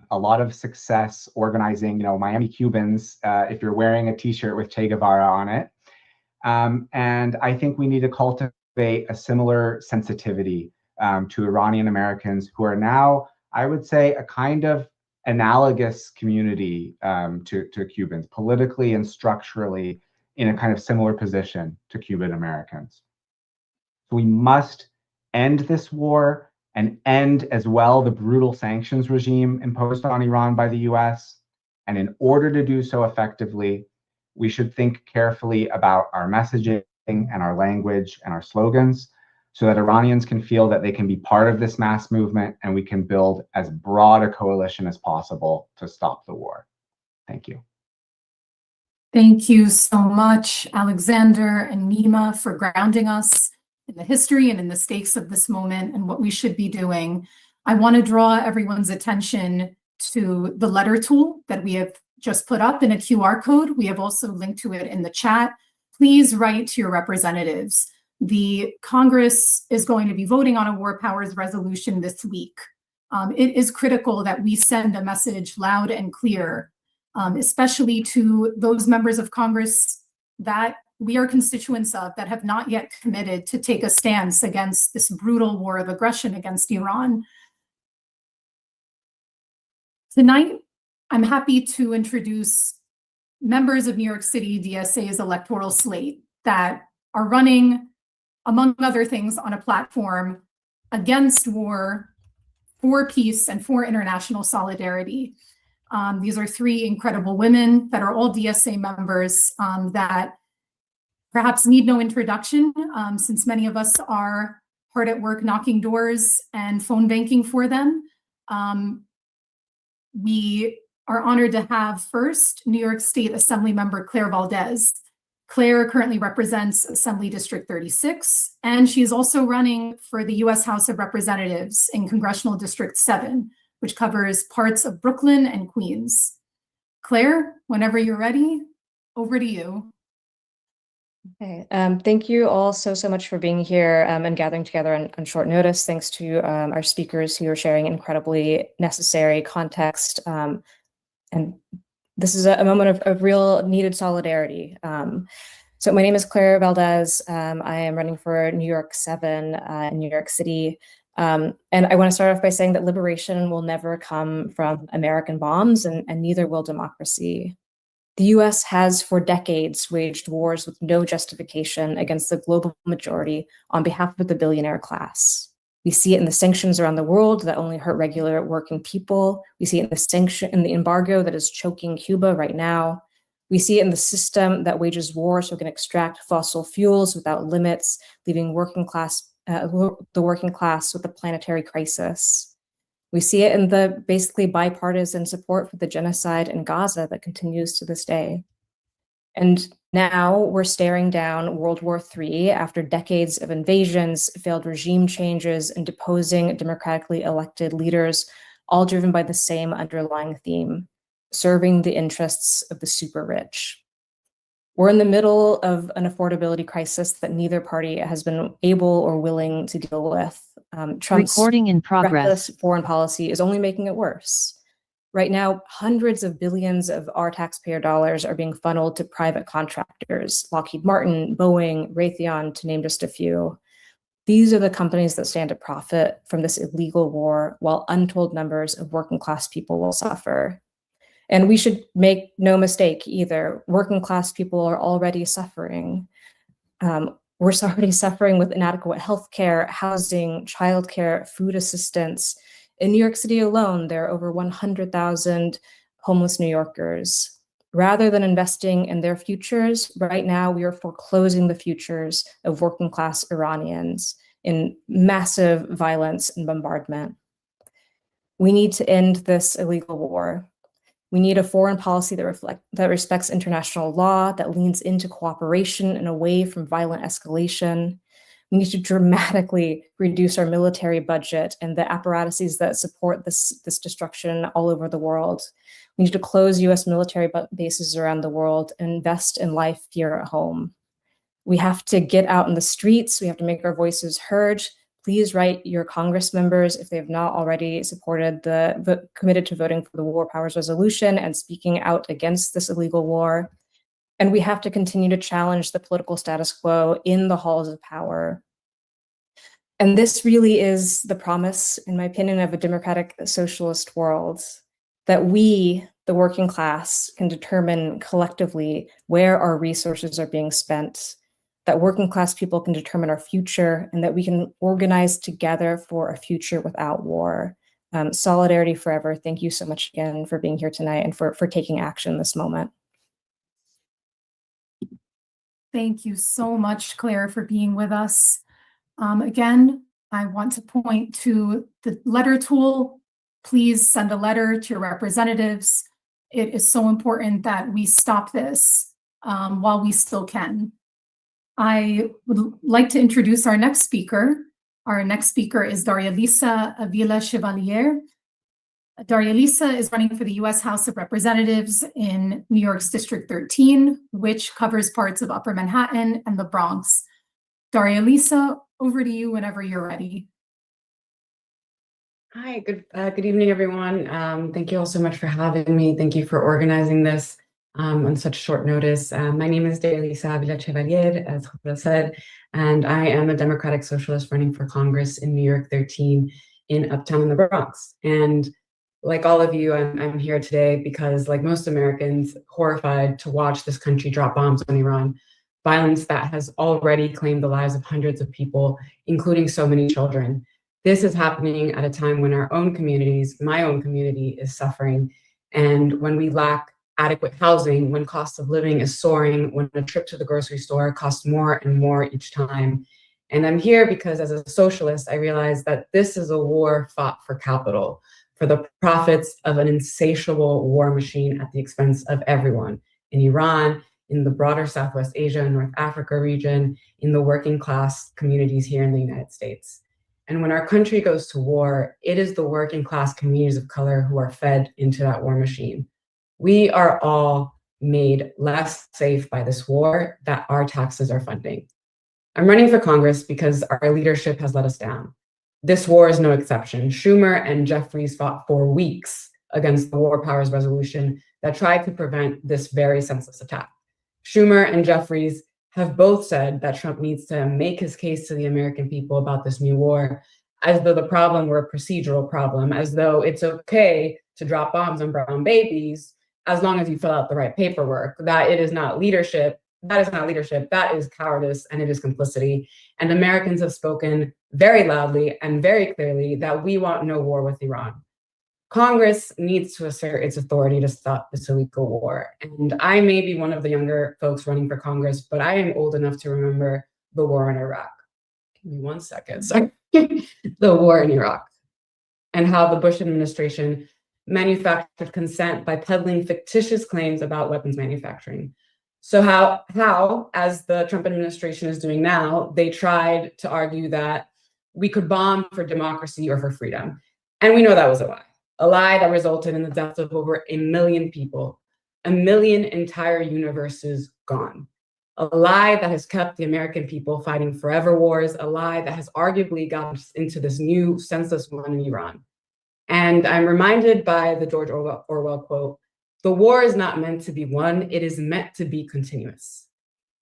a lot of success organizing, Miami Cubans if you're wearing a t-shirt with Che Guevara on it. And I think we need to cultivate a similar sensitivity to Iranian Americans who are now, I would say, a kind of analogous community to Cubans, politically and structurally in a kind of similar position to Cuban Americans. So we must end this war and end as well the brutal sanctions regime imposed on Iran by the US. And in order to do so effectively, we should think carefully about our messaging and our language and our slogans so that Iranians can feel that they can be part of this mass movement and we can build as broad a coalition as possible to stop the war. Thank you. Thank you so much, Alexander and Nima, for grounding us in the history and in the stakes of this moment and what we should be doing. I want to draw everyone's attention to the letter tool that we have just put up in a QR code. We have also linked to it in the chat. Please write to your representatives. The Congress is going to be voting on a war powers resolution this week. It is critical that we send a message loud and clear, especially to those members of Congress that we are constituents of that have not yet committed to take a stance against this brutal war of aggression against Iran. Tonight, I'm happy to introduce members of New York City DSA's electoral slate that are running, among other things, on a platform against war, for peace, and for international solidarity. These are three incredible women that are all DSA members that perhaps need no introduction, since many of us are hard at work knocking doors and phone banking for them. We are honored to have first New York State Assembly member Claire Valdez. Claire currently represents Assembly District 36, and she is also running for the US House of Representatives in Congressional District 7, which covers parts of Brooklyn and Queens. Claire, whenever you're ready, over to you. Okay, thank you all so much for being here and gathering together on short notice. Thanks to our speakers who are sharing incredibly necessary context. And this is a moment of real needed solidarity. So my name is Claire Valdez. I am running for New York 7 in New York City. And I want to start off by saying that liberation will never come from American bombs, and neither will democracy. The US has for decades waged wars with no justification against the global majority on behalf of the billionaire class. We see it in the sanctions around the world that only hurt regular working people. We see it in the embargo that is choking Cuba right now. We see it in the system that wages war so it can extract fossil fuels without limits, leaving the working class with a planetary crisis. We see it in the basically bipartisan support for the genocide in Gaza that continues to this day. And now we're staring down World War III after decades of invasions, failed regime changes, and deposing democratically elected leaders, all driven by the same underlying theme: serving the interests of the super rich. We're in the middle of an affordability crisis that neither party has been able or willing to deal with. Trump's Recording in progress. Reckless foreign policy is only making it worse. Right now, hundreds of billions of our taxpayer dollars are being funneled to private contractors, Lockheed Martin, Boeing, Raytheon, to name just a few. These are the companies that stand to profit from this illegal war, while untold numbers of working class people will suffer. And we should make no mistake either. Working class people are already suffering. We're already suffering with inadequate healthcare, housing, childcare, food assistance. In New York City alone, there are over 100,000 homeless New Yorkers. Rather than investing in their futures, right now we are foreclosing the futures of working class Iranians in massive violence and bombardment. We need to end this illegal war. We need a foreign policy that respects international law, that leans into cooperation and away from violent escalation. We need to dramatically reduce our military budget and the apparatuses that support this destruction all over the world. We need to close US military bases around the world and invest in life here at home. We have to get out in the streets. We have to make our voices heard. Please write your Congress members if they have not already committed to voting for the War Powers Resolution and speaking out against this illegal war. And we have to continue to challenge the political status quo in the halls of power. And this really is the promise, in my opinion, of a democratic socialist world, that we, the working class, can determine collectively where our resources are being spent, that working class people can determine our future, and that we can organize together for a future without war. Solidarity forever. Thank you so much again for being here tonight and for taking action this moment. Thank you so much, Claire, for being with us. Again, I want to point to the letter tool. Please send a letter to your representatives. It is so important that we stop this while we still can. I would like to introduce our next speaker. Our next speaker is Daria Lisa Avila Chevalier. Daria Lisa is running for the US House of Representatives in New York's District 13, which covers parts of Upper Manhattan and the Bronx. Daria Lisa, over to you whenever you're ready. Hi, good evening, everyone. Thank you all so much for having me. Thank you for organizing this on such short notice. My name is Daria Lisa Avila Chevalier, as Jorge said, and I am a Democratic Socialist running for Congress in New York 13 in Uptown in the Bronx. And Like all of you, I'm here today because, like most Americans, horrified to watch this country drop bombs on Iran, violence that has already claimed the lives of hundreds of people, including so many children. This is happening at a time when our own communities, my own community, is suffering, and when we lack adequate housing, when cost of living is soaring, when a trip to the grocery store costs more and more each time. And I'm here because as a socialist, I realize that this is a war fought for capital, for the profits of an insatiable war machine at the expense of everyone in Iran, in the broader Southwest Asia and North Africa region, in the working class communities here in the United States. And when our country goes to war, it is the working class communities of color who are fed into that war machine. We are all made less safe by this war that our taxes are funding. I'm running for Congress because our leadership has let us down. This war is no exception. Schumer and Jeffries fought for weeks against the War Powers Resolution that tried to prevent this very senseless attack. Schumer and Jeffries have both said that Trump needs to make his case to the American people about this new war, as though the problem were a procedural problem, as though it's okay to drop bombs on brown babies as long as you fill out the right paperwork, that it is not leadership. That is not leadership, that is cowardice, and it is complicity. And Americans have spoken very loudly and very clearly that we want no war with Iran. Congress needs to assert its authority to stop this illegal war. And I may be one of the younger folks running for Congress, but I am old enough to remember the war in Iraq. Give me 1 second, sorry. The war in Iraq, and how the Bush administration manufactured consent by peddling fictitious claims about weapons manufacturing. So how, as the Trump administration is doing now, they tried to argue that we could bomb for democracy or for freedom. And we know that was a lie that resulted in the deaths of over 1 million people, 1 million entire universes gone. A lie that has kept the American people fighting forever wars, a lie that has arguably gotten us into this new senseless one in Iran. And I'm reminded by the George Orwell quote, "The war is not meant to be won, it is meant to be continuous."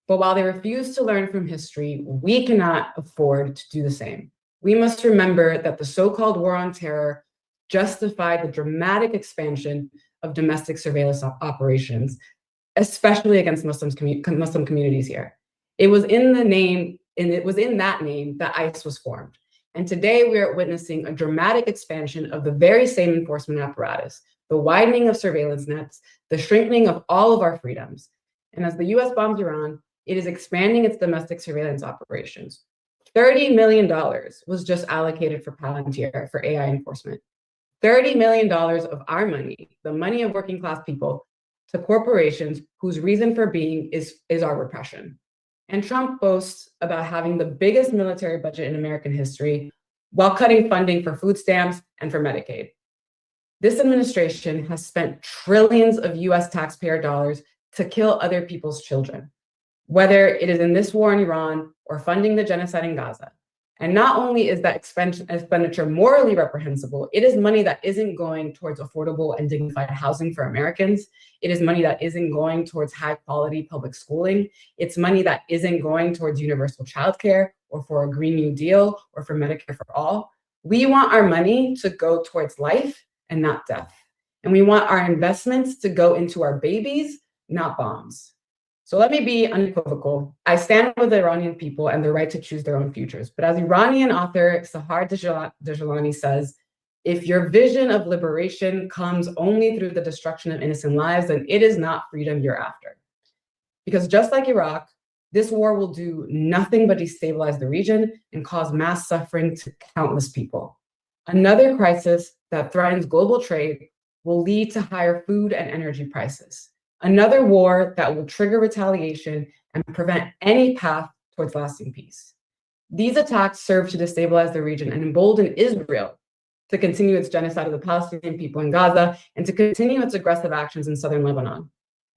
But while they refuse to learn from history, we cannot afford to do the same. We must remember that the so-called war on terror justified the dramatic expansion of domestic surveillance operations, especially against Muslim communities here. It was in the name, and it was in that name that ICE was formed. And today we are witnessing a dramatic expansion of the very same enforcement apparatus, the widening of surveillance nets, the shrinking of all of our freedoms. And as the US bombs Iran, it is expanding its domestic surveillance operations. $30 million was just allocated for Palantir, for AI enforcement. $30 million of our money, the money of working class people, to corporations whose reason for being is our repression. And Trump boasts about having the biggest military budget in American history while cutting funding for food stamps and for Medicaid. This administration has spent trillions of US taxpayer dollars to kill other people's children, whether it is in this war in Iran or funding the genocide in Gaza. And not only is that expenditure morally reprehensible, it is money that isn't going towards affordable and dignified housing for Americans. It is money that isn't going towards high quality public schooling. It's money that isn't going towards universal childcare or for a Green New Deal or for Medicare for all. We want our money to go towards life and not death. And we want our investments to go into our babies, not bombs. So let me be unequivocal. I stand with the Iranian people and their right to choose their own futures. But as Iranian author Sahar Dajlani says, if your vision of liberation comes only through the destruction of innocent lives, then it is not freedom you're after. Because just like Iraq, this war will do nothing but destabilize the region and cause mass suffering to countless people. Another crisis that threatens global trade will lead to higher food and energy prices. Another war that will trigger retaliation and prevent any path towards lasting peace. These attacks serve to destabilize the region and embolden Israel to continue its genocide of the Palestinian people in Gaza and to continue its aggressive actions in southern Lebanon.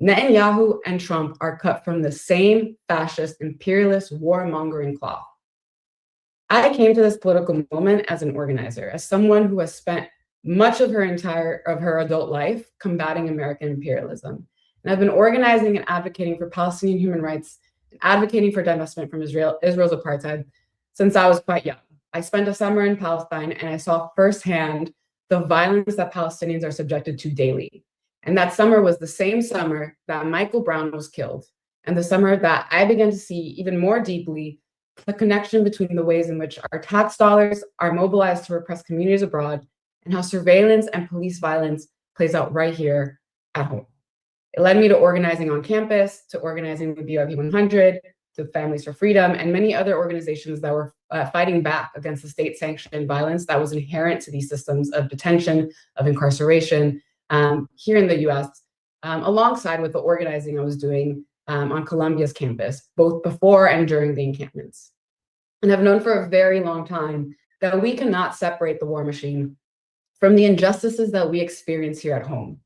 Netanyahu and Trump are cut from the same fascist, imperialist, warmongering cloth. I came to this political moment as an organizer, as someone who has spent much of her adult life combating American imperialism. And I've been organizing and advocating for Palestinian human rights, and advocating for divestment from Israel's apartheid since I was quite young. I spent a summer in Palestine and I saw firsthand the violence that Palestinians are subjected to daily. And that summer was the same summer that Michael Brown was killed, and the summer that I began to see even more deeply the connection between the ways in which our tax dollars are mobilized to repress communities abroad and how surveillance and police violence plays out right here at home. It led me to organizing on campus, to organizing with BYP 100, to Families for Freedom, and many other organizations that were fighting back against the state-sanctioned violence that was inherent to these systems of detention, of incarceration here in the US, alongside with the organizing I was doing on Columbia's campus, both before and during the encampments. And I've known for a very long time that we cannot separate the war machine from the injustices that we experience here at home.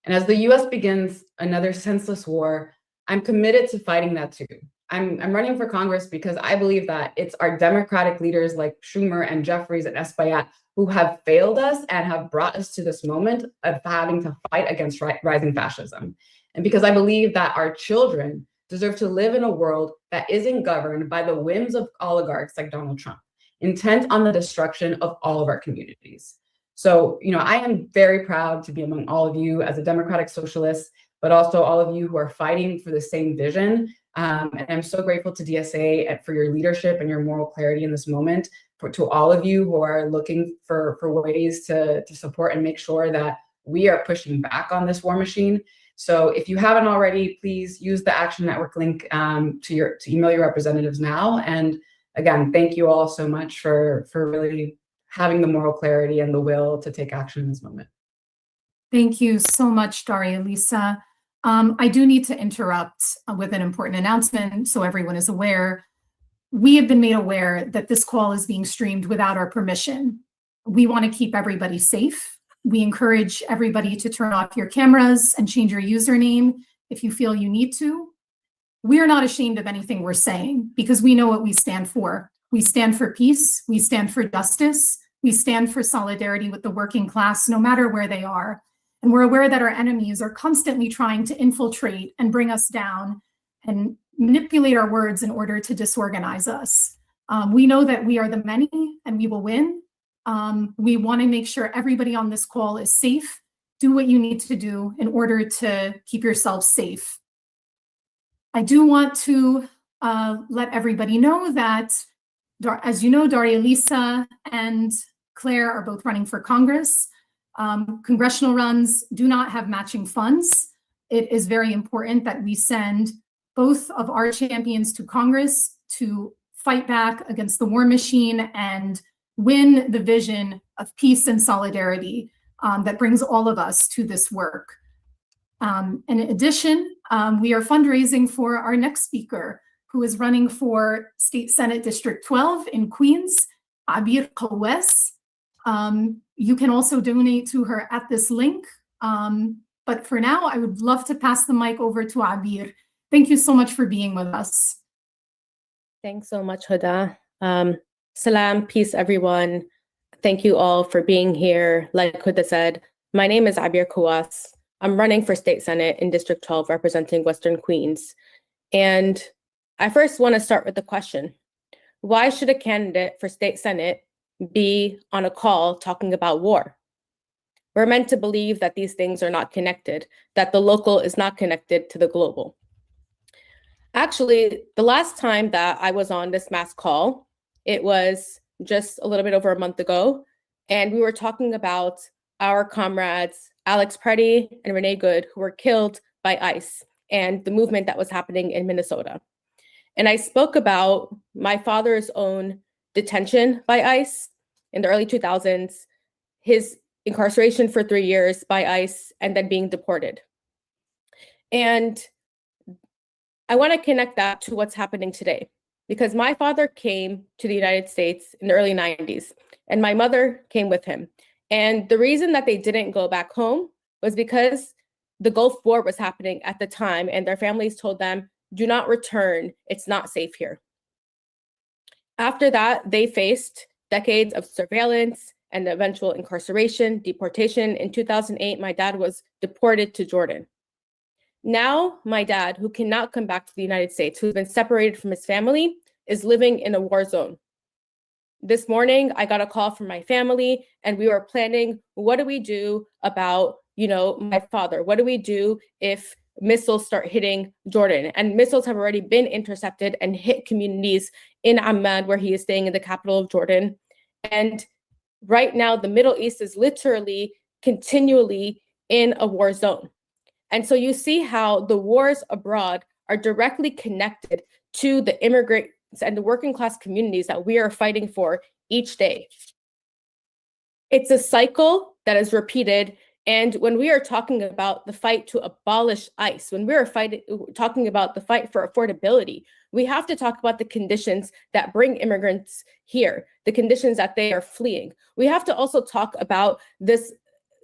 And as the US begins another senseless war, I'm committed to fighting that too. I'm running for Congress because I believe that it's our Democratic leaders like Schumer and Jeffries and Espaillat who have failed us and have brought us to this moment of having to fight against rising fascism. And because I believe that our children deserve to live in a world that isn't governed by the whims of oligarchs like Donald Trump, intent on the destruction of all of our communities. So, I am very proud to be among all of you as a democratic socialist, but also all of you who are fighting for the same vision. And I'm so grateful to DSA for your leadership and your moral clarity in this moment, to all of you who are looking for ways to support and make sure that we are pushing back on this war machine. So if you haven't already, please use the Action Network link to email your representatives now. And again, thank you all so much for really having the moral clarity and the will to take action in this moment. Thank you so much, Daria Lisa. I do need to interrupt with an important announcement so everyone is aware. We have been made aware that this call is being streamed without our permission. We want to keep everybody safe. We encourage everybody to turn off your cameras and change your username if you feel you need to. We are not ashamed of anything we're saying because we know what we stand for. We stand for peace. We stand for justice. We stand for solidarity with the working class, no matter where they are. And we're aware that our enemies are constantly trying to infiltrate and bring us down and manipulate our words in order to disorganize us. We know that we are the many and we will win. We want to make sure everybody on this call is safe. Do what you need to do in order to keep yourself safe. I do want to let everybody know that, as you know, Daria Lisa and Claire are both running for Congress. Congressional runs do not have matching funds. It is very important that we send both of our champions to Congress to fight back against the war machine and win the vision of peace and solidarity that brings all of us to this work. In addition, we are fundraising for our next speaker, who is running for State Senate District 12 in Queens, Abir Kawes. You can also donate to her at this link. But for now, I would love to pass the mic over to Abir. Thank you so much for being with us. Thanks so much, Huda. Salam, peace, everyone. Thank you all for being here. Like Huda said, my name is Abir Kawes. I'm running for State Senate in District 12, representing Western Queens. And I first want to start with the question, why should a candidate for State Senate be on a call talking about war? We're meant to believe that these things are not connected, that the local is not connected to the global. Actually, the last time that I was on this mass call, it was just a little bit over a month ago, and we were talking about our comrades, Alex Preddy and Renee Good, who were killed by ICE and the movement that was happening in Minnesota. And I spoke about my father's own detention by ICE in the early 2000s, his incarceration for 3 years by ICE, and then being deported. And I want to connect that to what's happening today, because my father came to the United States in the early 90s, and my mother came with him. And the reason that they didn't go back home was because the Gulf War was happening at the time, and their families told them, do not return, it's not safe here. After that, they faced decades of surveillance and the eventual incarceration, deportation. In 2008, my dad was deported to Jordan. Now, my dad, who cannot come back to the United States, who's been separated from his family, is living in a war zone. this morning, I got a call from my family, and we were planning, what do we do about, my father? What do we do if missiles start hitting Jordan? And missiles have already been intercepted and hit communities in Amman, where he is staying, in the capital of Jordan. And right now, the Middle East is literally continually in a war zone. And so you see how the wars abroad are directly connected to the immigrants and the working class communities that we are fighting for each day. It's a cycle that is repeated. And when we are talking about the fight to abolish ICE, when we are talking about the fight for affordability, we have to talk about the conditions that bring immigrants here, the conditions that they are fleeing. We have to also talk about this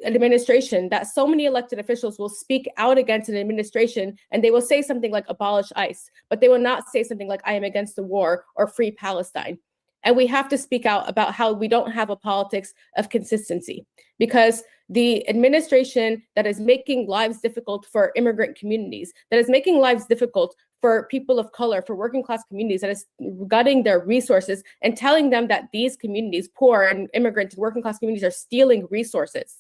administration, that so many elected officials will speak out against an administration, and they will say something like abolish ICE, but they will not say something like I am against the war or free Palestine. And we have to speak out about how we don't have a politics of consistency, because the administration that is making lives difficult for immigrant communities, that is making lives difficult for people of color, for working class communities, that is gutting their resources and telling them that these communities, poor and immigrant and working class communities, are stealing resources.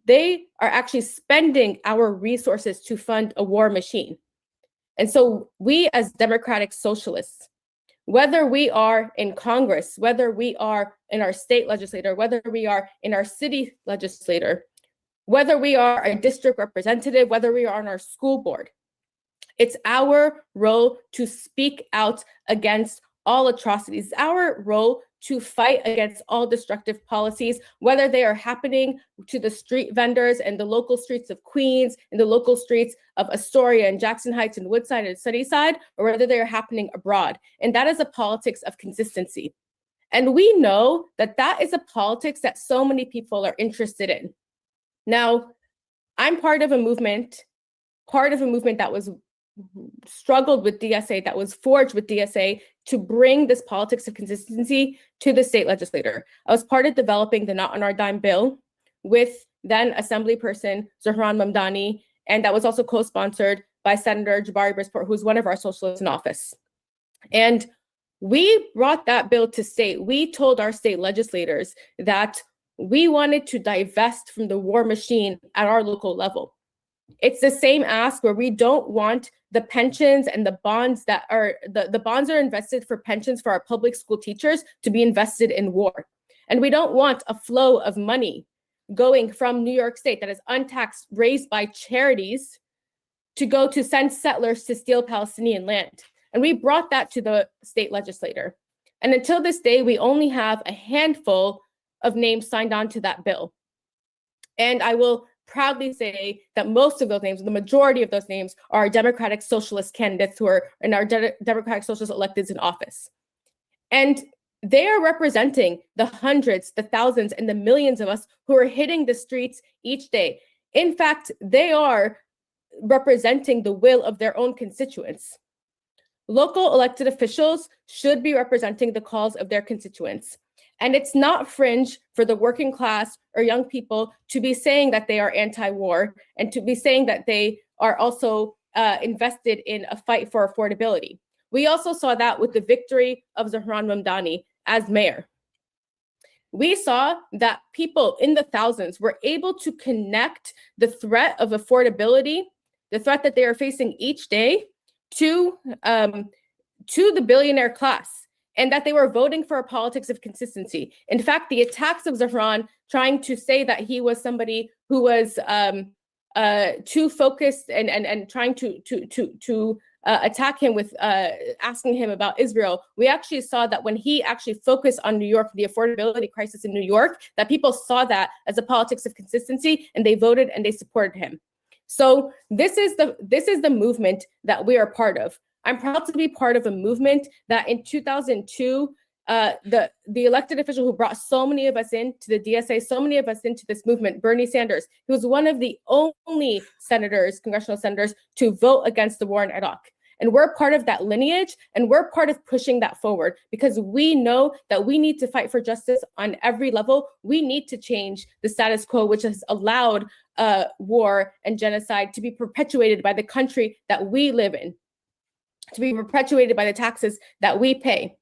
They are actually spending our resources to fund a war machine. And so we as democratic socialists, whether we are in Congress, whether we are in our state legislature, whether we are in our city legislature, whether we are a district representative, whether we are on our school board, it's our role to speak out against all atrocities. It's our role to fight against all destructive policies, whether they are happening to the street vendors and the local streets of Queens, and the local streets of Astoria and Jackson Heights and Woodside and Sunnyside, or whether they are happening abroad. And that is a politics of consistency. And we know that that is a politics that so many people are interested in. Now, I'm part of a movement that was struggled with DSA, that was forged with DSA to bring this politics of consistency to the state legislature. I was part of developing the Not on Our Dime bill with then Assembly Person Zohran Mamdani, and that was also co-sponsored by Senator Jabari Brisport, who's one of our socialists in office. And we brought that bill to state. We told our state legislators that we wanted to divest from the war machine at our local level. It's the same ask where we don't want the pensions and the bonds that are, the bonds are invested for pensions for our public school teachers to be invested in war. And we don't want a flow of money going from New York State that is untaxed, raised by charities, to go to send settlers to steal Palestinian land. And we brought that to the state legislature. And until this day, we only have a handful of names signed on to that bill. And I will proudly say that most of those names, the majority of those names, are Democratic Socialist candidates who are in our Democratic Socialist electeds in office. And they are representing the hundreds, the thousands, and the millions of us who are hitting the streets each day. In fact, they are representing the will of their own constituents. Local elected officials should be representing the calls of their constituents. And it's not fringe for the working class or young people to be saying that they are anti-war and to be saying that they are also invested in a fight for affordability. We also saw that with the victory of Zohran Mamdani as mayor. We saw that people in the thousands were able to connect the threat of affordability, the threat that they are facing each day, to the billionaire class, and that they were voting for a politics of consistency. In fact, the attacks of Zohran, trying to say that he was somebody who was too focused and trying to attack him with asking him about Israel, we actually saw that when he actually focused on New York, the affordability crisis in New York, that people saw that as a politics of consistency, and they voted and they supported him. So this is the movement that we are part of. I'm proud to be part of a movement that in 2002, the elected official who brought so many of us into the DSA, so many of us into this movement, Bernie Sanders, he was one of the only senators, congressional senators, to vote against the war in Iraq. And we're part of that lineage, and we're part of pushing that forward, because we know that we need to fight for justice on every level. We need to change the status quo, which has allowed war and genocide to be perpetuated by the country that we live in, to be perpetuated by the taxes that we pay.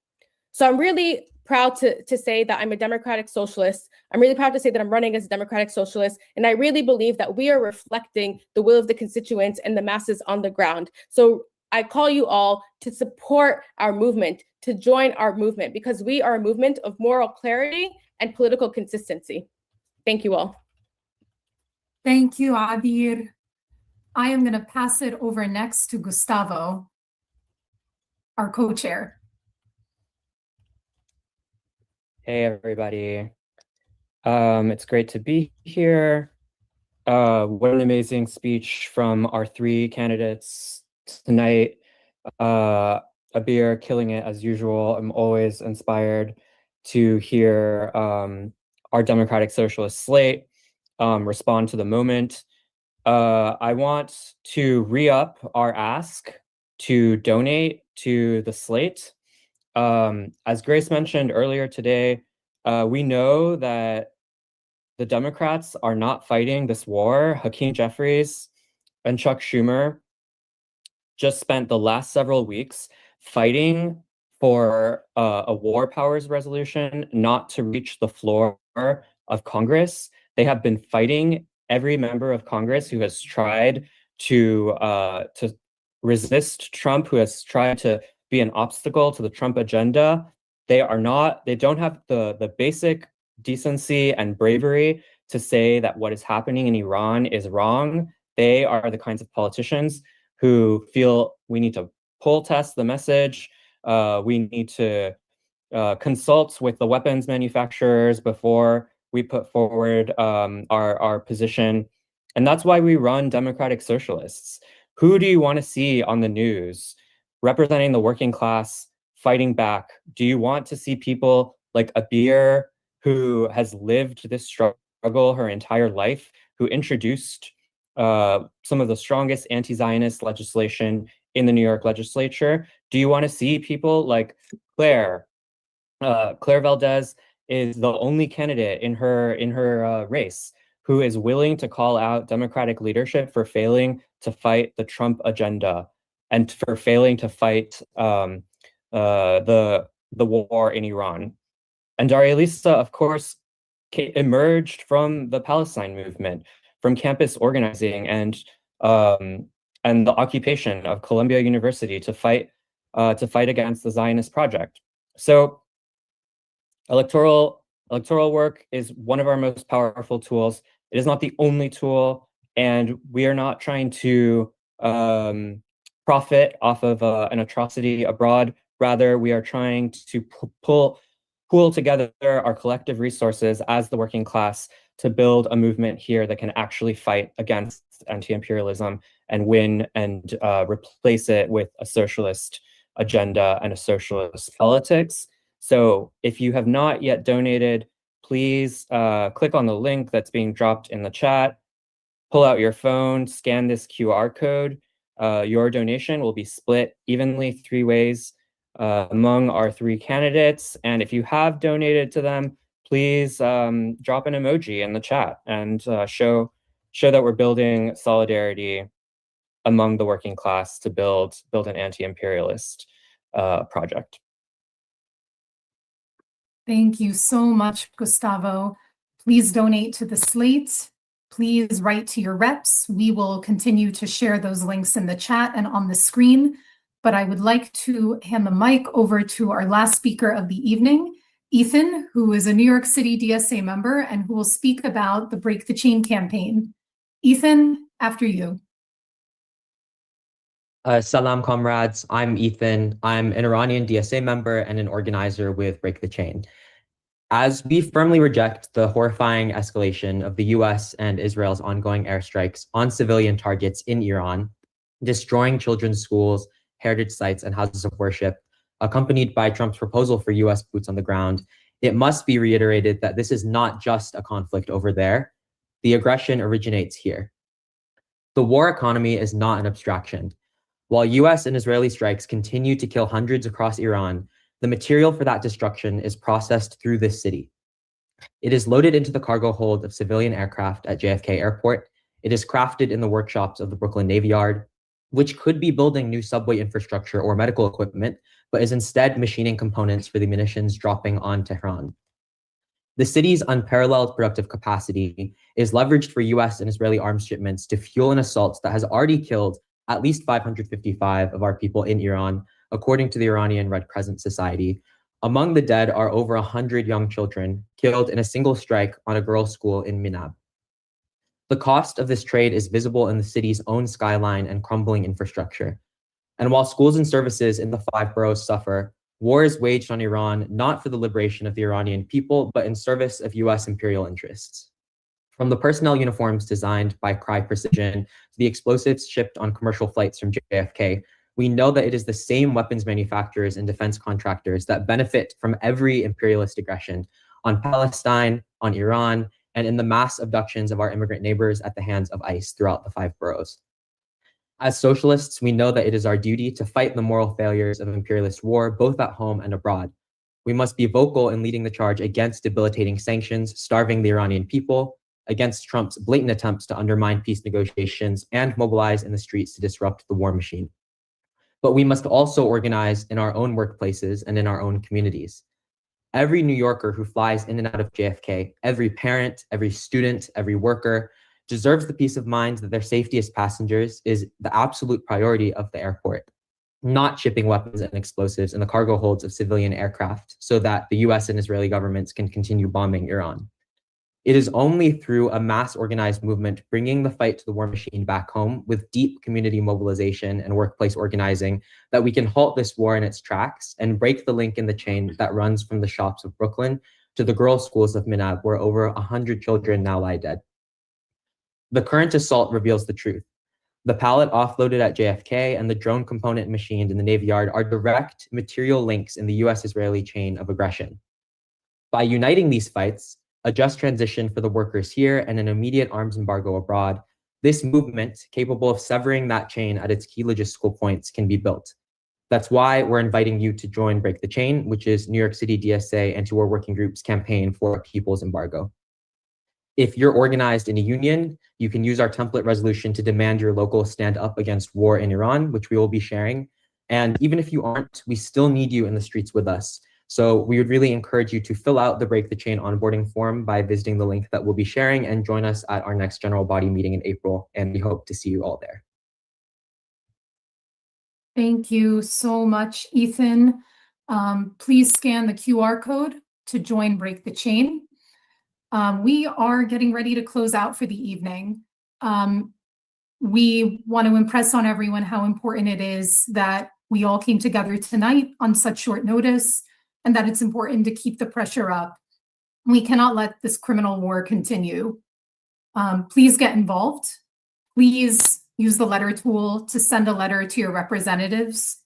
So I'm really proud to say that I'm a democratic socialist. I'm really proud to say that I'm running as a democratic socialist. And I really believe that we are reflecting the will of the constituents and the masses on the ground. So I call you all to support our movement, to join our movement, because we are a movement of moral clarity and political consistency. Thank you all. Thank you, Adir. I am going to pass it over next to Gustavo, our co-chair. Hey, everybody. It's great to be here. What an amazing speech from our three candidates tonight. Abir killing it as usual. I'm always inspired to hear our Democratic Socialist slate respond to the moment. I want to re-up our ask to donate to the slate. As Grace mentioned earlier today, we know that the Democrats are not fighting this war. Hakeem Jeffries and Chuck Schumer just spent the last several weeks fighting for a war powers resolution not to reach the floor of Congress. They have been fighting every member of Congress who has tried to resist Trump, who has tried to be an obstacle to the Trump agenda. They don't have the basic decency and bravery to say that what is happening in Iran is wrong. They are the kinds of politicians who feel we need to poll test the message. We need to consult with the weapons manufacturers before we put forward our position. And that's why we run Democratic Socialists. Who do you want to see on the news representing the working class, fighting back? Do you want to see people like Abir, who has lived this struggle her entire life, who introduced some of the strongest anti-Zionist legislation in the New York legislature? Do you want to see people like Claire? Claire Valdez is the only candidate in her race who is willing to call out Democratic leadership for failing to fight the Trump agenda and for failing to fight the war in Iran. And Daria Lisa, of course, emerged from the Palestine movement, from campus organizing and the occupation of Columbia University to fight against the Zionist project. So electoral work is one of our most powerful tools. It is not the only tool, and we are not trying to profit off of an atrocity abroad. Rather, we are trying to pool together our collective resources as the working class to build a movement here that can actually fight against anti-imperialism and win and replace it with a socialist agenda and a socialist politics. So if you have not yet donated, please click on the link that's being dropped in the chat, pull out your phone, scan this QR code. Your donation will be split evenly 3 ways among our 3 candidates. And if you have donated to them, please drop an emoji in the chat and show that we're building solidarity among the working class to build an anti-imperialist project. Thank you so much, Gustavo. Please donate to the slate. Please write to your reps. We will continue to share those links in the chat and on the screen. But I would like to hand the mic over to our last speaker of the evening, Ethan, who is a New York City DSA member and who will speak about the Break the Chain campaign. Ethan, after you. Salam, comrades. I'm Ethan. I'm an Iranian DSA member and an organizer with Break the Chain. As we firmly reject the horrifying escalation of the US and Israel's ongoing airstrikes on civilian targets in Iran, destroying children's schools, heritage sites, and houses of worship, accompanied by Trump's proposal for US boots on the ground, it must be reiterated that this is not just a conflict over there. The aggression originates here. The war economy is not an abstraction. While US and Israeli strikes continue to kill hundreds across Iran, the material for that destruction is processed through this city. It is loaded into the cargo hold of civilian aircraft at JFK Airport. It is crafted in the workshops of the Brooklyn Navy Yard, which could be building new subway infrastructure or medical equipment, but is instead machining components for the munitions dropping on Tehran. The city's unparalleled productive capacity is leveraged for US and Israeli arms shipments to fuel an assault that has already killed at least 555 of our people in Iran, according to the Iranian Red Crescent Society. Among the dead are over 100 young children killed in a single strike on a girls' school in Minab. The cost of this trade is visible in the city's own skyline and crumbling infrastructure. And while schools and services in the 5 boroughs suffer, war is waged on Iran not for the liberation of the Iranian people, but in service of US imperial interests. From the personnel uniforms designed by Cry Precision to the explosives shipped on commercial flights from JFK, we know that it is the same weapons manufacturers and defense contractors that benefit from every imperialist aggression on Palestine, on Iran, and in the mass abductions of our immigrant neighbors at the hands of ICE throughout the 5 boroughs. As socialists, we know that it is our duty to fight the moral failures of imperialist war, both at home and abroad. We must be vocal in leading the charge against debilitating sanctions, starving the Iranian people, against Trump's blatant attempts to undermine peace negotiations, and mobilize in the streets to disrupt the war machine. But we must also organize in our own workplaces and in our own communities. Every New Yorker who flies in and out of JFK, every parent, every student, every worker, deserves the peace of mind that their safety as passengers is the absolute priority of the airport, not shipping weapons and explosives in the cargo holds of civilian aircraft so that the US and Israeli governments can continue bombing Iran. It is only through a mass organized movement bringing the fight to the war machine back home with deep community mobilization and workplace organizing that we can halt this war in its tracks and break the link in the chain that runs from the shops of Brooklyn to the girls' schools of Minab, where over 100 children now lie dead. The current assault reveals the truth. The pallet offloaded at JFK and the drone component machined in the Navy Yard are direct material links in the US-Israeli chain of aggression. By uniting these fights, a just transition for the workers here and an immediate arms embargo abroad, this movement, capable of severing that chain at its key logistical points, can be built. That's why we're inviting you to join Break the Chain, which is New York City DSA and to our working group's campaign for a people's embargo. If you're organized in a union, you can use our template resolution to demand your local stand up against war in Iran, which we will be sharing. And even if you aren't, we still need you in the streets with us. So we would really encourage you to fill out the Break the Chain onboarding form by visiting the link that we'll be sharing and join us at our next general body meeting in April. And we hope to see you all there. Thank you so much, Ethan. Please scan the QR code to join Break the Chain. We are getting ready to close out for the evening. We want to impress on everyone how important it is that we all came together tonight on such short notice, and that it's important to keep the pressure up. We cannot let this criminal war continue. Please get involved. Please use the letter tool to send a letter to your representatives.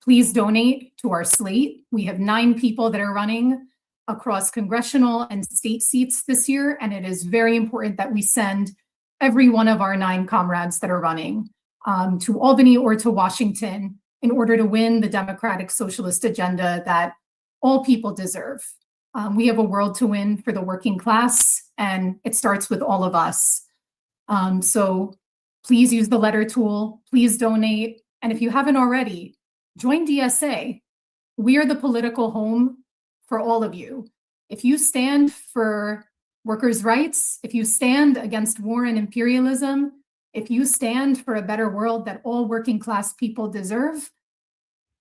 Please donate to our slate. We have 9 people that are running across congressional and state seats this year, and it is very important that we send every one of our 9 comrades that are running to Albany or to Washington in order to win the democratic socialist agenda that all people deserve. We have a world to win for the working class, and it starts with all of us. So please use the letter tool, please donate, and if you haven't already, join DSA. We are the political home for all of you. If you stand for workers' rights, if you stand against war and imperialism, if you stand for a better world that all working class people deserve,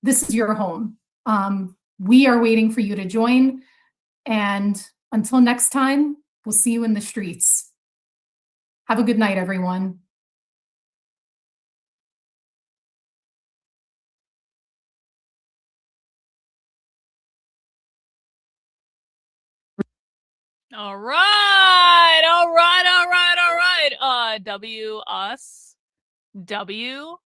this is your home. We are waiting for you to join. And until next time, we'll see you in the streets. Have a good night, everyone. All right. All right. All right. All right. W us. W.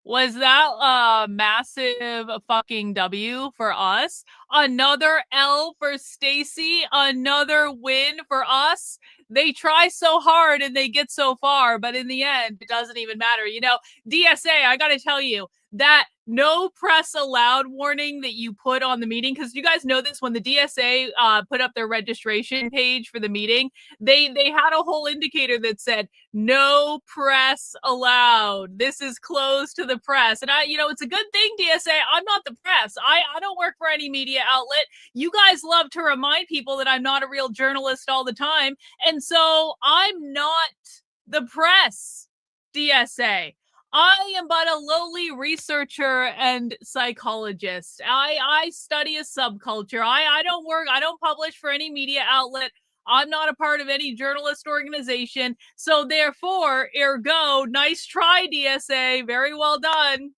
Was that a massive fucking W for us? Another L for Stacy. Another win for us. They try so hard and they get so far, but in the end, it doesn't even matter. You know, DSA, I got to tell you, that no press allowed warning that you put on the meeting, because you guys know this, when the DSA put up their registration page for the meeting, they had a whole indicator that said no press allowed. This is closed to the press. And it's a good thing, DSA, I'm not the press. I don't work for any media outlet. You guys love to remind people that I'm not a real journalist all the time. And so I'm not the press, DSA. I am but a lowly researcher and psychologist. I study a subculture. I don't publish for any media outlet. I'm not a part of any journalist organization. So therefore, ergo, nice try, DSA. Very well done.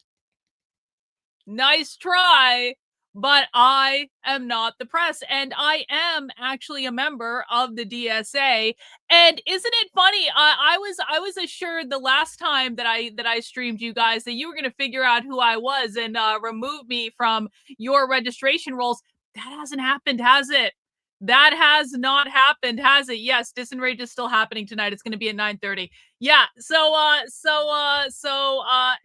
Nice try. But I am not the press, and I am actually a member of the DSA. And isn't it funny? I was assured the last time that I streamed you guys that you were going to figure out who I was and remove me from your registration rolls. That hasn't happened, has it? That has not happened, has it? Yes, Disenrage is still happening tonight. It's going to be at 9:30. Yeah. So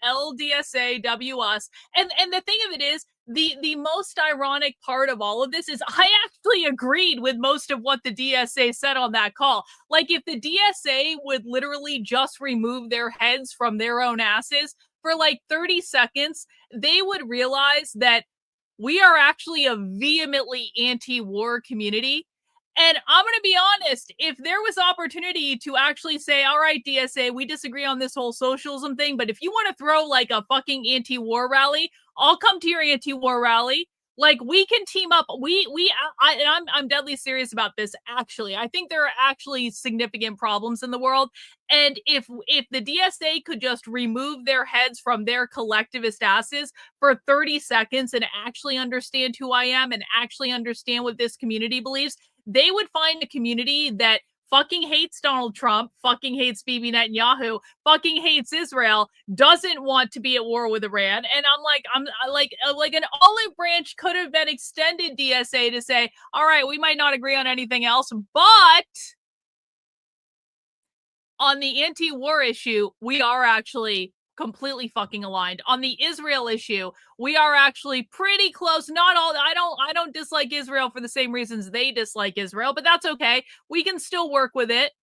LDSA us. And the thing of it is, the most ironic part of all of this is I actually agreed with most of what the DSA said on that call. Like, if the DSA would literally just remove their heads from their own asses for like 30 seconds, they would realize that we are actually a vehemently anti-war community. And I'm going to be honest, if there was opportunity to actually say, all right, DSA, we disagree on this whole socialism thing, but if you want to throw like a fucking anti-war rally, I'll come to your anti-war rally. Like, we can team up. I'm deadly serious about this, actually. I think there are actually significant problems in the world. And if the DSA could just remove their heads from their collectivist asses for 30 seconds and actually understand who I am and actually understand what this community believes, they would find a community that fucking hates Donald Trump, fucking hates Bibi Netanyahu, fucking hates Israel, doesn't want to be at war with Iran. And I'm like an olive branch could have been extended, DSA, to say, all right, we might not agree on anything else, but on the anti-war issue, we are actually completely fucking aligned. On the Israel issue, we are actually pretty close. Not all. I don't dislike Israel for the same reasons they dislike Israel, but that's okay. We can still work with it.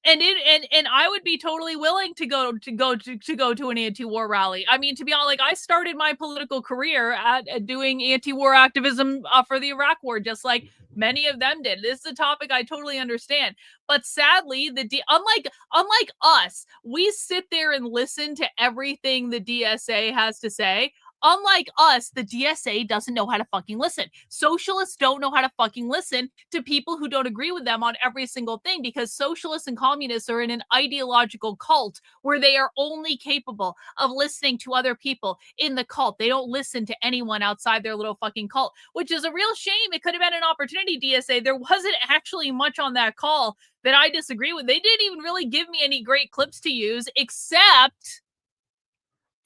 And I would be totally willing to go to an anti-war rally. I mean, to be honest, like, I started my political career at doing anti-war activism for the Iraq War, just like many of them did. This is a topic I totally understand. But sadly, unlike us, we sit there and listen to everything the DSA has to say. Unlike us, the DSA doesn't know how to fucking listen. Socialists don't know how to fucking listen to people who don't agree with them on every single thing, because socialists and communists are in an ideological cult where they are only capable of listening to other people in the cult. They don't listen to anyone outside their little fucking cult, which is a real shame. It could have been an opportunity, DSA. There wasn't actually much on that call that I disagree with. They didn't even really give me any great clips to use, except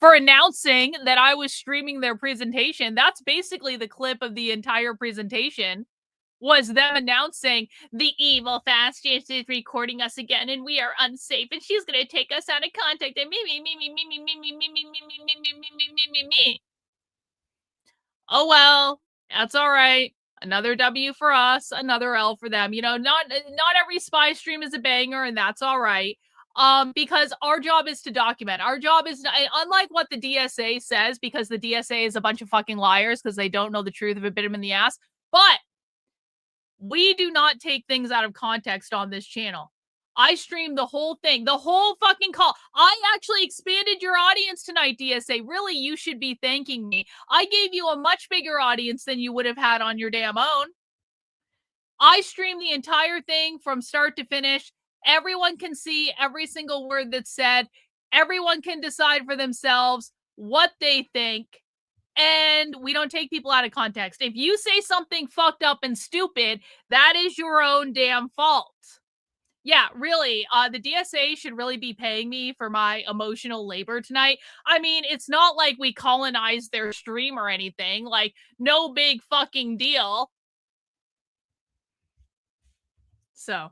for announcing that I was streaming their presentation. That's basically the clip of the entire presentation, was them announcing the evil fascist is recording us again and we are unsafe and she's going to take us out of contact and me. Oh, well, that's all right. Another W for us, another L for them. You know, not every spy stream is a banger, and that's all right. Because our job is to document. Our job is, unlike what the DSA says, because the DSA is a bunch of fucking liars because they don't know the truth if it bit them in the ass. But we do not take things out of context on this channel. I streamed the whole thing, the whole fucking call. I actually expanded your audience tonight, DSA. Really, you should be thanking me. I gave you a much bigger audience than you would have had on your damn own. I streamed the entire thing from start to finish. Everyone can see every single word that's said. Everyone can decide for themselves what they think. And we don't take people out of context. If you say something fucked up and stupid, that is your own damn fault. Yeah, really, the DSA should really be paying me for my emotional labor tonight. I mean, it's not like we colonized their stream or anything. Like, no big fucking deal. So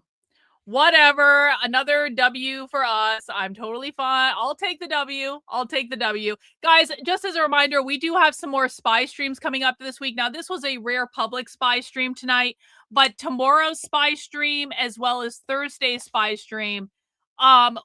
whatever, another W for us. I'm totally fine. I'll take the W. I'll take the W. Guys, just as a reminder, we do have some more spy streams coming up this week. Now, this was a rare public spy stream tonight, but tomorrow's spy stream as well as Thursday's spy stream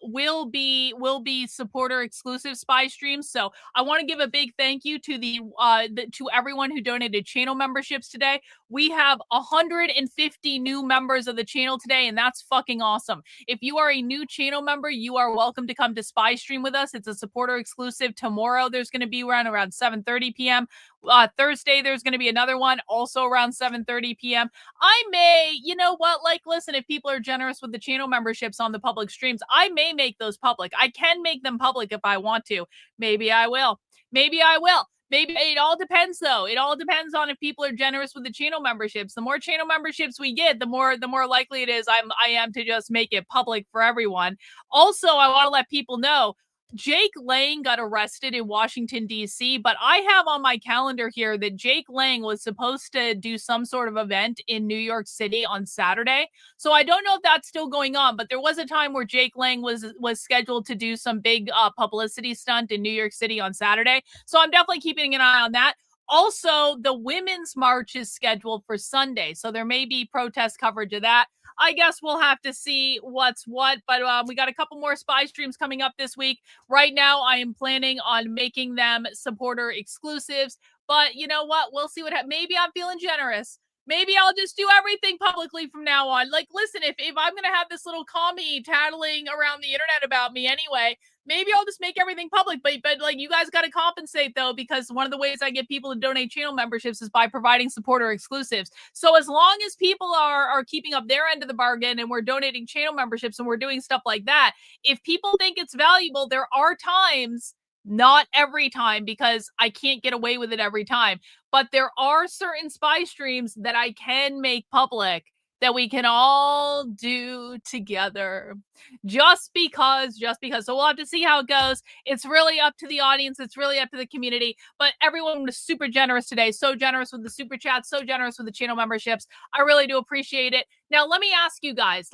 will be supporter exclusive spy streams. So I want to give a big thank you to to everyone who donated channel memberships today. We have 150 new members of the channel today, and that's fucking awesome. If you are a new channel member, you are welcome to come to spy stream with us. It's a supporter exclusive. Tomorrow there's going to be around 7:30 p.m. Thursday there's going to be another one also around 7:30 p.m. I may, you know what, like, listen, if people are generous with the channel memberships on the public streams, I may make those public. I can make them public if I want to. Maybe I will. Maybe I will. Maybe it all depends, though. It all depends on if people are generous with the channel memberships. The more channel memberships we get, the more likely it is I am to just make it public for everyone. Also, I want to let people know Jake Lang got arrested in Washington, D.C., but I have on my calendar here that Jake Lang was supposed to do some sort of event in New York City on Saturday. So I don't know if that's still going on, but there was a time where Jake Lang was scheduled to do some big publicity stunt in New York City on Saturday. So I'm definitely keeping an eye on that. Also, the Women's March is scheduled for Sunday, so there may be protest coverage of that. I guess we'll have to see what's what, but we got a couple more spy streams coming up this week. Right now, I am planning on making them supporter exclusives, but you know what? We'll see what happens. Maybe I'm feeling generous. Maybe I'll just do everything publicly from now on. Like, listen, if I'm going to have this little commie tattling around the internet about me anyway, maybe I'll just make everything public. But like, you guys got to compensate, though, because one of the ways I get people to donate channel memberships is by providing supporter exclusives. So as long as people are keeping up their end of the bargain and we're donating channel memberships and we're doing stuff like that, if people think it's valuable, there are times, not every time, because I can't get away with it every time, but there are certain spy streams that I can make public that we can all do together just because. So we'll have to see how it goes. It's really up to the audience. It's really up to the community, but everyone was super generous today. So generous with the super chats, so generous with the channel memberships. I really do appreciate it. Now, let me ask you guys,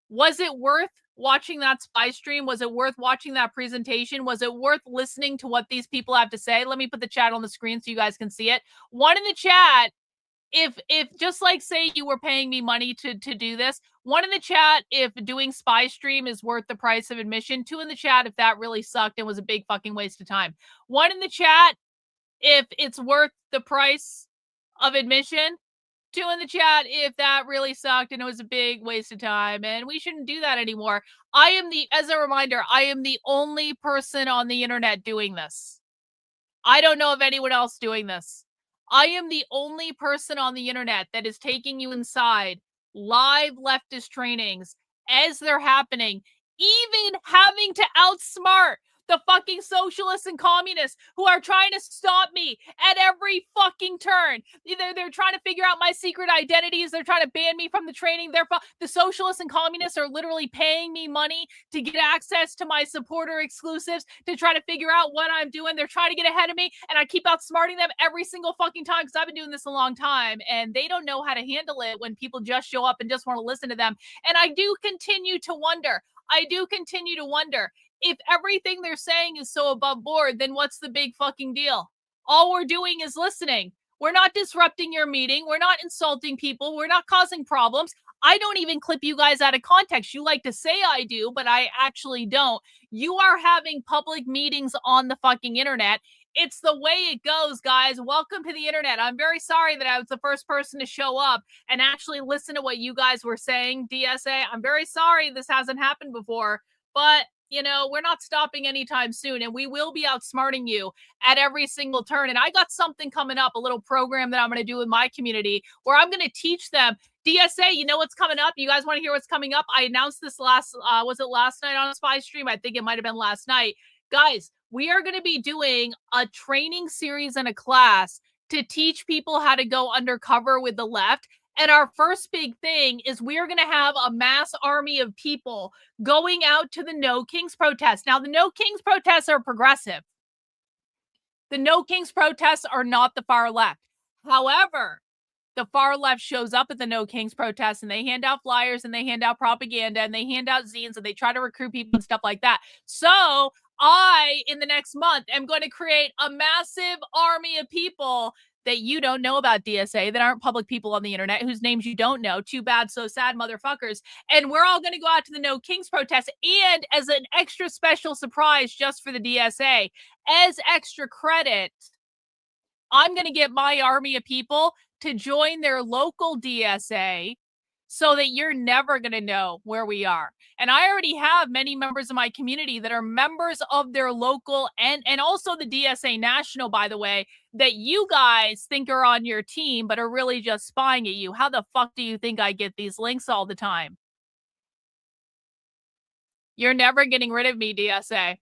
was it worth watching that spy stream? Was it worth watching that presentation? Was it worth listening to what these people have to say? Let me put the chat on the screen so you guys can see it. One in the chat, if just like say you were paying me money to do this, one in the chat if doing spy stream is worth the price of admission. Two in the chat if that really sucked and was a big fucking waste of time. One in the chat if it's worth the price of admission. Two in the chat if that really sucked and it was a big waste of time and we shouldn't do that anymore. As a reminder, I am the only person on the internet doing this. I don't know of anyone else doing this. I am the only person on the internet that is taking you inside live leftist trainings as they're happening, even having to outsmart the fucking socialists and communists who are trying to stop me at every fucking turn. They're trying to figure out my secret identities. They're trying to ban me from the training. The socialists and communists are literally paying me money to get access to my supporter exclusives to try to figure out what I'm doing. They're trying to get ahead of me, and I keep outsmarting them every single fucking time because I've been doing this a long time, and they don't know how to handle it when people just show up and just want to listen to them. And I do continue to wonder. If everything they're saying is so above board, then what's the big fucking deal? All we're doing is listening. We're not disrupting your meeting. We're not insulting people. We're not causing problems. I don't even clip you guys out of context. You like to say I do, but I actually don't. You are having public meetings on the fucking internet. It's the way it goes, guys. Welcome to the internet. I'm very sorry that I was the first person to show up and actually listen to what you guys were saying, DSA. I'm very sorry this hasn't happened before, but you know, we're not stopping anytime soon, and we will be outsmarting you at every single turn. And I got something coming up, a little program that I'm going to do with my community where I'm going to teach them. DSA, you know what's coming up? You guys want to hear what's coming up? I announced this was it last night on a spy stream? I think it might have been last night. Guys, we are going to be doing a training series and a class to teach people how to go undercover with the left. And our first big thing is we are going to have a mass army of people going out to the No Kings protests. Now, the No Kings protests are progressive. The No Kings protests are not the far left. However, the far left shows up at the No Kings protests and they hand out flyers and they hand out propaganda and they hand out zines and they try to recruit people and stuff like that. So I, in the next month, am going to create a massive army of people that you don't know about DSA, that aren't public people on the internet, whose names you don't know. Too bad, so sad, motherfuckers. And we're all going to go out to the No Kings protest. And as an extra special surprise just for the DSA, as extra credit, I'm going to get my army of people to join their local DSA so that you're never going to know where we are. And I already have many members of my community that are members of their local and also the DSA National, by the way, that you guys think are on your team, but are really just spying at you. How the fuck do you think I get these links all the time? You're never getting rid of me, DSA.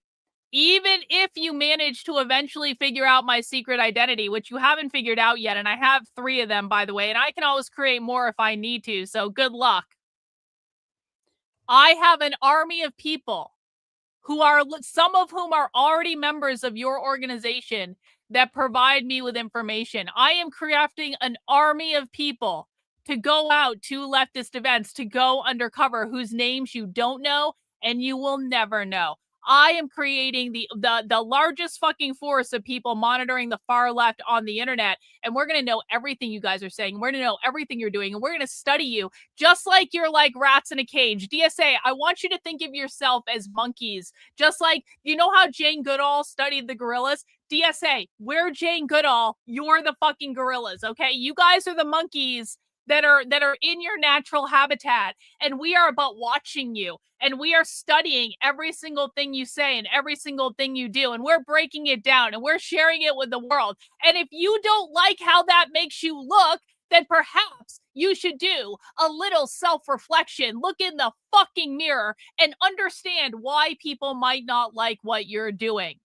Even if you manage to eventually figure out my secret identity, which you haven't figured out yet, and I have 3 of them, by the way, and I can always create more if I need to, so good luck. I have an army of people who are, some of whom are already members of your organization, that provide me with information. I am crafting an army of people to go out to leftist events, to go undercover, whose names you don't know and you will never know. I am creating the largest fucking force of people monitoring the far left on the internet, and we're going to know everything you guys are saying. We're going to know everything you're doing, and we're going to study you just like you're like rats in a cage. DSA, I want you to think of yourself as monkeys, just like, you know how Jane Goodall studied the gorillas? DSA, we're Jane Goodall, you're the fucking gorillas, okay? You guys are the monkeys that are in your natural habitat, and we are about watching you, and we are studying every single thing you say and every single thing you do, and we're breaking it down and we're sharing it with the world. And if you don't like how that makes you look, then perhaps you should do a little self-reflection, look in the fucking mirror, and understand why people might not like what you're doing.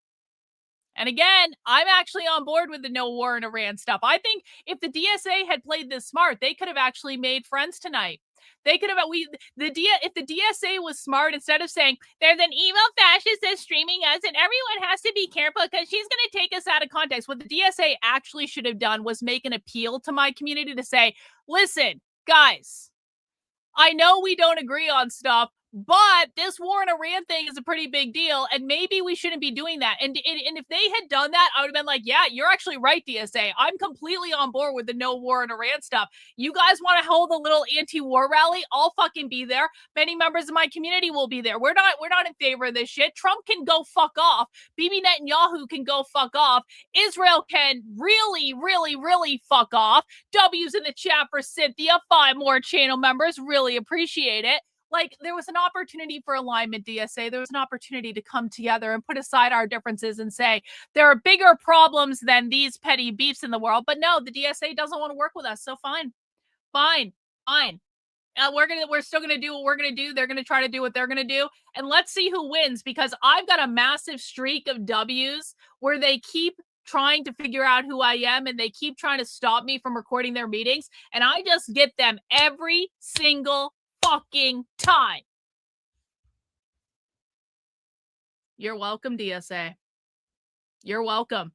And again, I'm actually on board with the no war in Iran stuff. I think if the DSA had played this smart, they could have actually made friends tonight. They could have, if the DSA was smart, instead of saying, there's an evil fascist that's streaming us and everyone has to be careful because she's going to take us out of context. What the DSA actually should have done was make an appeal to my community to say, listen, guys, I know we don't agree on stuff, but this war in Iran thing is a pretty big deal, and maybe we shouldn't be doing that. And if they had done that, I would have been like, yeah, you're actually right, DSA. I'm completely on board with the no war in Iran stuff. You guys want to hold a little anti-war rally? I'll fucking be there. Many members of my community will be there. We're not in favor of this shit. Trump can go fuck off. Bibi Netanyahu can go fuck off. Israel can really, really, really fuck off. W's in the chat for Cynthia. 5 more channel members. Really appreciate it. Like, there was an opportunity for alignment, DSA. There was an opportunity to come together and put aside our differences and say, there are bigger problems than these petty beefs in the world. But no, the DSA doesn't want to work with us. So fine. We're still going to do what we're going to do. They're going to try to do what they're going to do. And let's see who wins, because I've got a massive streak of W's where they keep trying to figure out who I am and they keep trying to stop me from recording their meetings. And I just get them every single fucking time. You're welcome, DSA. You're welcome.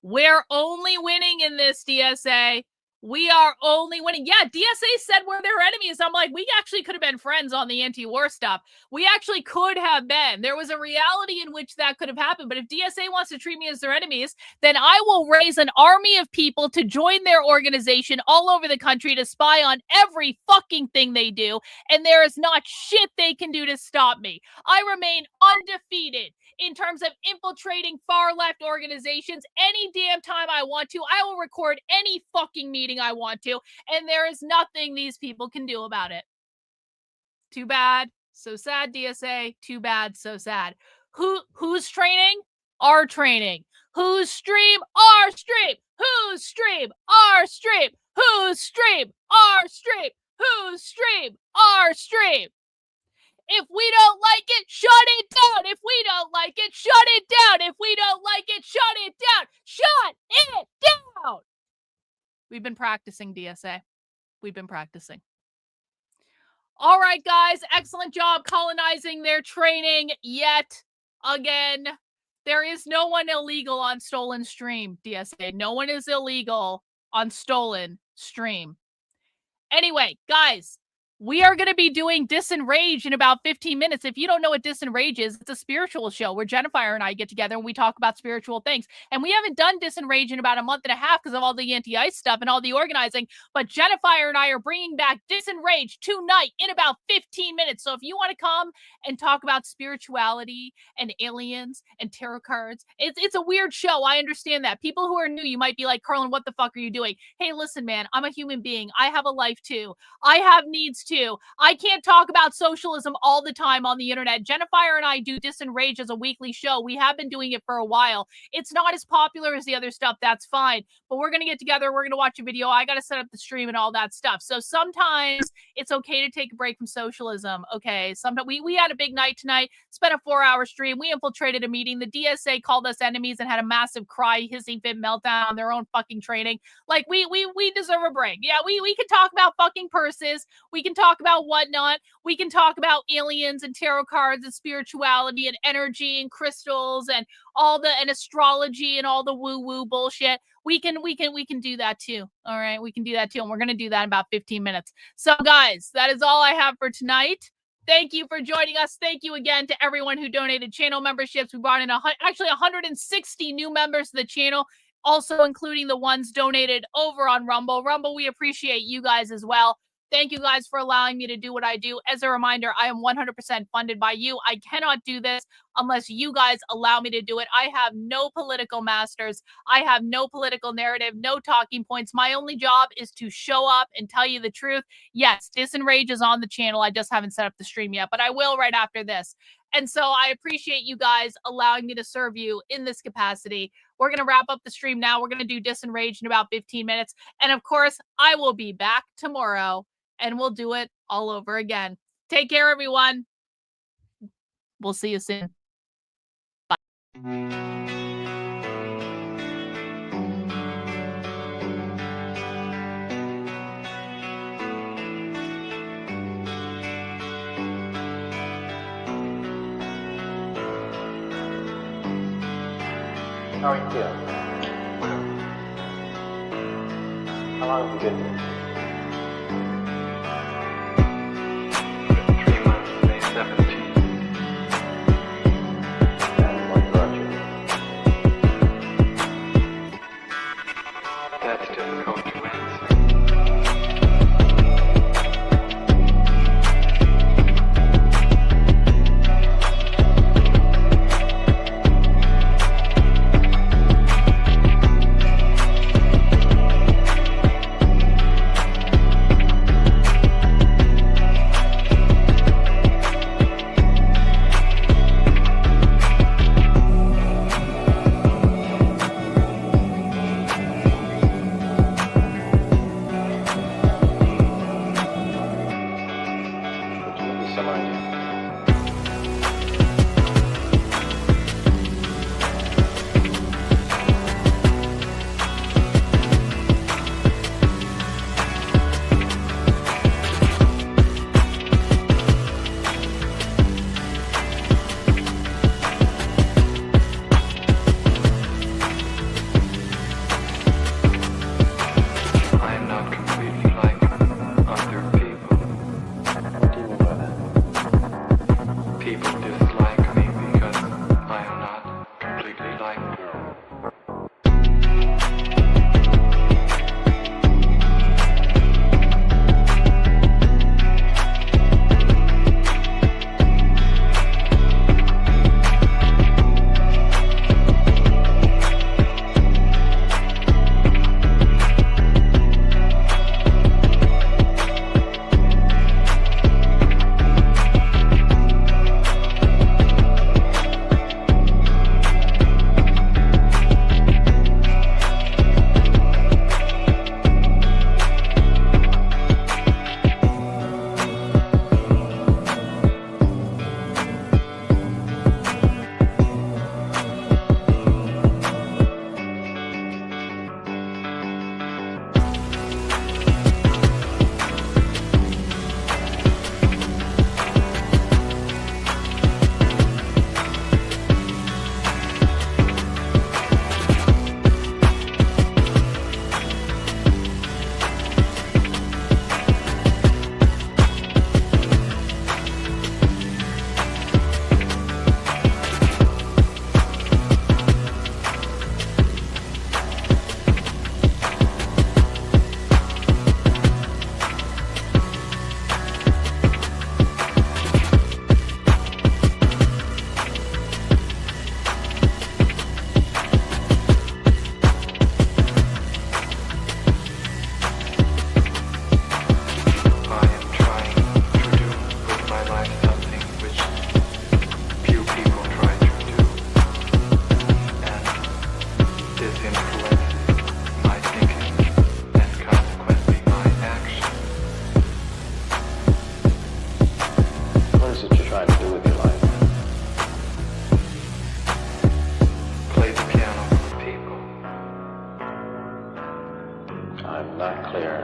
We're only winning in this, DSA. We are only winning. Yeah, DSA said we're their enemies. I'm like, we actually could have been friends on the anti-war stuff. We actually could have been. There was a reality in which that could have happened. But if DSA wants to treat me as their enemies, then I will raise an army of people to join their organization all over the country to spy on every fucking thing they do. And there is not shit they can do to stop me. I remain undefeated in terms of infiltrating far left organizations any damn time I want to. I will record any fucking meeting I want to, and there is nothing these people can do about it. Too bad, so sad, DSA. Too bad, so sad. Who's training? Our training. Whose stream? Our stream. Whose stream? Our stream. Whose stream? Our stream. Whose stream? Our stream. If we don't like it, shut it down. If we don't like it, shut it down. If we don't like it, shut it down. Shut it down. We've been practicing, DSA. We've been practicing. All right, guys. Excellent job colonizing their training yet again. There is no one illegal on stolen stream, DSA. No one is illegal on stolen stream. Anyway, guys, we are going to be doing Disenrage in about 15 minutes. If you don't know what Disenrage is, it's a spiritual show where Jennifer and I get together and we talk about spiritual things. And we haven't done Disenrage in about a month and a half because of all the anti-ICE stuff and all the organizing. But Jennifer and I are bringing back Disenrage tonight in about 15 minutes. So if you want to come and talk about spirituality and aliens and tarot cards, it's a weird show. I understand that. People who are new, you might be like, Karlyn, what the fuck are you doing? Hey, listen, man, I'm a human being. I have a life too. I have needs too. I can't talk about socialism all the time on the internet. Jennifer and I do Disenrage as a weekly show. We have been doing it for a while. It's not as popular as the other stuff. That's fine. But we're going to get together. We're going to watch a video. I got to set up the stream and all that stuff. So sometimes it's okay to take a break from socialism. Okay. Sometimes we had a big night tonight, spent a 4-hour stream. We infiltrated a meeting. The DSA called us enemies and had a massive cry, hissing fit meltdown on their own fucking training. Like we deserve a break. Yeah. We can talk about fucking purses. We can talk about whatnot. We can talk about aliens and tarot cards and spirituality and energy and crystals and and astrology and all the woo-woo bullshit. We can do that too. All right. We can do that too. And we're going to do that in about 15 minutes. So guys, that is all I have for tonight. Thank you for joining us. Thank you again to everyone who donated channel memberships. We brought in actually 160 new members to the channel, also including the ones donated over on Rumble. Rumble, we appreciate you guys as well. Thank you guys for allowing me to do what I do. As a reminder, I am 100% funded by you. I cannot do this unless you guys allow me to do it. I have no political masters. I have no political narrative, no talking points. My only job is to show up and tell you the truth. Yes, Disenrage is on the channel. I just haven't set up the stream yet, but I will right after this. And so I appreciate you guys allowing me to serve you in this capacity. We're going to wrap up the stream now. We're going to do Disenrage in about 15 minutes. And of course, I will be back tomorrow and we'll do it all over again. Take care, everyone. We'll see you soon. Bye. How are you feeling? How long have you been here? 3 months, May 17th. And what brought you? That's difficult to answer. it influences my thinking and consequently my action. What is it you're trying to do with your life? Play the piano for the people. I'm not clear.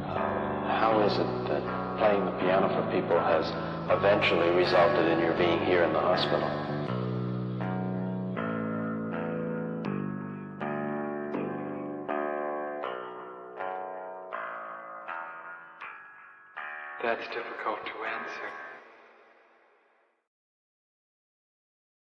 How is it that playing the piano for people has eventually resulted in your being here in the hospital? That's difficult to answer.